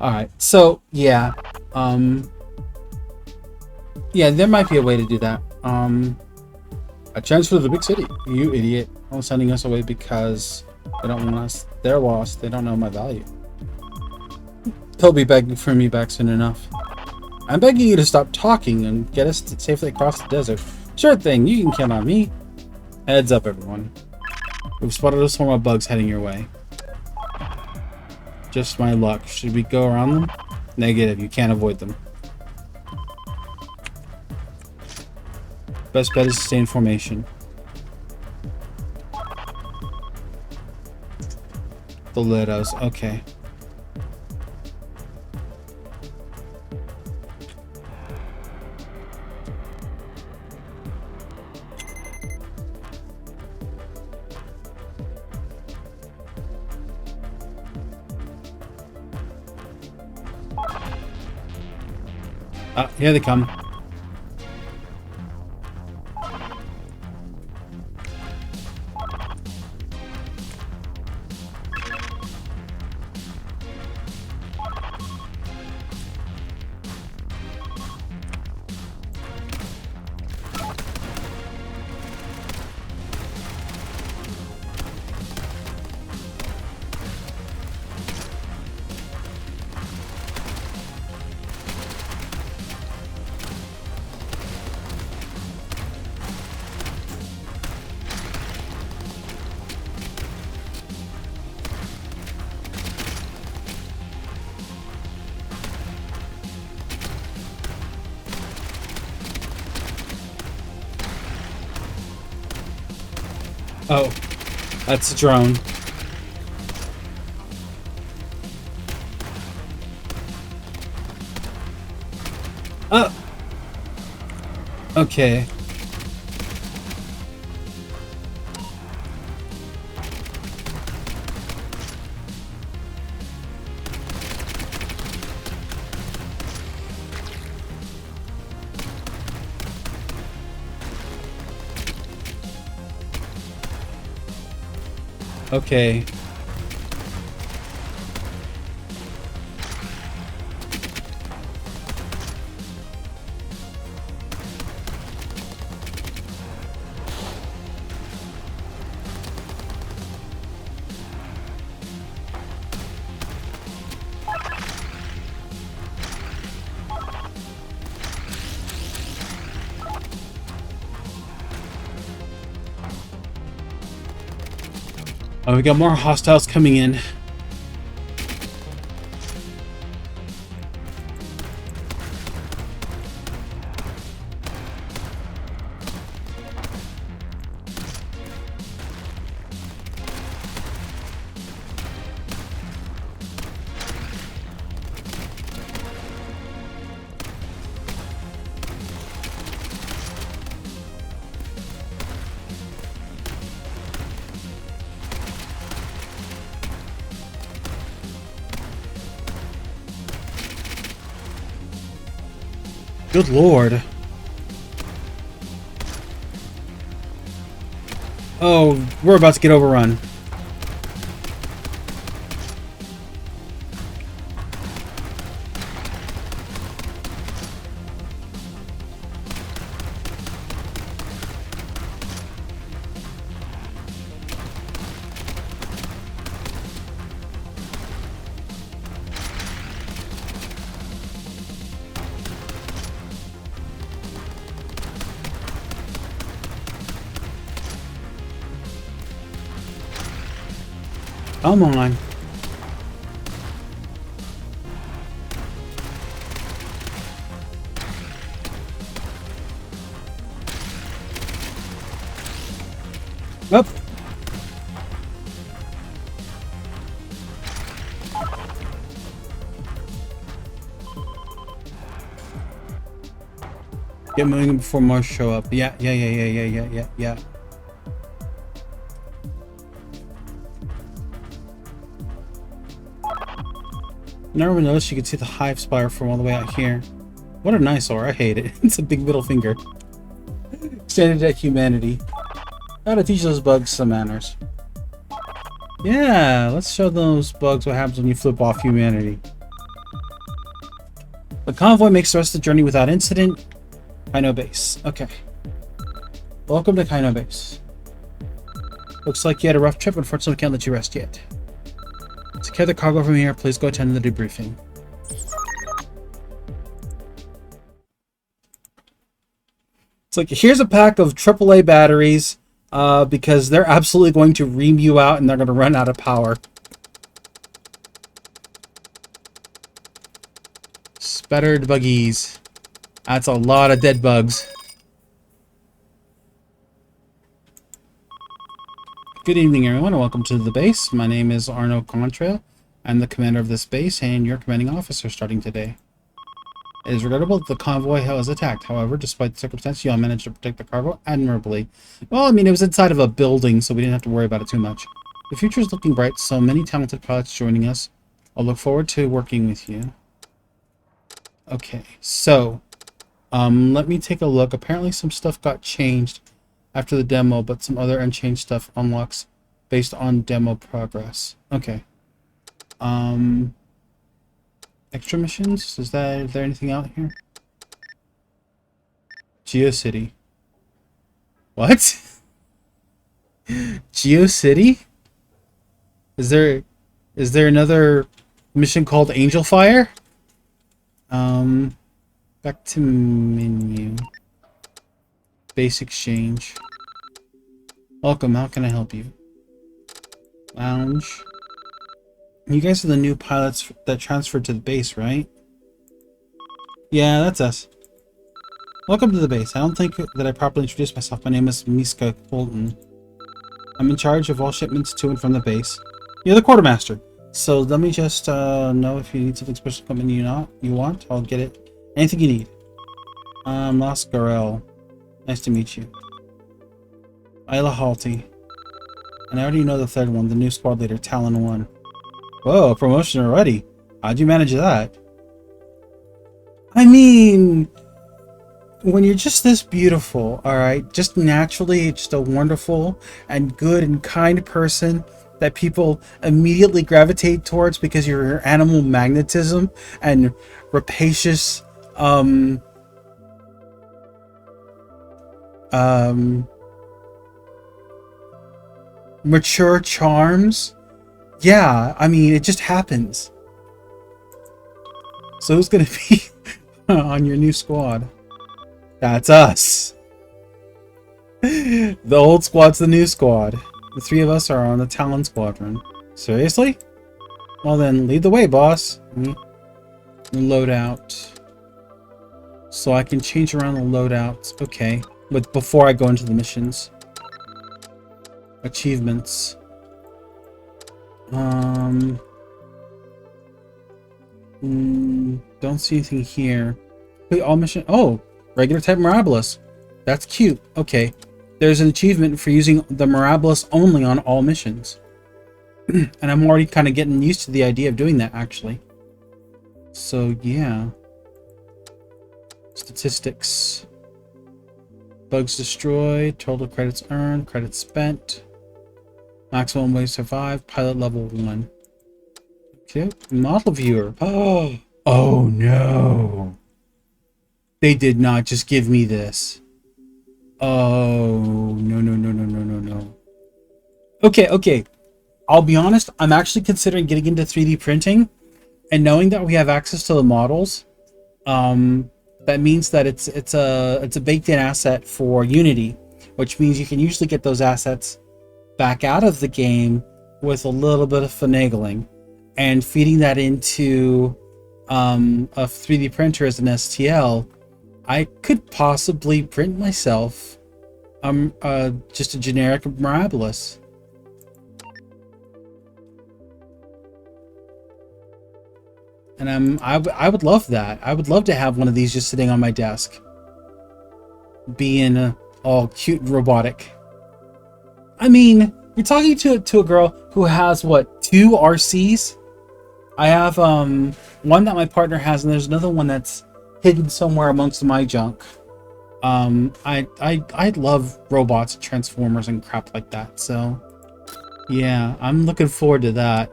Alright, so, yeah. Yeah, there might be a way to do that. A transfer to the big city. You idiot. I'm sending us away because they don't want us. They're lost. They don't know my value. He'll be begging for me back soon enough. I'm begging you to stop talking and get us safely across the desert. Sure thing, you can count on me. Heads up, everyone. We've spotted a swarm of bugs heading your way. Just my luck. Should we go around them? Negative, you can't avoid them. Best bet is to stay in formation. The Lidos, okay. Here they come. Oh, that's a drone. Oh! Okay. Okay. Oh, we got more hostiles coming in. Good lord. Oh, we're about to get overrun. Come on. Up. Get moving before more show up. Yeah. Never noticed you could see the hive spire from all the way out here. What a nice eyesore. I hate it. It's a big middle finger. Standing at humanity. Gotta teach those bugs some manners. Yeah, let's show those bugs what happens when you flip off humanity. The convoy makes the rest of the journey without incident. Kaino Base. Okay. Welcome to Kaino Base. Looks like you had a rough trip. Unfortunately, we can't let you rest yet. Secure the cargo from here. Please go attend the debriefing. It's like, here's a pack of AAA batteries, because they're absolutely going to ream you out and they're going to run out of power. Spattered buggies. That's a lot of dead bugs. Good evening, everyone, and welcome to the base. My name is Arno Contrail. I'm the commander of this base and your commanding officer starting today. It is regrettable that the convoy was attacked. However, despite the circumstance, you all managed to protect the cargo admirably. Well, I mean, it was inside of a building, so we didn't have to worry about it too much. The future is looking bright, so many talented pilots joining us. I'll look forward to working with you. Okay, so, let me take a look. Apparently some stuff got changed after the demo, but some other unchanged stuff unlocks based on demo progress. Okay. Extra missions? Is there anything out here? GeoCity. What? GeoCity? Is there another mission called Angel Fire? Back to menu. Base exchange. Welcome, how can I help you? Lounge. You guys are the new pilots that transferred to the base, right? Yeah, that's us. Welcome to the base. I don't think that I properly introduced myself. My name is Miska Colton. I'm in charge of all shipments to and from the base. You're the quartermaster. So let me just know if you need something special coming you want. I'll get it. Anything you need. Las Garel. Nice to meet you. Isla Halti. And I already know the third one, the new squad leader, Talon 1. Whoa, promotion already. How'd you manage that? I mean, when you're just this beautiful, alright, just naturally, just a wonderful and good and kind person that people immediately gravitate towards because of your animal magnetism and rapacious, mature charms. Yeah, I mean, it just happens. So who's gonna be on your new squad? That's us. The old squad's the new squad. The three of us are on the Talon Squadron. Seriously? Well then, lead the way, boss. Loadout. So I can change around the loadouts. Okay. But before I go into the missions. Achievements. Don't see anything here. Wait, all mission. Oh, regular type Mirabilis. That's cute. Okay. There's an achievement for using the Mirabilis only on all missions. And I'm already kind of getting used to the idea of doing that, actually. So, yeah. Statistics. Bugs destroyed. Total credits earned. Credits spent. Maximum way survived. Pilot level 1. Okay. Model viewer. Oh. Oh, no. They did not just give me this. Oh, no. Okay. I'll be honest, I'm actually considering getting into 3D printing, and knowing that we have access to the models, that means that it's a baked-in asset for Unity, which means you can usually get those assets back out of the game with a little bit of finagling, and feeding that into a 3D printer as an STL. I could possibly print myself just a generic Mirabilis. And I would love that. I would love to have one of these just sitting on my desk, being all cute and robotic. I mean, you're talking to a girl who has what, 2 RCs? I have one that my partner has, and there's another one that's hidden somewhere amongst my junk. I love robots, transformers, and crap like that. So, yeah, I'm looking forward to that.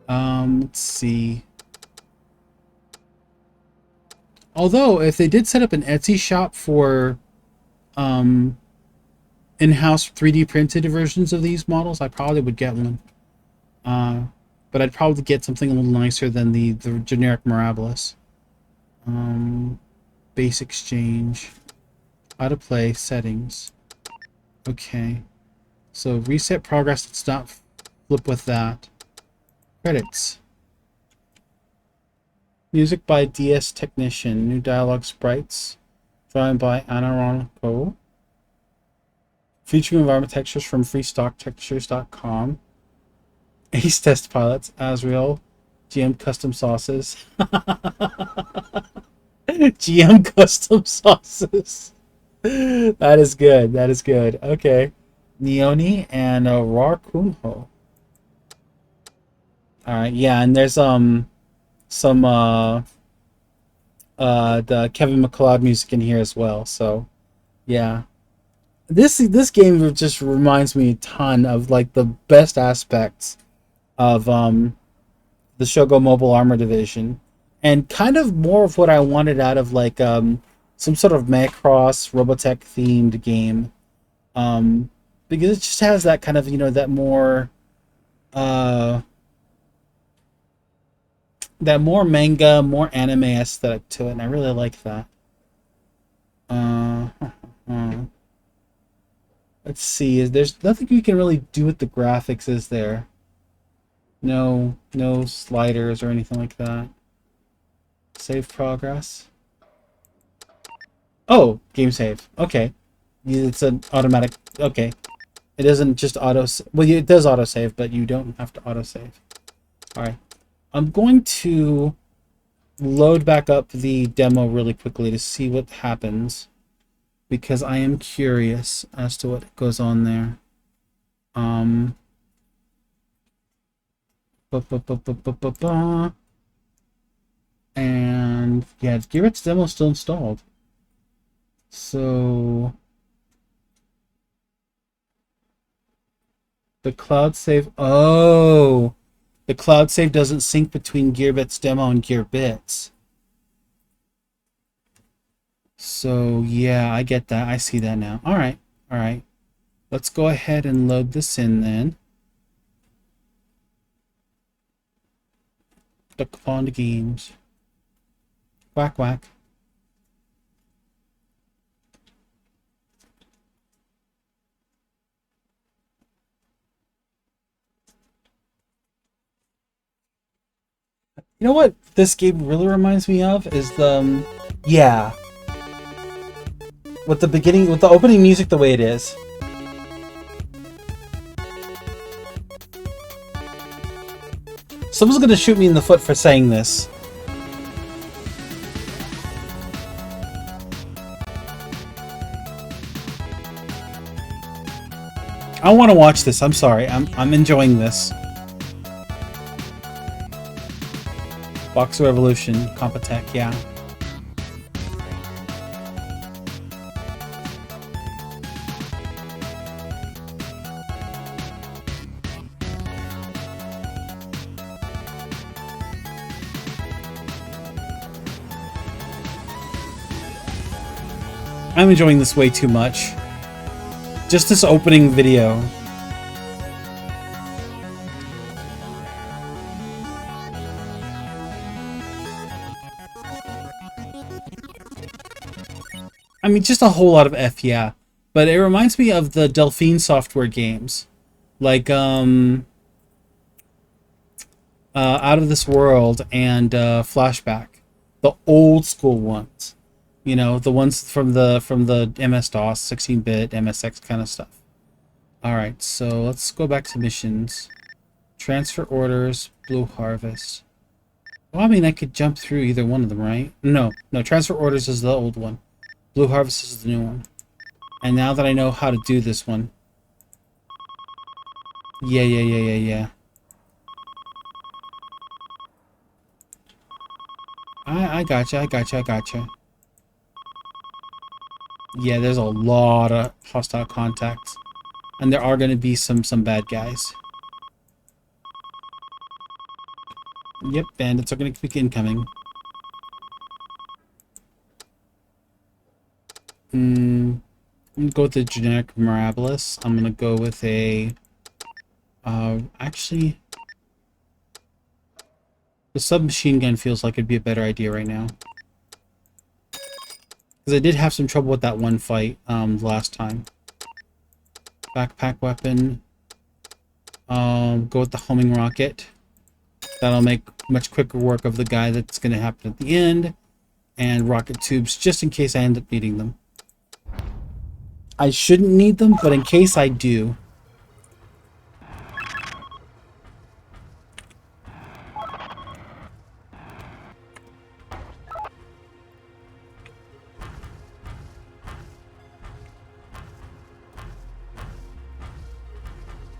Let's see. Although, if they did set up an Etsy shop for in-house 3D printed versions of these models, I probably would get one. But I'd probably get something a little nicer than the generic Mirabilis. Base exchange. How to play settings. Okay. So reset progress. Let's not flip with that. Credits. Music by DS Technician. New dialogue sprites. Drawing by Anaronco. Featuring environment textures from freestocktextures.com. Ace Test Pilots. Azrael. GM Custom Sauces. GM Custom Sauces. That is good. That is good. Okay. Neoni and Rar Kunho. Alright, yeah, and there's the Kevin MacLeod music in here as well, so yeah. This game just reminds me a ton of like the best aspects of the Shogo Mobile Armor Division, and kind of more of what I wanted out of like some sort of Macross Robotech themed game, because it just has that kind of, you know, that more manga, more anime aesthetic to it, and I really like that. Let's see, there's nothing you can really do with the graphics, is there? No sliders or anything like that. Save progress. Oh, game save. Okay. It's an automatic. Okay. It doesn't just auto... Well, it does autosave, but you don't have to autosave. Alright. I'm going to load back up the demo really quickly to see what happens, because I am curious as to what goes on there. And yeah, Gearbits demo is still installed. So the cloud save. Oh, the cloud save doesn't sync between Gearbits demo and Gearbits. So yeah, I get that. I see that now. All right, all right. Let's go ahead and load this in then. Duck Pond Games. Whack whack. You know what this game really reminds me of is the yeah. With the opening music the way it is. Someone's gonna shoot me in the foot for saying this. I want to watch this. I'm sorry. I'm enjoying this. Boxer Revolution, Compotech, yeah. I'm enjoying this way too much. Just this opening video. I mean, just a whole lot of F, yeah. But it reminds me of the Delphine Software games. Like, Out of This World and Flashback. The old school ones. You know, the ones from the MS-DOS, 16-bit, MSX kind of stuff. Alright, so let's go back to missions. Transfer orders, Blue Harvest. Well, I mean, I could jump through either one of them, right? No, Transfer orders is the old one. Blue Harvest is the new one. And now that I know how to do this one. Yeah. I gotcha. Yeah, there's a lot of hostile contacts. And there are going to be some bad guys. Yep, bandits are going to be incoming. I'm going to go with the generic Mirabilis. I'm going to go with a... actually... The submachine gun feels like it'd be a better idea right now. Because I did have some trouble with that one fight last time. Backpack weapon. Go with the homing rocket. That'll make much quicker work of the guy that's going to happen at the end. And rocket tubes, just in case I end up needing them. I shouldn't need them, but in case I do.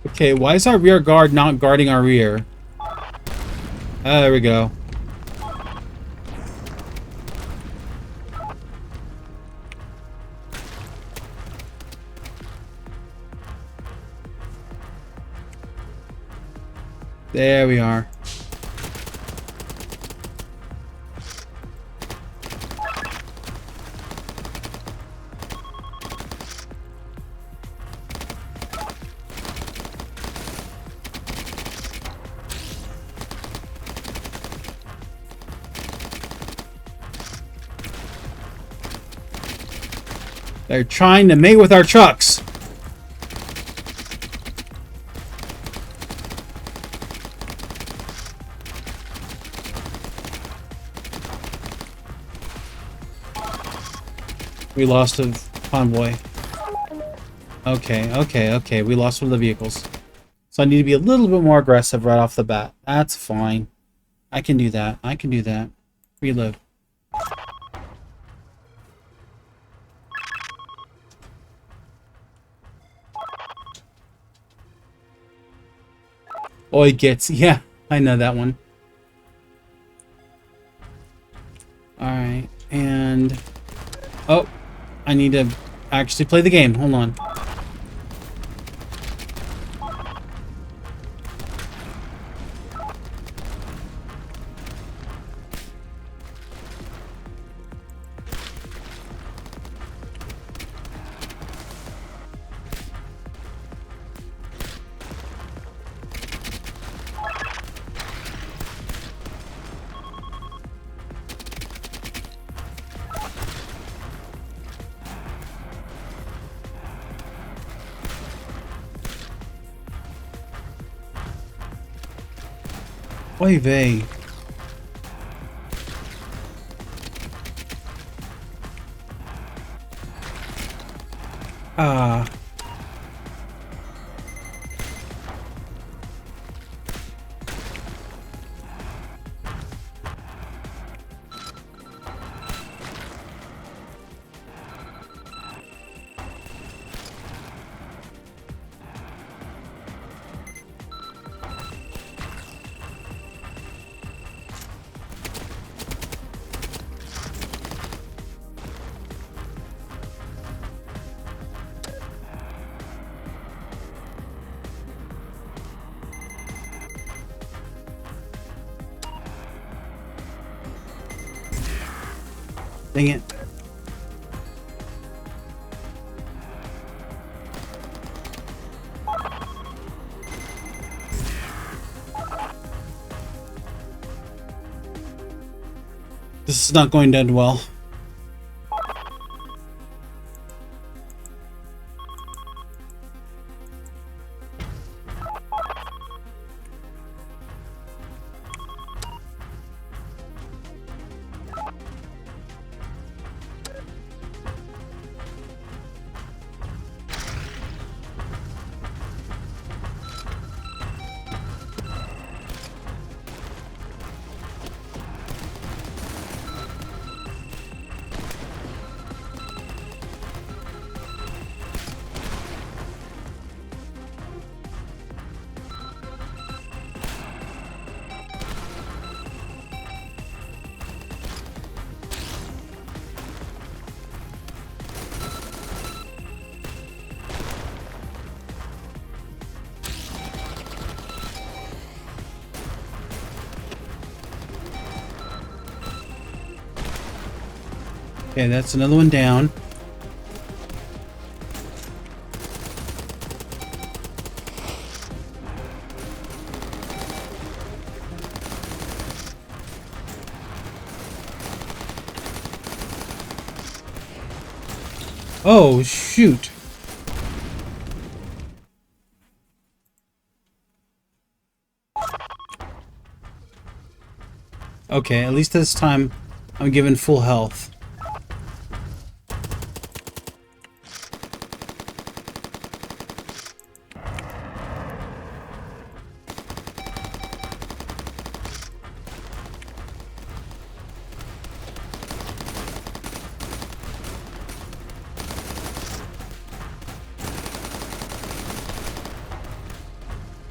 Okay, why is our rear guard not guarding our rear? There we go. There we are. They're trying to mate with our trucks. We lost a convoy. Okay. We lost one of the vehicles. So I need to be a little bit more aggressive right off the bat. That's fine. I can do that. Reload. Oi gets. Yeah, I know that one. Alright, and... Oh, I need to actually play the game. Hold on. Oy vey. Ah. Dang it. This is not going to end well. Okay, that's another one down. Oh, shoot. Okay, at least this time I'm given full health.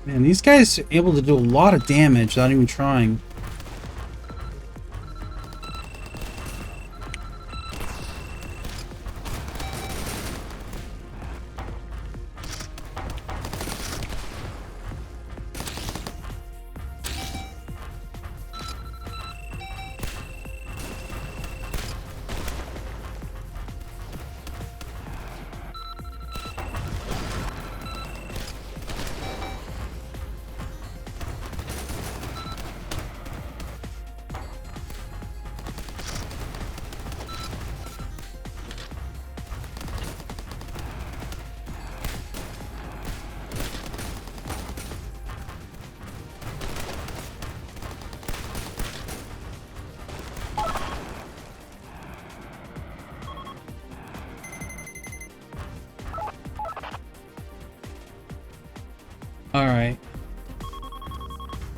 Man, these guys are able to do a lot of damage without even trying.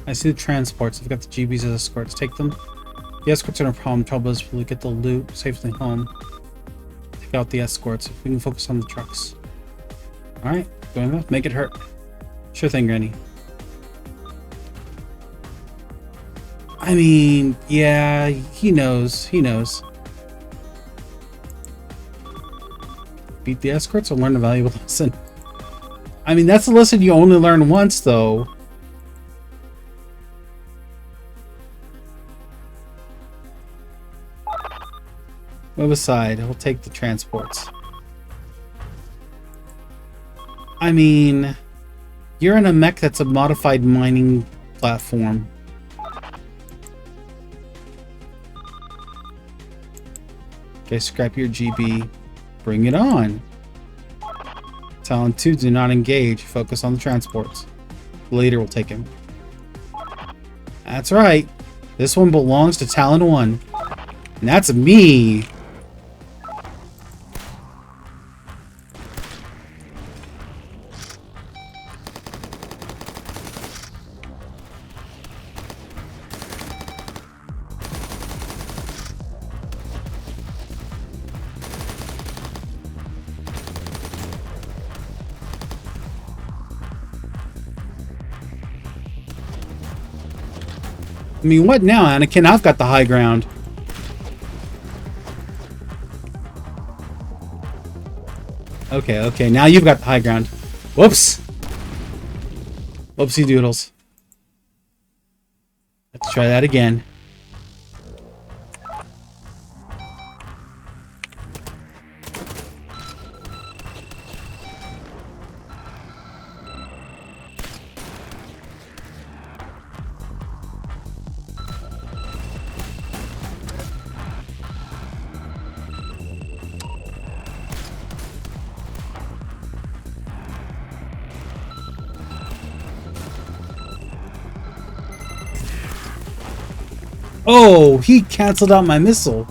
I see the transports. I've got the GBs as escorts. Take them. The escorts are no problem. Trouble is we'll get the loot safely home. Take out the escorts. If we can focus on the trucks. Alright, going up. Make it hurt. Sure thing, Granny. I mean, yeah, he knows. He knows. Beat the escorts or learn a valuable lesson? I mean, that's a lesson you only learn once, though. Move aside. I'll take the transports. I mean, you're in a mech that's a modified mining platform. Okay, scrap your GB. Bring it on. Talon 2, do not engage. Focus on the transports. Later we'll take him. That's right. This one belongs to Talon 1. And that's me. I mean, what now, Anakin? I've got the high ground. Okay, okay, now you've got the high ground. Whoops! Whoopsie doodles. Let's try that again. Oh, he canceled out my missile.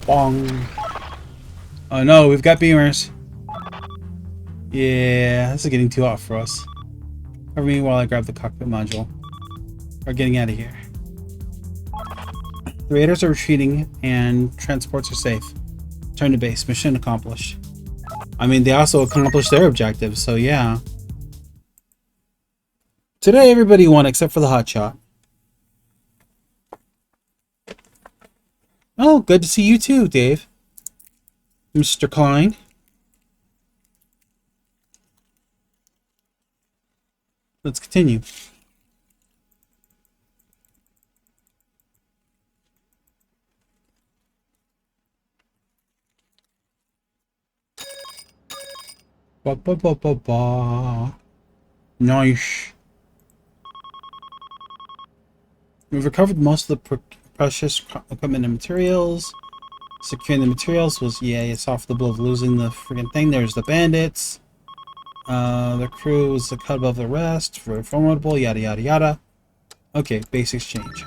Bong. Oh no, we've got beamers. Yeah, this is getting too hot for us. Cover me while I grab the cockpit module. We're getting out of here. The raiders are retreating and transports are safe. Return to base. Mission accomplished. I mean, they also accomplished their objective, so yeah. Today everybody won except for the hotshot. Oh, good to see you too, Dave. Mr. Klein. Let's continue. Ba ba ba ba ba. Nice. We've recovered most of the precious equipment and materials. Securing the materials was, yeah, it's off the blow of losing the friggin' thing. There's the bandits. The crew was a cut above the rest. Very formidable, yada yada yada. Okay, base exchange.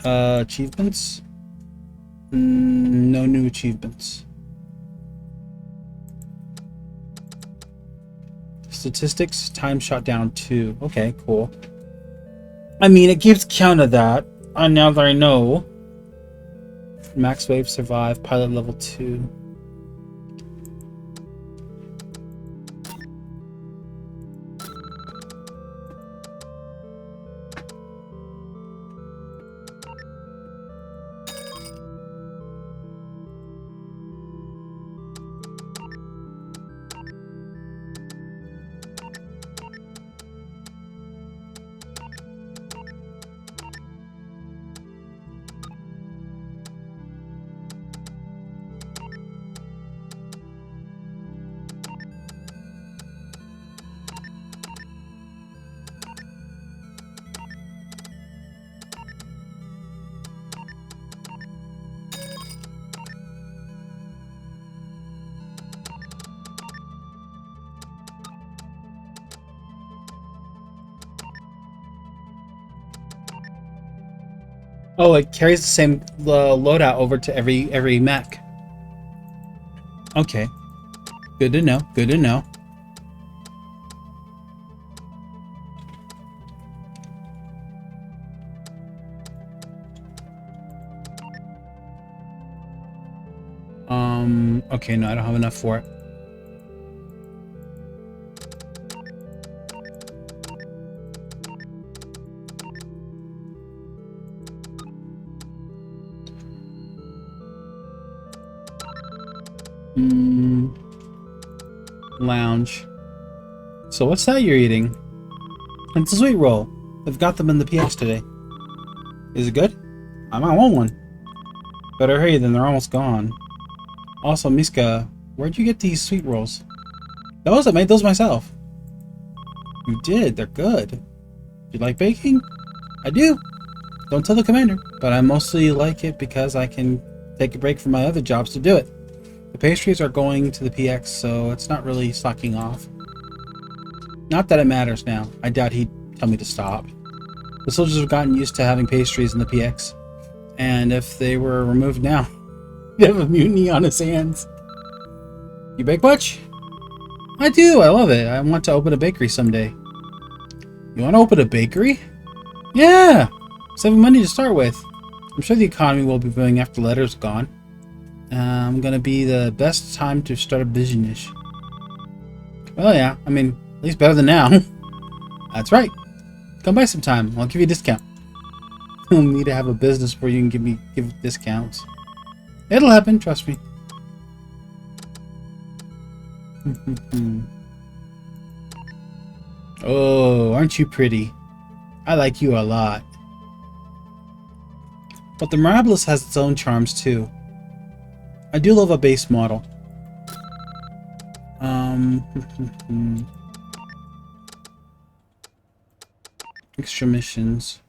Achievements? No new achievements. Statistics, time shot down 2. Okay, cool. I mean, it keeps count of that. Now that I know. Max wave survive, pilot level 2. Oh, it carries the same loadout over to every mech. Okay. Good to know. Good to know. Okay, no, I don't have enough for it. Lounge. So what's that you're eating? It's a sweet roll. I've got them in the PX today. Is it good? I might want one. Better hurry, then they're almost gone. Also, Miska, where'd you get these sweet rolls? Those? I made those myself. You did? They're good. Do you like baking? I do. Don't tell the commander, but I mostly like it because I can take a break from my other jobs to do it. The pastries are going to the PX, so it's not really slacking off. Not that it matters now. I doubt he'd tell me to stop. The soldiers have gotten used to having pastries in the PX, and if they were removed now, he'd have a mutiny on his hands. You bake much? I do. I love it. I want to open a bakery someday. You want to open a bakery? Yeah! Saving money to start with. I'm sure the economy will be booming after the letter's gone. I'm gonna be the best time to start a business. Well, yeah. I mean, at least better than now. That's right. Come by sometime. I'll give you a discount. You'll need to have a business where you can give discounts. It'll happen. Trust me. Oh, aren't you pretty? I like you a lot. But the Mirabolous has its own charms too. I do love a base model. Extra missions.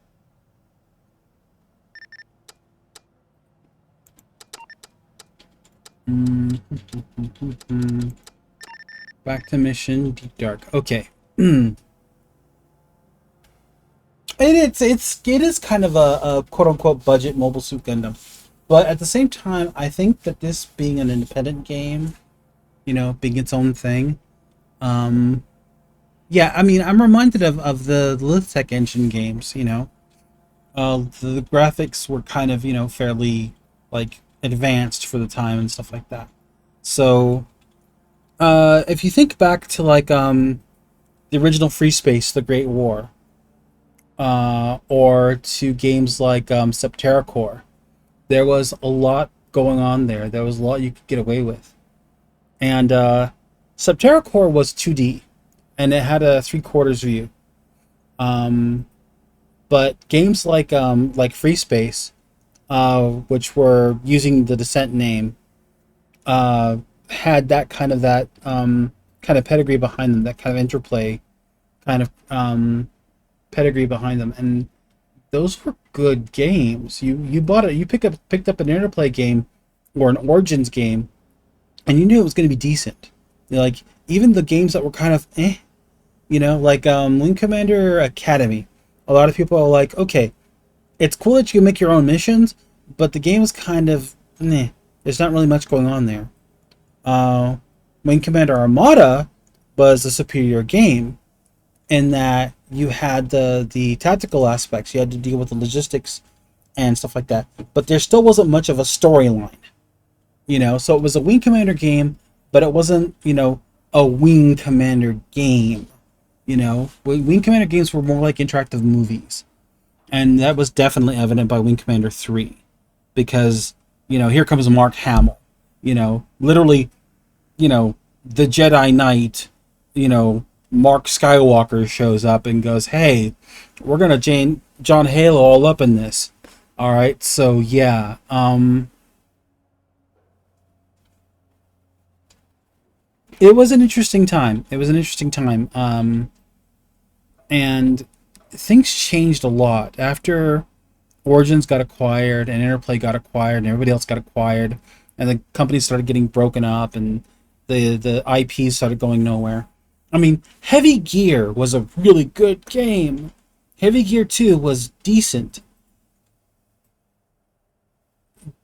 Back to mission, Deep Dark. Okay. It is kind of a quote-unquote budget Mobile Suit Gundam. But at the same time, I think that this being an independent game, you know, being its own thing, yeah, I mean, I'm reminded of the Lithtech engine games, you know. The graphics were kind of, you know, fairly, like, advanced for the time and stuff like that. So, if you think back to, like, the original Free Space, The Great War, or to games like Septerra Core, there was a lot going on there. There was a lot you could get away with. And Septerra Core was 2D, and it had a 3/4 view. But games like Free Space, which were using the Descent name, had that kind of pedigree behind them, that kind of interplay kind of pedigree behind them, and those were good games. You bought it. You picked up an Interplay game or an Origins game, and you knew it was going to be decent. Like even the games that were kind of you know, like Wing Commander Academy. A lot of people are like, okay, it's cool that you can make your own missions, but the game is kind of there's not really much going on there. Wing Commander Armada was a superior game in that you had the tactical aspects. You had to deal with the logistics and stuff like that. But there still wasn't much of a storyline. You know, so it was a Wing Commander game, but it wasn't, you know, a Wing Commander game. You know, Wing Commander games were more like interactive movies. And that was definitely evident by Wing Commander 3. Because, you know, here comes Mark Hamill. You know, literally, you know, the Jedi Knight, you know, Mark Skywalker shows up and goes, hey, we're going to John Halo all up in this. All right, so yeah. It was an interesting time. And things changed a lot. After Origins got acquired and Interplay got acquired and everybody else got acquired and the companies started getting broken up and the IP started going nowhere. I mean, Heavy Gear was a really good game. Heavy Gear 2 was decent.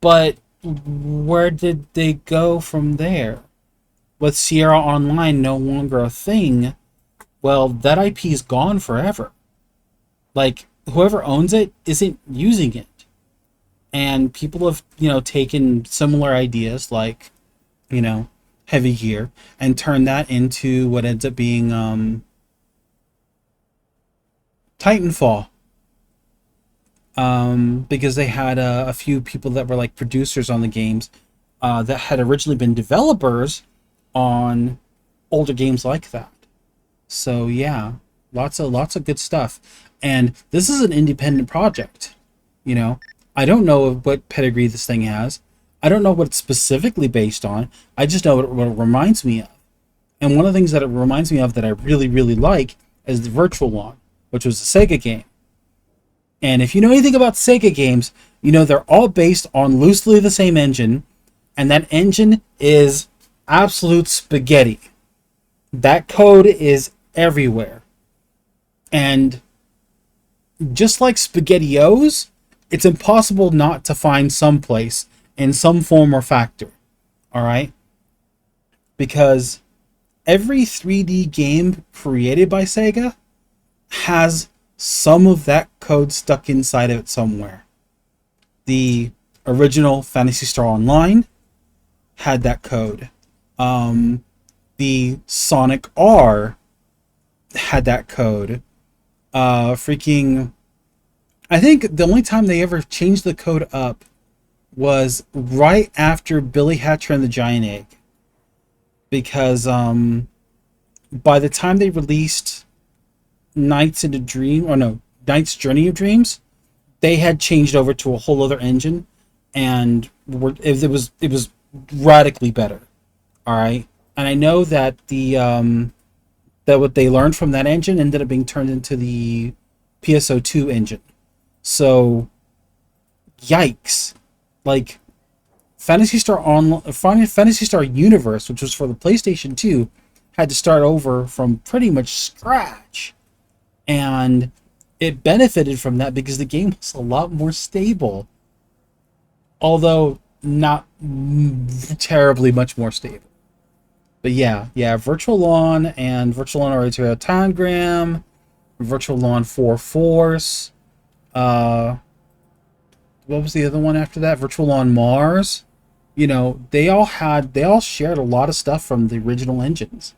But where did they go from there? With Sierra Online no longer a thing, well, that IP is gone forever. Like, whoever owns it isn't using it. And people have, taken similar ideas like, Heavy Gear and turned that into what ends up being Titanfall. Because they had a few people that were like producers on the games that had originally been developers on older games like that. So yeah, lots of good stuff. And this is an independent project. I don't know what pedigree this thing has. I don't know what it's specifically based on. I just know what it reminds me of. And one of the things that it reminds me of that I really, really like is the Virtual Lawn, which was a Sega game. And if you know anything about Sega games, they're all based on loosely the same engine, and that engine is absolute spaghetti. That code is everywhere. And just like SpaghettiOs, it's impossible not to find someplace in some form or factor. Alright? Because every 3D game created by Sega has some of that code stuck inside of it somewhere. The original Phantasy Star Online had that code. The Sonic R had that code. I think the only time they ever changed the code up was right after Billy Hatcher and the Giant Egg. Because by the time they released Knight's Journey of Dreams, they had changed over to a whole other engine, and it was radically better. All right, and I know that that what they learned from that engine ended up being turned into the PSO2 engine. So, yikes! Like Phantasy Star Universe, which was for the PlayStation 2, had to start over from pretty much scratch. And it benefited from that because the game was a lot more stable. Although not terribly much more stable. But yeah, Virtual Lawn and Virtual Lawn Oratorial Tangram, Virtual Lawn 4 Force, what was the other one after that? Virtual Lawn Mars. They all shared a lot of stuff from the original engines.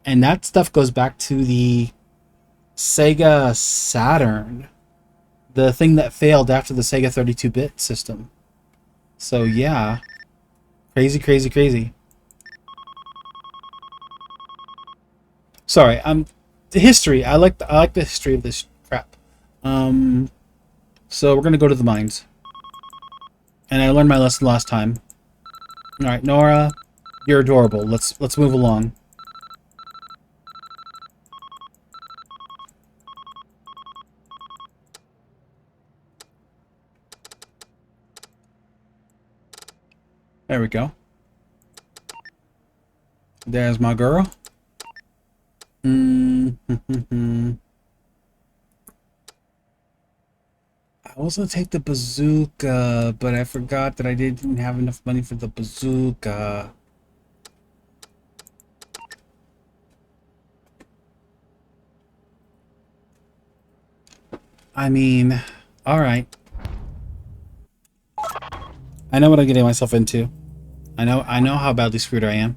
And that stuff goes back to the Sega Saturn, the thing that failed after the Sega 32-bit system. So yeah, crazy. Sorry, the history. I like the history of this crap. So we're gonna go to the mines, and I learned my lesson last time. All right, Nora, you're adorable. Let's move along. There we go. There's my girl. I was gonna take the bazooka, but I forgot that I didn't have enough money for the bazooka. I mean, alright. I know what I'm getting myself into. I know how badly screwed I am.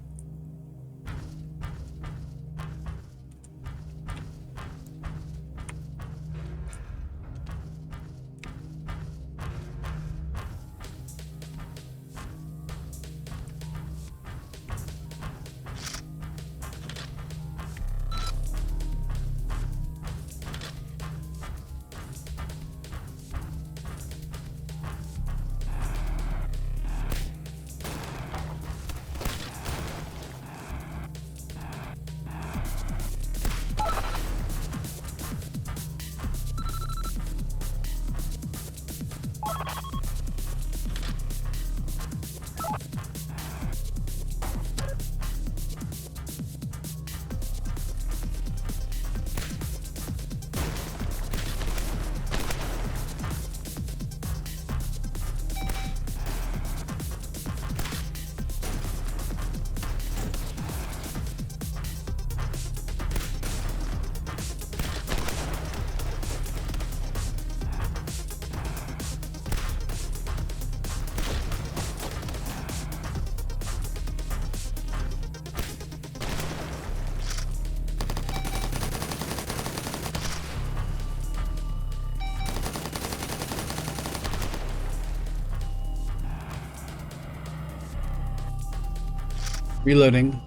Reloading.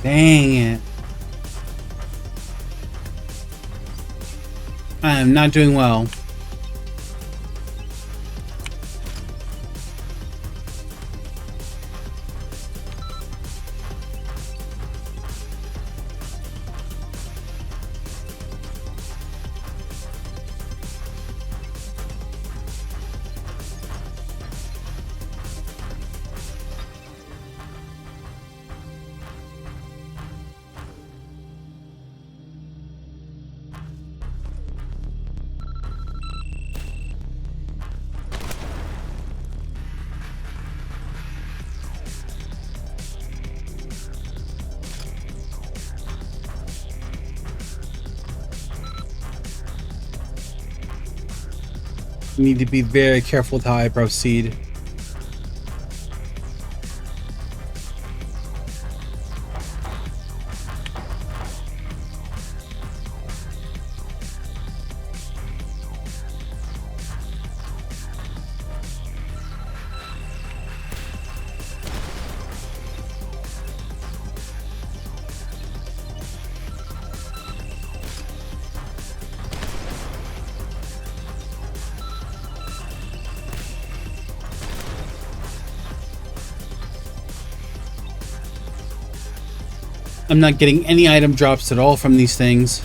Dang it. I am not doing well. Need to be very careful with how I proceed. I'm not getting any item drops at all from these things.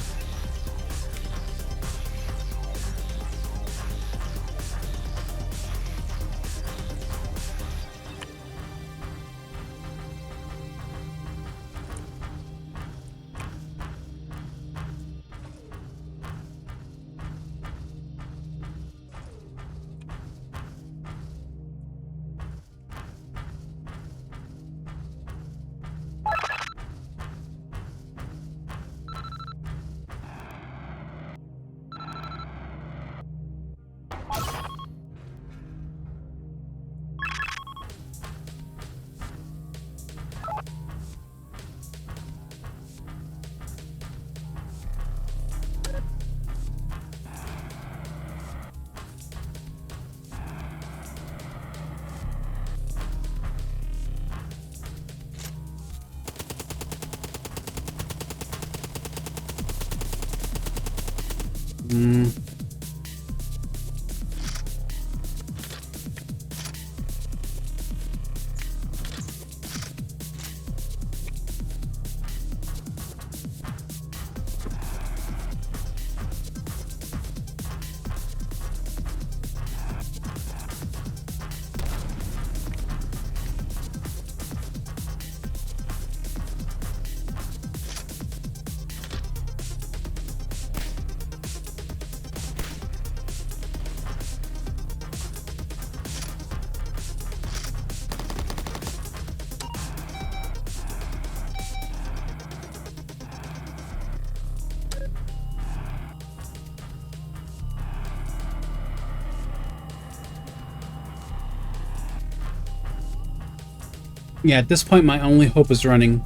Yeah, at this point, my only hope is running.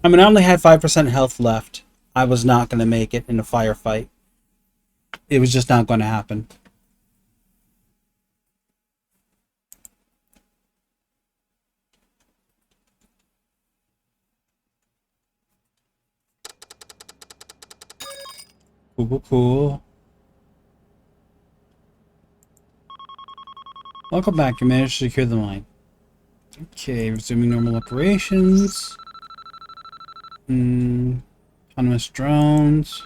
I mean, I only had 5% health left. I was not going to make it in a firefight. It was just not going to happen. Cool. Welcome back. You managed to secure the mine. Okay, resuming normal operations. Autonomous drones.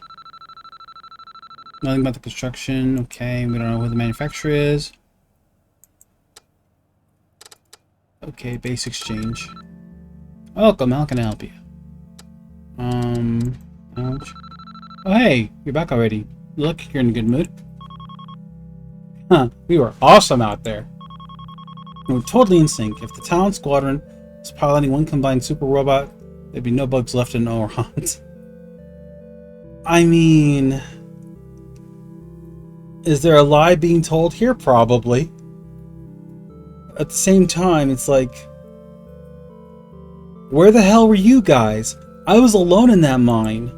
Nothing about the construction. Okay, we don't know who the manufacturer is. Okay, base exchange. Welcome, how can I help you? Ouch. Oh hey, you're back already. Look, you're in a good mood. Huh, we were awesome out there. We were totally in sync. If the Talon Squadron was piloting one combined super robot, there'd be no bugs left in Oront. I mean... Is there a lie being told here? Probably. At the same time, it's like... Where the hell were you guys? I was alone in that mine.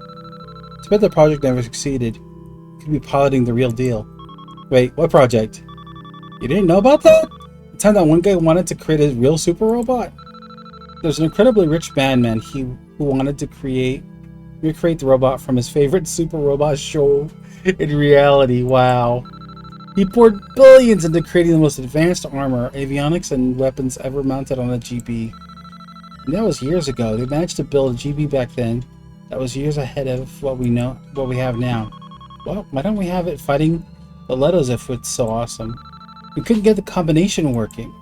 It's bet the project never succeeded. Could be piloting the real deal. Wait, what project? You didn't know about that? The time that one guy wanted to create a real super robot? There's an incredibly rich man who wanted to recreate the robot from his favorite super robot show in reality. Wow. He poured billions into creating the most advanced armor, avionics, and weapons ever mounted on a GB. And that was years ago. They managed to build a GB back then that was years ahead of what we have now. Well, why don't we have it fighting the Letos if it's so awesome? We couldn't get the combination working.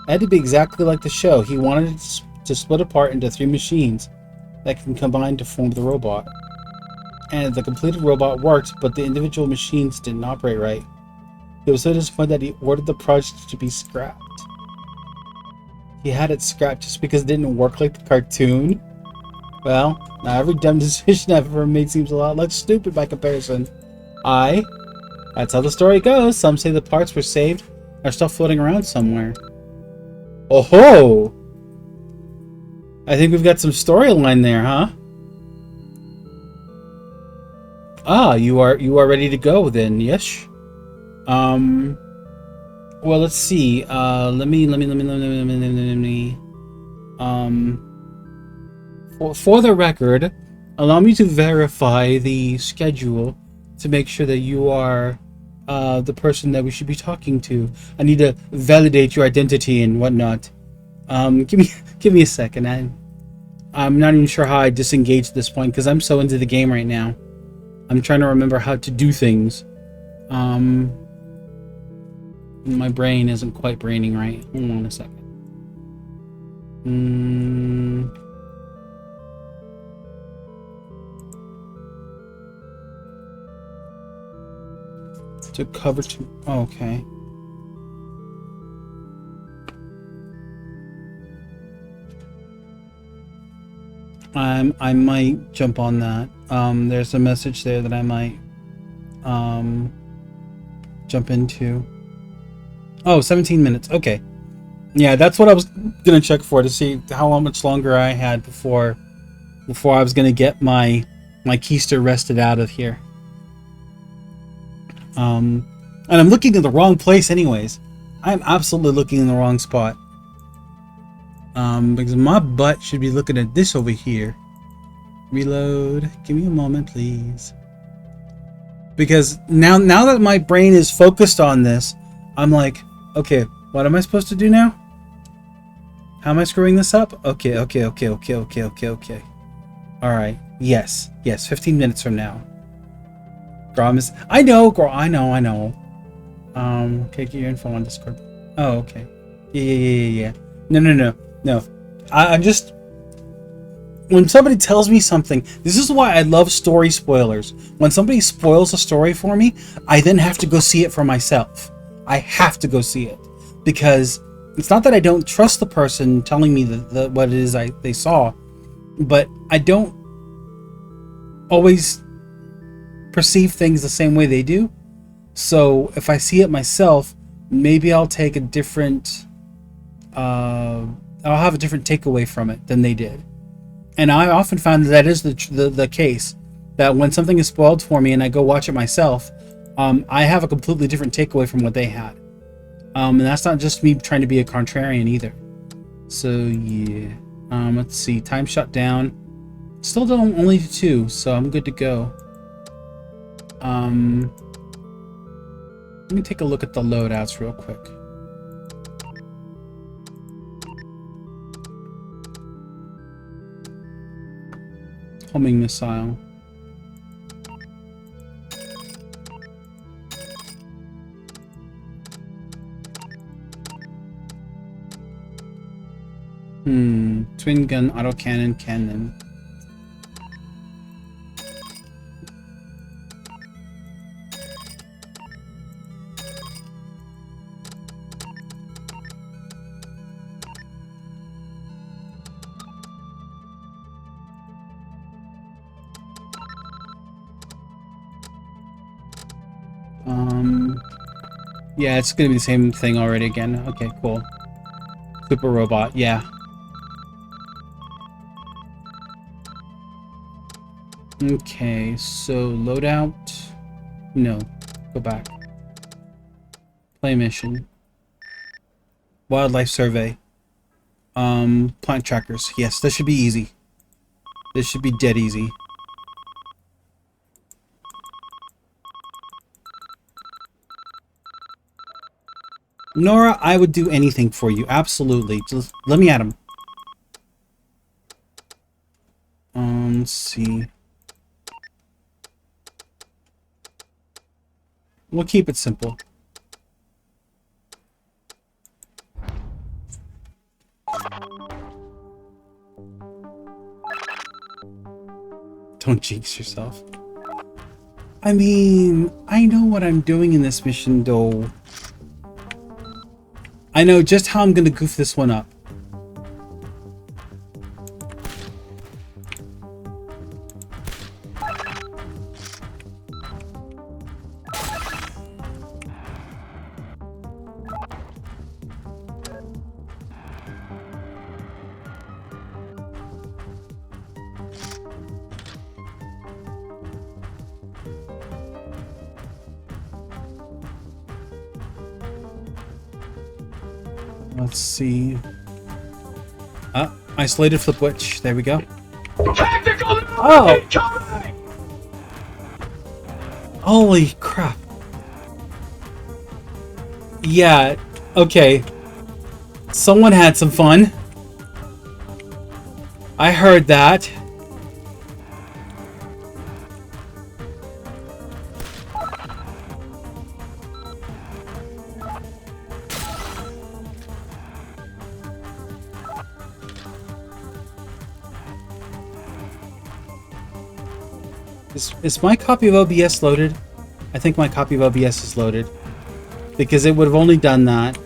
It had to be exactly like the show. He wanted it to split apart into 3 machines that can combine to form the robot. And the completed robot worked, but the individual machines didn't operate right. He was so disappointed that he ordered the project to be scrapped. He had it scrapped just because it didn't work like the cartoon? Well, now every dumb decision I've ever made seems a lot less stupid by comparison. That's how the story goes. Some say the parts were saved are still floating around somewhere. Oh ho! I think we've got some storyline there, huh? Ah, you are ready to go then, yes? Well, let's see. Let me. For the record, allow me to verify the schedule to make sure that you are the person that we should be talking to. I need to validate your identity and whatnot. Give me a second. I'm not even sure how I disengage at this point because I'm so into the game right now. I'm trying to remember how to do things. My brain isn't quite braining right. Hold on a second. To cover two. Oh, okay. I might jump on that. There's a message there that I might jump into. Oh, 17 minutes. Okay. Yeah, that's what I was gonna check for to see how much longer I had before I was gonna get my keister rested out of here. And I'm looking in the wrong place anyways. I'm absolutely looking in the wrong spot. Because my butt should be looking at this over here. Reload. Give me a moment, please. Because now that my brain is focused on this, I'm like, okay, what am I supposed to do now? How am I screwing this up? Okay. Alright. Yes, 15 minutes from now. Grom is... I know, okay, get your info on Discord. Oh, okay. Yeah. No. I'm just... When somebody tells me something, this is why I love story spoilers. When somebody spoils a story for me, I then have to go see it for myself. I have to go see it. Because it's not that I don't trust the person telling me what it is they saw, but I don't always perceive things the same way they do. So if I see it myself, maybe I'll take a different... I'll have a different takeaway from it than they did. And I often find that is the case. That when something is spoiled for me and I go watch it myself, I have a completely different takeaway from what they had. And that's not just me trying to be a contrarian either. So yeah, let's see. Time shut down. Still done only 2, so I'm good to go. Let me take a look at the loadouts real quick. Homing missile. Twin gun, autocannon, cannon. Yeah, it's gonna be the same thing already again. Okay, cool. Super robot, yeah. Okay, so loadout. No, go back. Play mission. Wildlife survey. Plant trackers. Yes, this should be easy. This should be dead easy. Nora, I would do anything for you. Absolutely. Just let me at him. Let's see. We'll keep it simple. Don't jinx yourself. I mean, I know what I'm doing in this mission, though. I know just how I'm gonna goof this one up. Let's see. Isolated flip witch. There we go. Oh! Holy crap. Yeah, okay. Someone had some fun. I heard that. Is my copy of OBS loaded? I think my copy of OBS is loaded. Because it would have only done that.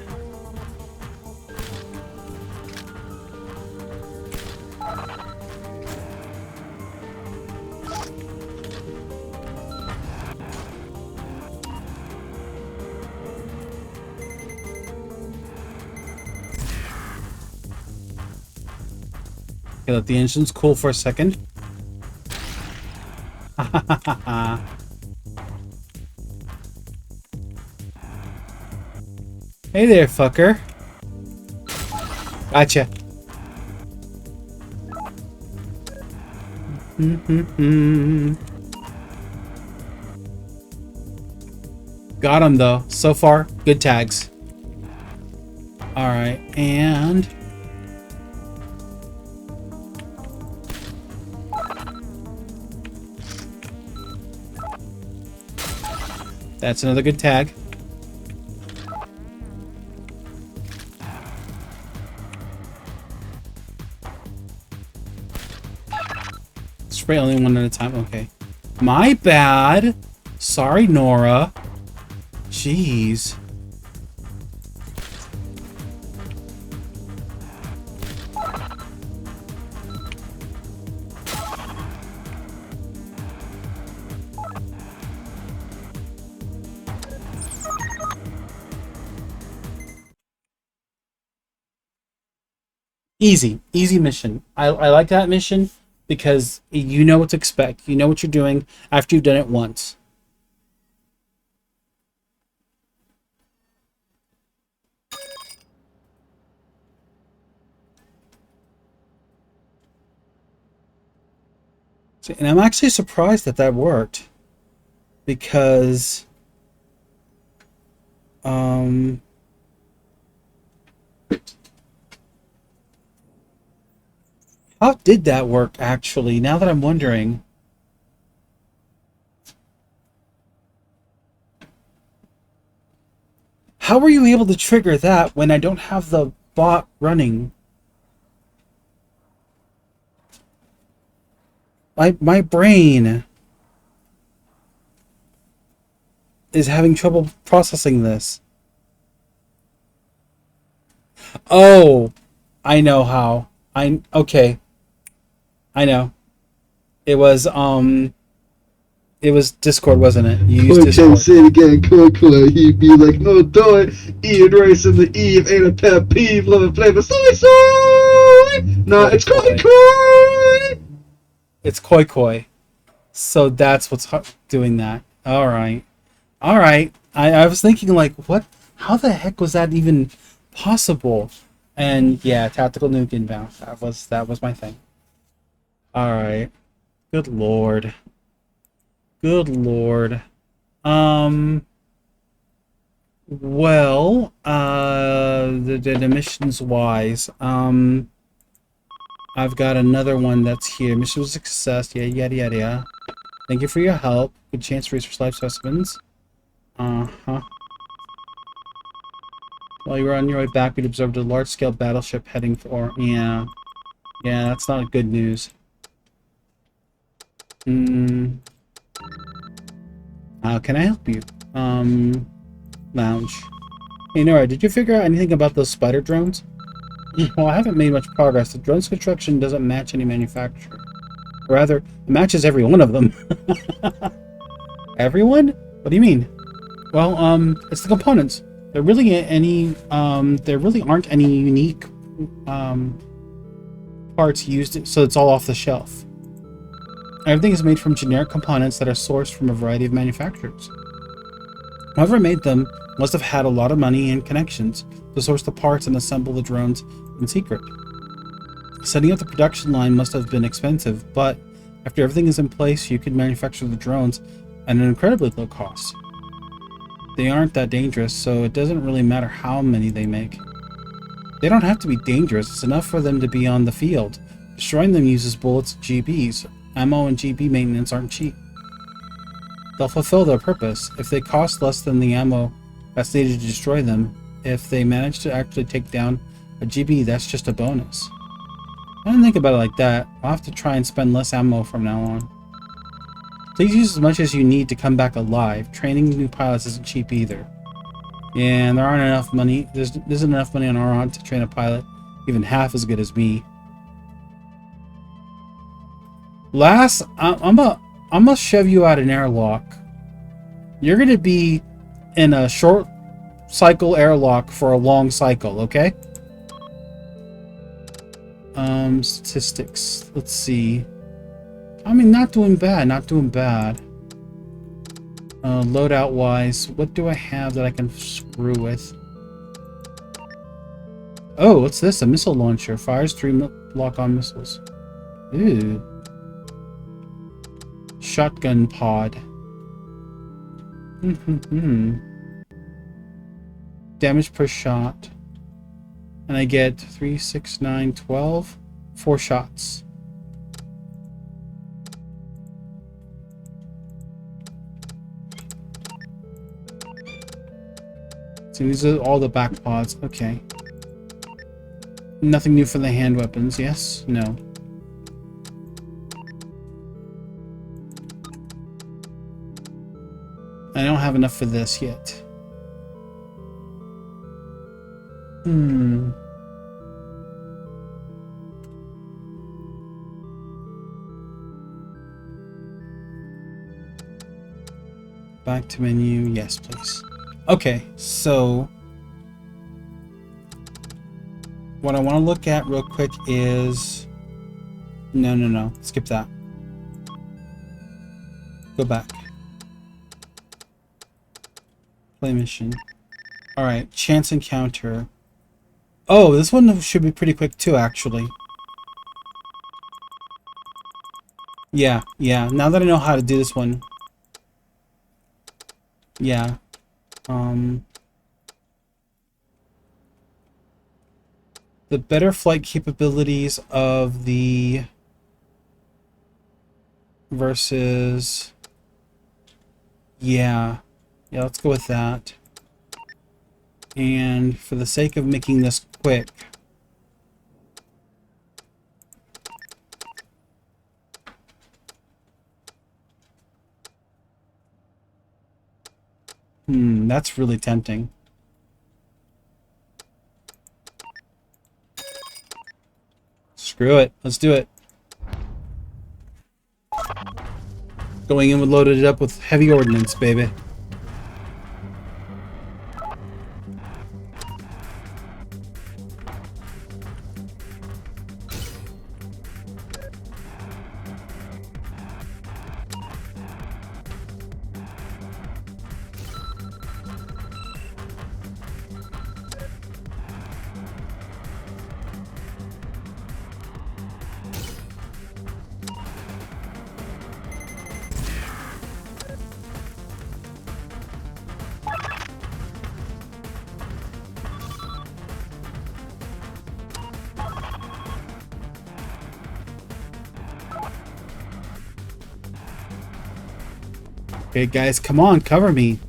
Okay, let the engines cool for a second. Hey there, fucker. Gotcha. Got him, though. So far, good tags. Alright, and... that's another good tag. Spray only one at a time. Okay. My bad. Sorry, Nora. Jeez. Easy mission. I like that mission because you know what to expect. You know what you're doing after you've done it once. And I'm actually surprised that that worked because how did that work actually? Now that I'm wondering. How were you able to trigger that when I don't have the bot running? My brain is having trouble processing this. Oh, I know how. Okay. I know. It was it was Discord, wasn't it? You used Okay, Discord. say it again, quick. He'd be like, no, do it. Ian Rice and the Eve ain't a pet peeve, love and flavor. Soy! Nah, it's koi. It's koi. So that's what's doing that. All right. I was thinking like, what? How the heck was that even possible? And yeah, tactical nuke inbound. That was my thing. All right. Good lord. Good lord. Well, the missions wise, I've got another one that's here. Mission was a success. Yeah, yada yada yada. Thank you for your help. Good chance to research life specimens. Uh-huh. While you were on your way back, we'd observed a large-scale battleship heading for... Yeah. Yeah, that's not good news. How can I help you? Lounge. Hey, Nora, did you figure out anything about those spider drones? Well, I haven't made much progress. The drone's construction doesn't match any manufacturer. Or rather, it matches every one of them. Everyone? What do you mean? Well, it's the components. There really aren't any unique parts used, so it's all off the shelf. Everything is made from generic components that are sourced from a variety of manufacturers. Whoever made them must have had a lot of money and connections to source the parts and assemble the drones in secret. Setting up the production line must have been expensive, but after everything is in place, you could manufacture the drones at an incredibly low cost. They aren't that dangerous, so it doesn't really matter how many they make. They don't have to be dangerous, it's enough for them to be on the field. Destroying them uses bullets and GBs. Ammo and GB maintenance aren't cheap. They'll fulfill their purpose. If they cost less than the ammo that's needed to destroy them, if they manage to actually take down a GB, that's just a bonus. I didn't think about it like that. I'll have to try and spend less ammo from now on. Please use as much as you need to come back alive. Training new pilots isn't cheap either. Yeah, and there aren't enough money. There isn't enough money on our end to train a pilot even half as good as me. Last, I'm gonna shove you out an airlock. You're gonna be in a short cycle airlock for a long cycle, okay? Statistics. Let's see. I mean, not doing bad. Loadout wise, what do I have that I can screw with? Oh, what's this? A missile launcher. Fires 3 lock-on missiles. Ooh. Shotgun pod. Damage per shot. And I get 3, 6, 9, 12. 4 shots. So these are all the back pods. Okay. Nothing new for the hand weapons. Yes? No. I don't have enough for this yet. Back to menu. Yes, please. Okay, so What I want to look at real quick is... No. Skip that. Go back. Play mission. Alright, chance encounter. Oh, this one should be pretty quick too, actually. Yeah. Now that I know how to do this one. Yeah. The better flight capabilities of the... versus... Yeah, let's go with that. And for the sake of making this quick... that's really tempting. Screw it. Let's do it. Going in with loaded it up with heavy ordnance, baby. Okay, guys, come on, cover me.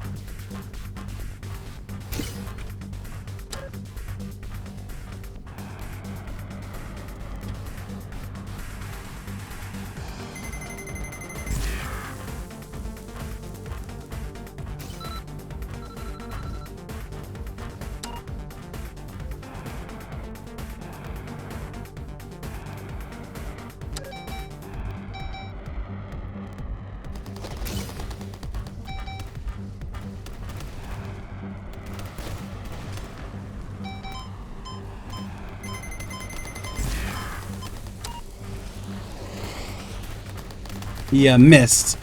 Yeah, missed.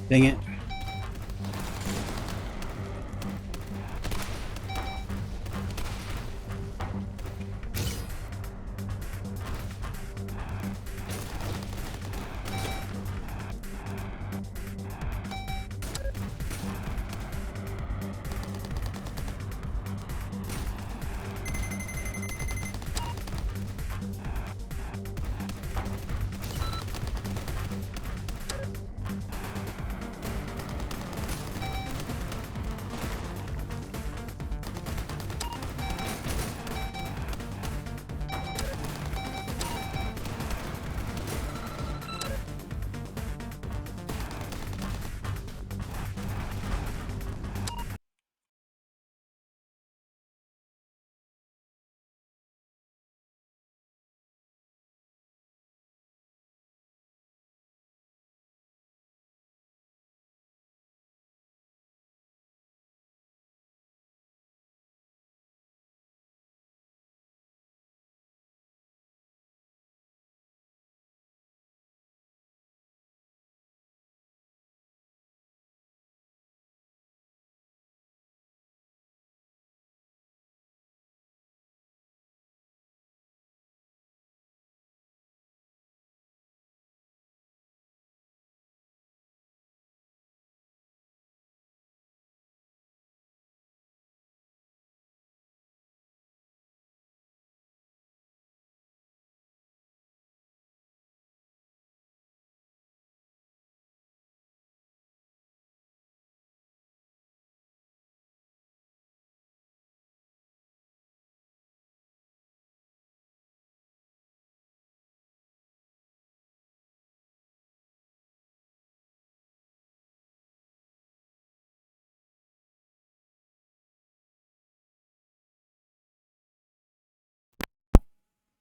Dang it.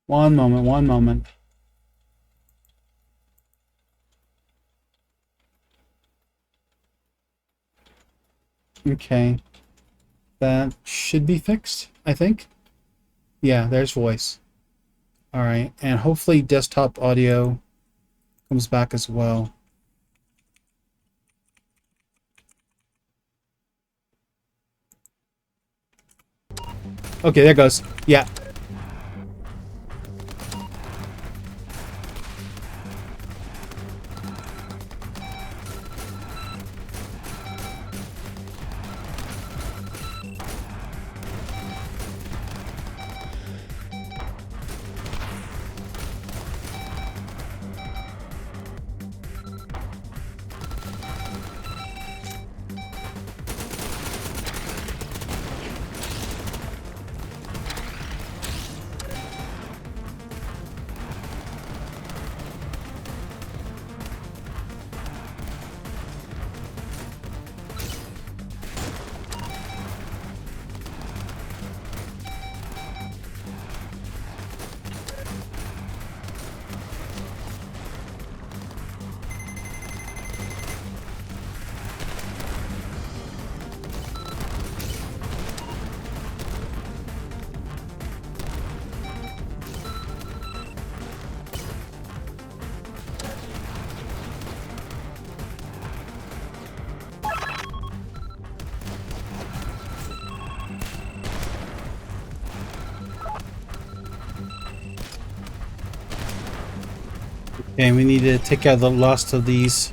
One moment, one moment. Okay. That should be fixed, I think. Yeah, there's voice. Alright, and hopefully desktop audio comes back as well. Okay, there goes. Yeah. Okay, we need to take out the last of these.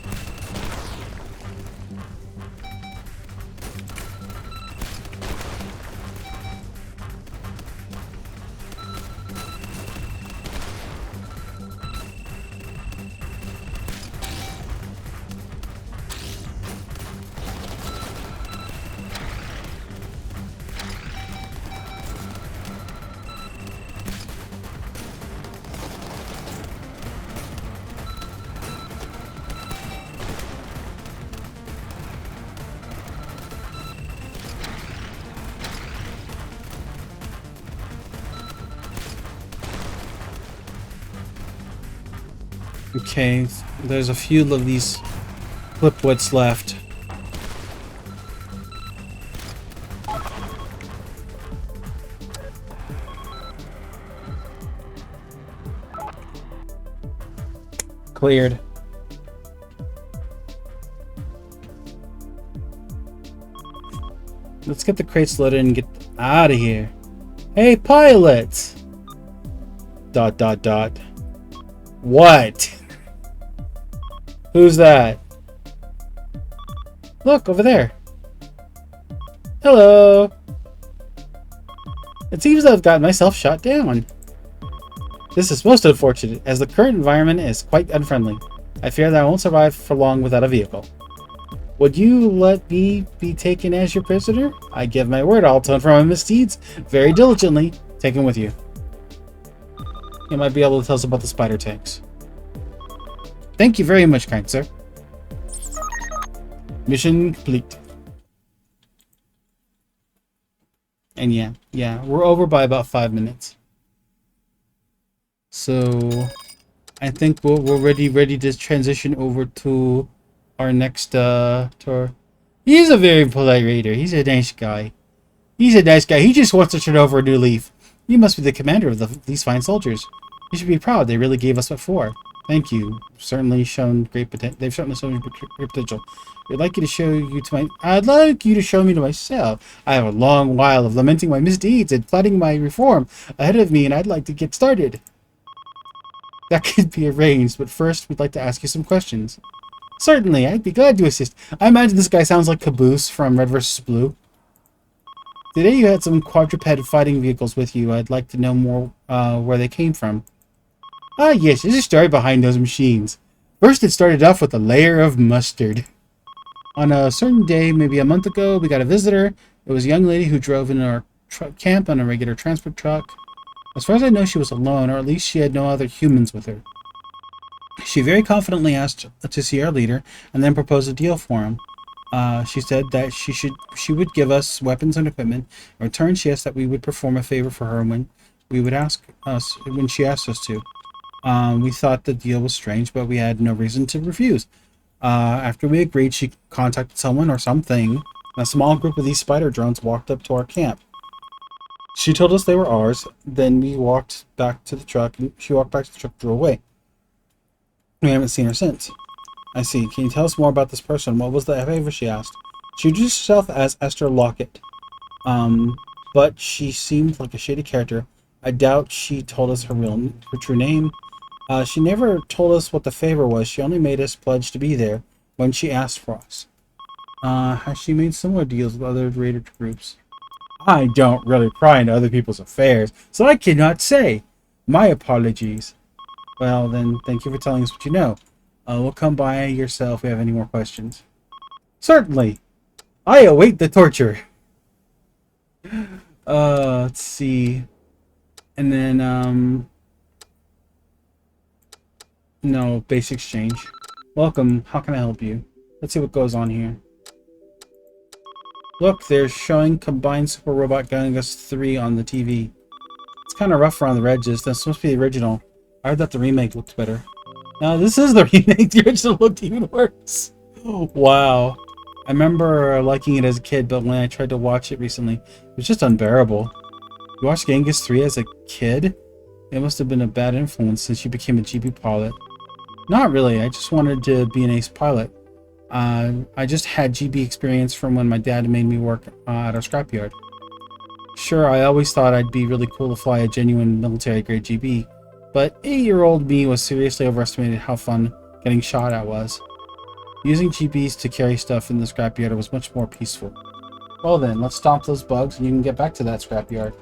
Okay, there's a few of these flipwoods left. Cleared. Let's get the crates loaded and get out of here. Hey, pilot! Dot, dot, dot. What? Who's that? Look, over there. Hello. It seems I've gotten myself shot down. This is most unfortunate, as the current environment is quite unfriendly. I fear that I won't survive for long without a vehicle. Would you let me be taken as your prisoner? I give my word I'll atone for my misdeeds very diligently. Take him with you. You might be able to tell us about the spider tanks. Thank you very much, kind sir. Mission complete. And yeah, we're over by about 5 minutes. So I think we're ready to transition over to our next tour. He's a very polite raider. He's a nice guy. He's a nice guy. He just wants to turn over a new leaf. You must be the commander of these fine soldiers. You should be proud. They really gave us what for. Thank you. Certainly shown great potential. They've certainly shown great potential. I'd like you to show me to myself. I have a long while of lamenting my misdeeds and plotting my reform ahead of me, and I'd like to get started. That could be arranged, but first we'd like to ask you some questions. Certainly, I'd be glad to assist. I imagine this guy sounds like Caboose from Red vs. Blue. Today you had some quadruped fighting vehicles with you. I'd like to know more where they came from. Ah, yes, there's a story behind those machines. First, it started off with a layer of mustard. On a certain day, maybe a month ago, we got a visitor. It was a young lady who drove in our camp on a regular transport truck. As far as I know, she was alone, or at least she had no other humans with her. She very confidently asked to see our leader, and then proposed a deal for him. She said that she would give us weapons and equipment. In return, she asked that we would perform a favor for her when we would ask us when she asked us to. We thought the deal was strange, but we had no reason to refuse. After we agreed, she contacted someone or something. A small group of these spider drones walked up to our camp. She told us they were ours. Then we walked back to the truck, and she walked back to the truck and drove away. We haven't seen her since. I see. Can you tell us more about this person? What was the favor she asked? She introduced herself as Esther Lockett. But she seemed like a shady character. I doubt she told us her true name. She never told us what the favor was. She only made us pledge to be there when she asked for us. Has she made similar deals with other raider groups? I don't really pry into other people's affairs, so I cannot say. My apologies. Well, then, thank you for telling us what you know. We'll come by yourself if we have any more questions. Certainly. I await the torture. Let's see. And then, no, base exchange. Welcome. How can I help you? Let's see what goes on here. Look, they're showing Combined Super Robot Gungus 3 on the TV. It's kind of rough around the edges. That's supposed to be the original. I heard that the remake looked better. No, this is the remake. The original looked even worse. Wow. I remember liking it as a kid, but when I tried to watch it recently, it was just unbearable. You watched Genghis 3 as a kid? It must have been a bad influence since you became a GB pilot. Not really. I just wanted to be an ace pilot. I just had GB experience from when my dad made me work at our scrapyard. Sure, I always thought I'd be really cool to fly a genuine military-grade GB, but 8-year-old me was seriously overestimated how fun getting shot at was. Using GBs to carry stuff in the scrapyard was much more peaceful. Well then, let's stomp those bugs and you can get back to that scrapyard.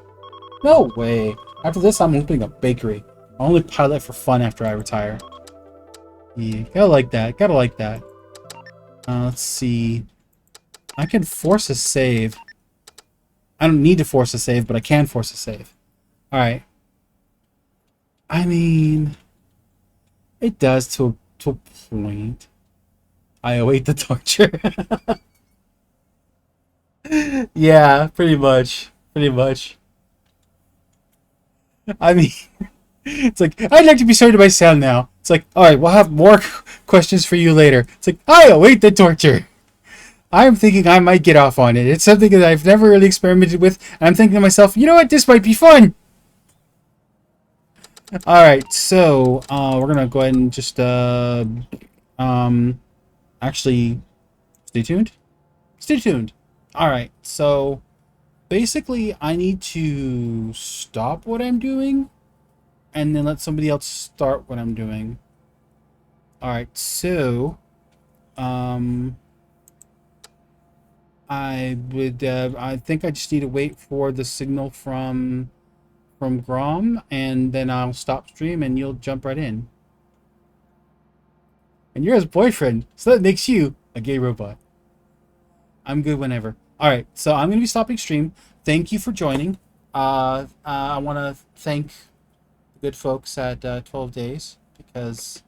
No way! After this, I'm opening a bakery. I'll only pilot for fun after I retire. Yeah, gotta like that. Gotta like that. Let's see. I can force a save. I don't need to force a save, but I can force a save. Alright. I mean, it does to a point. I await the torture. Yeah, pretty much. Pretty much. I mean, it's like, I'd like to be sorted by sound now. It's like, alright, we'll have more questions for you later. It's like, I await the torture. I'm thinking I might get off on it. It's something that I've never really experimented with. And I'm thinking to myself, you know what? This might be fun. Alright, so, we're gonna go ahead and just, actually, stay tuned? Stay tuned. Alright, so, basically, I need to stop what I'm doing and then let somebody else start what I'm doing. Alright, so I think I just need to wait for the signal from Grom, and then I'll stop stream and you'll jump right in. And you're his boyfriend, so that makes you a gay robot. I'm good whenever. Alright, so I'm gonna be stopping stream. Thank you for joining. I wanna thank good folks at 12 Days, because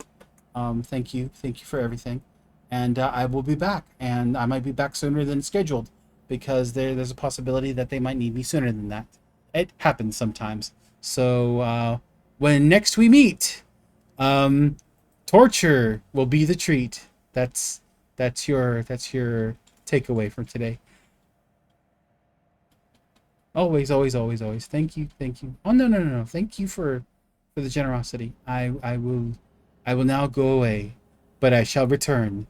thank you for everything, and I will be back, and I might be back sooner than scheduled, because there's a possibility that they might need me sooner than that. It happens sometimes. So when next we meet, torture will be the treat. That's your takeaway from today. Always. Thank you. Oh no. Thank you for the generosity. I will now go away, but I shall return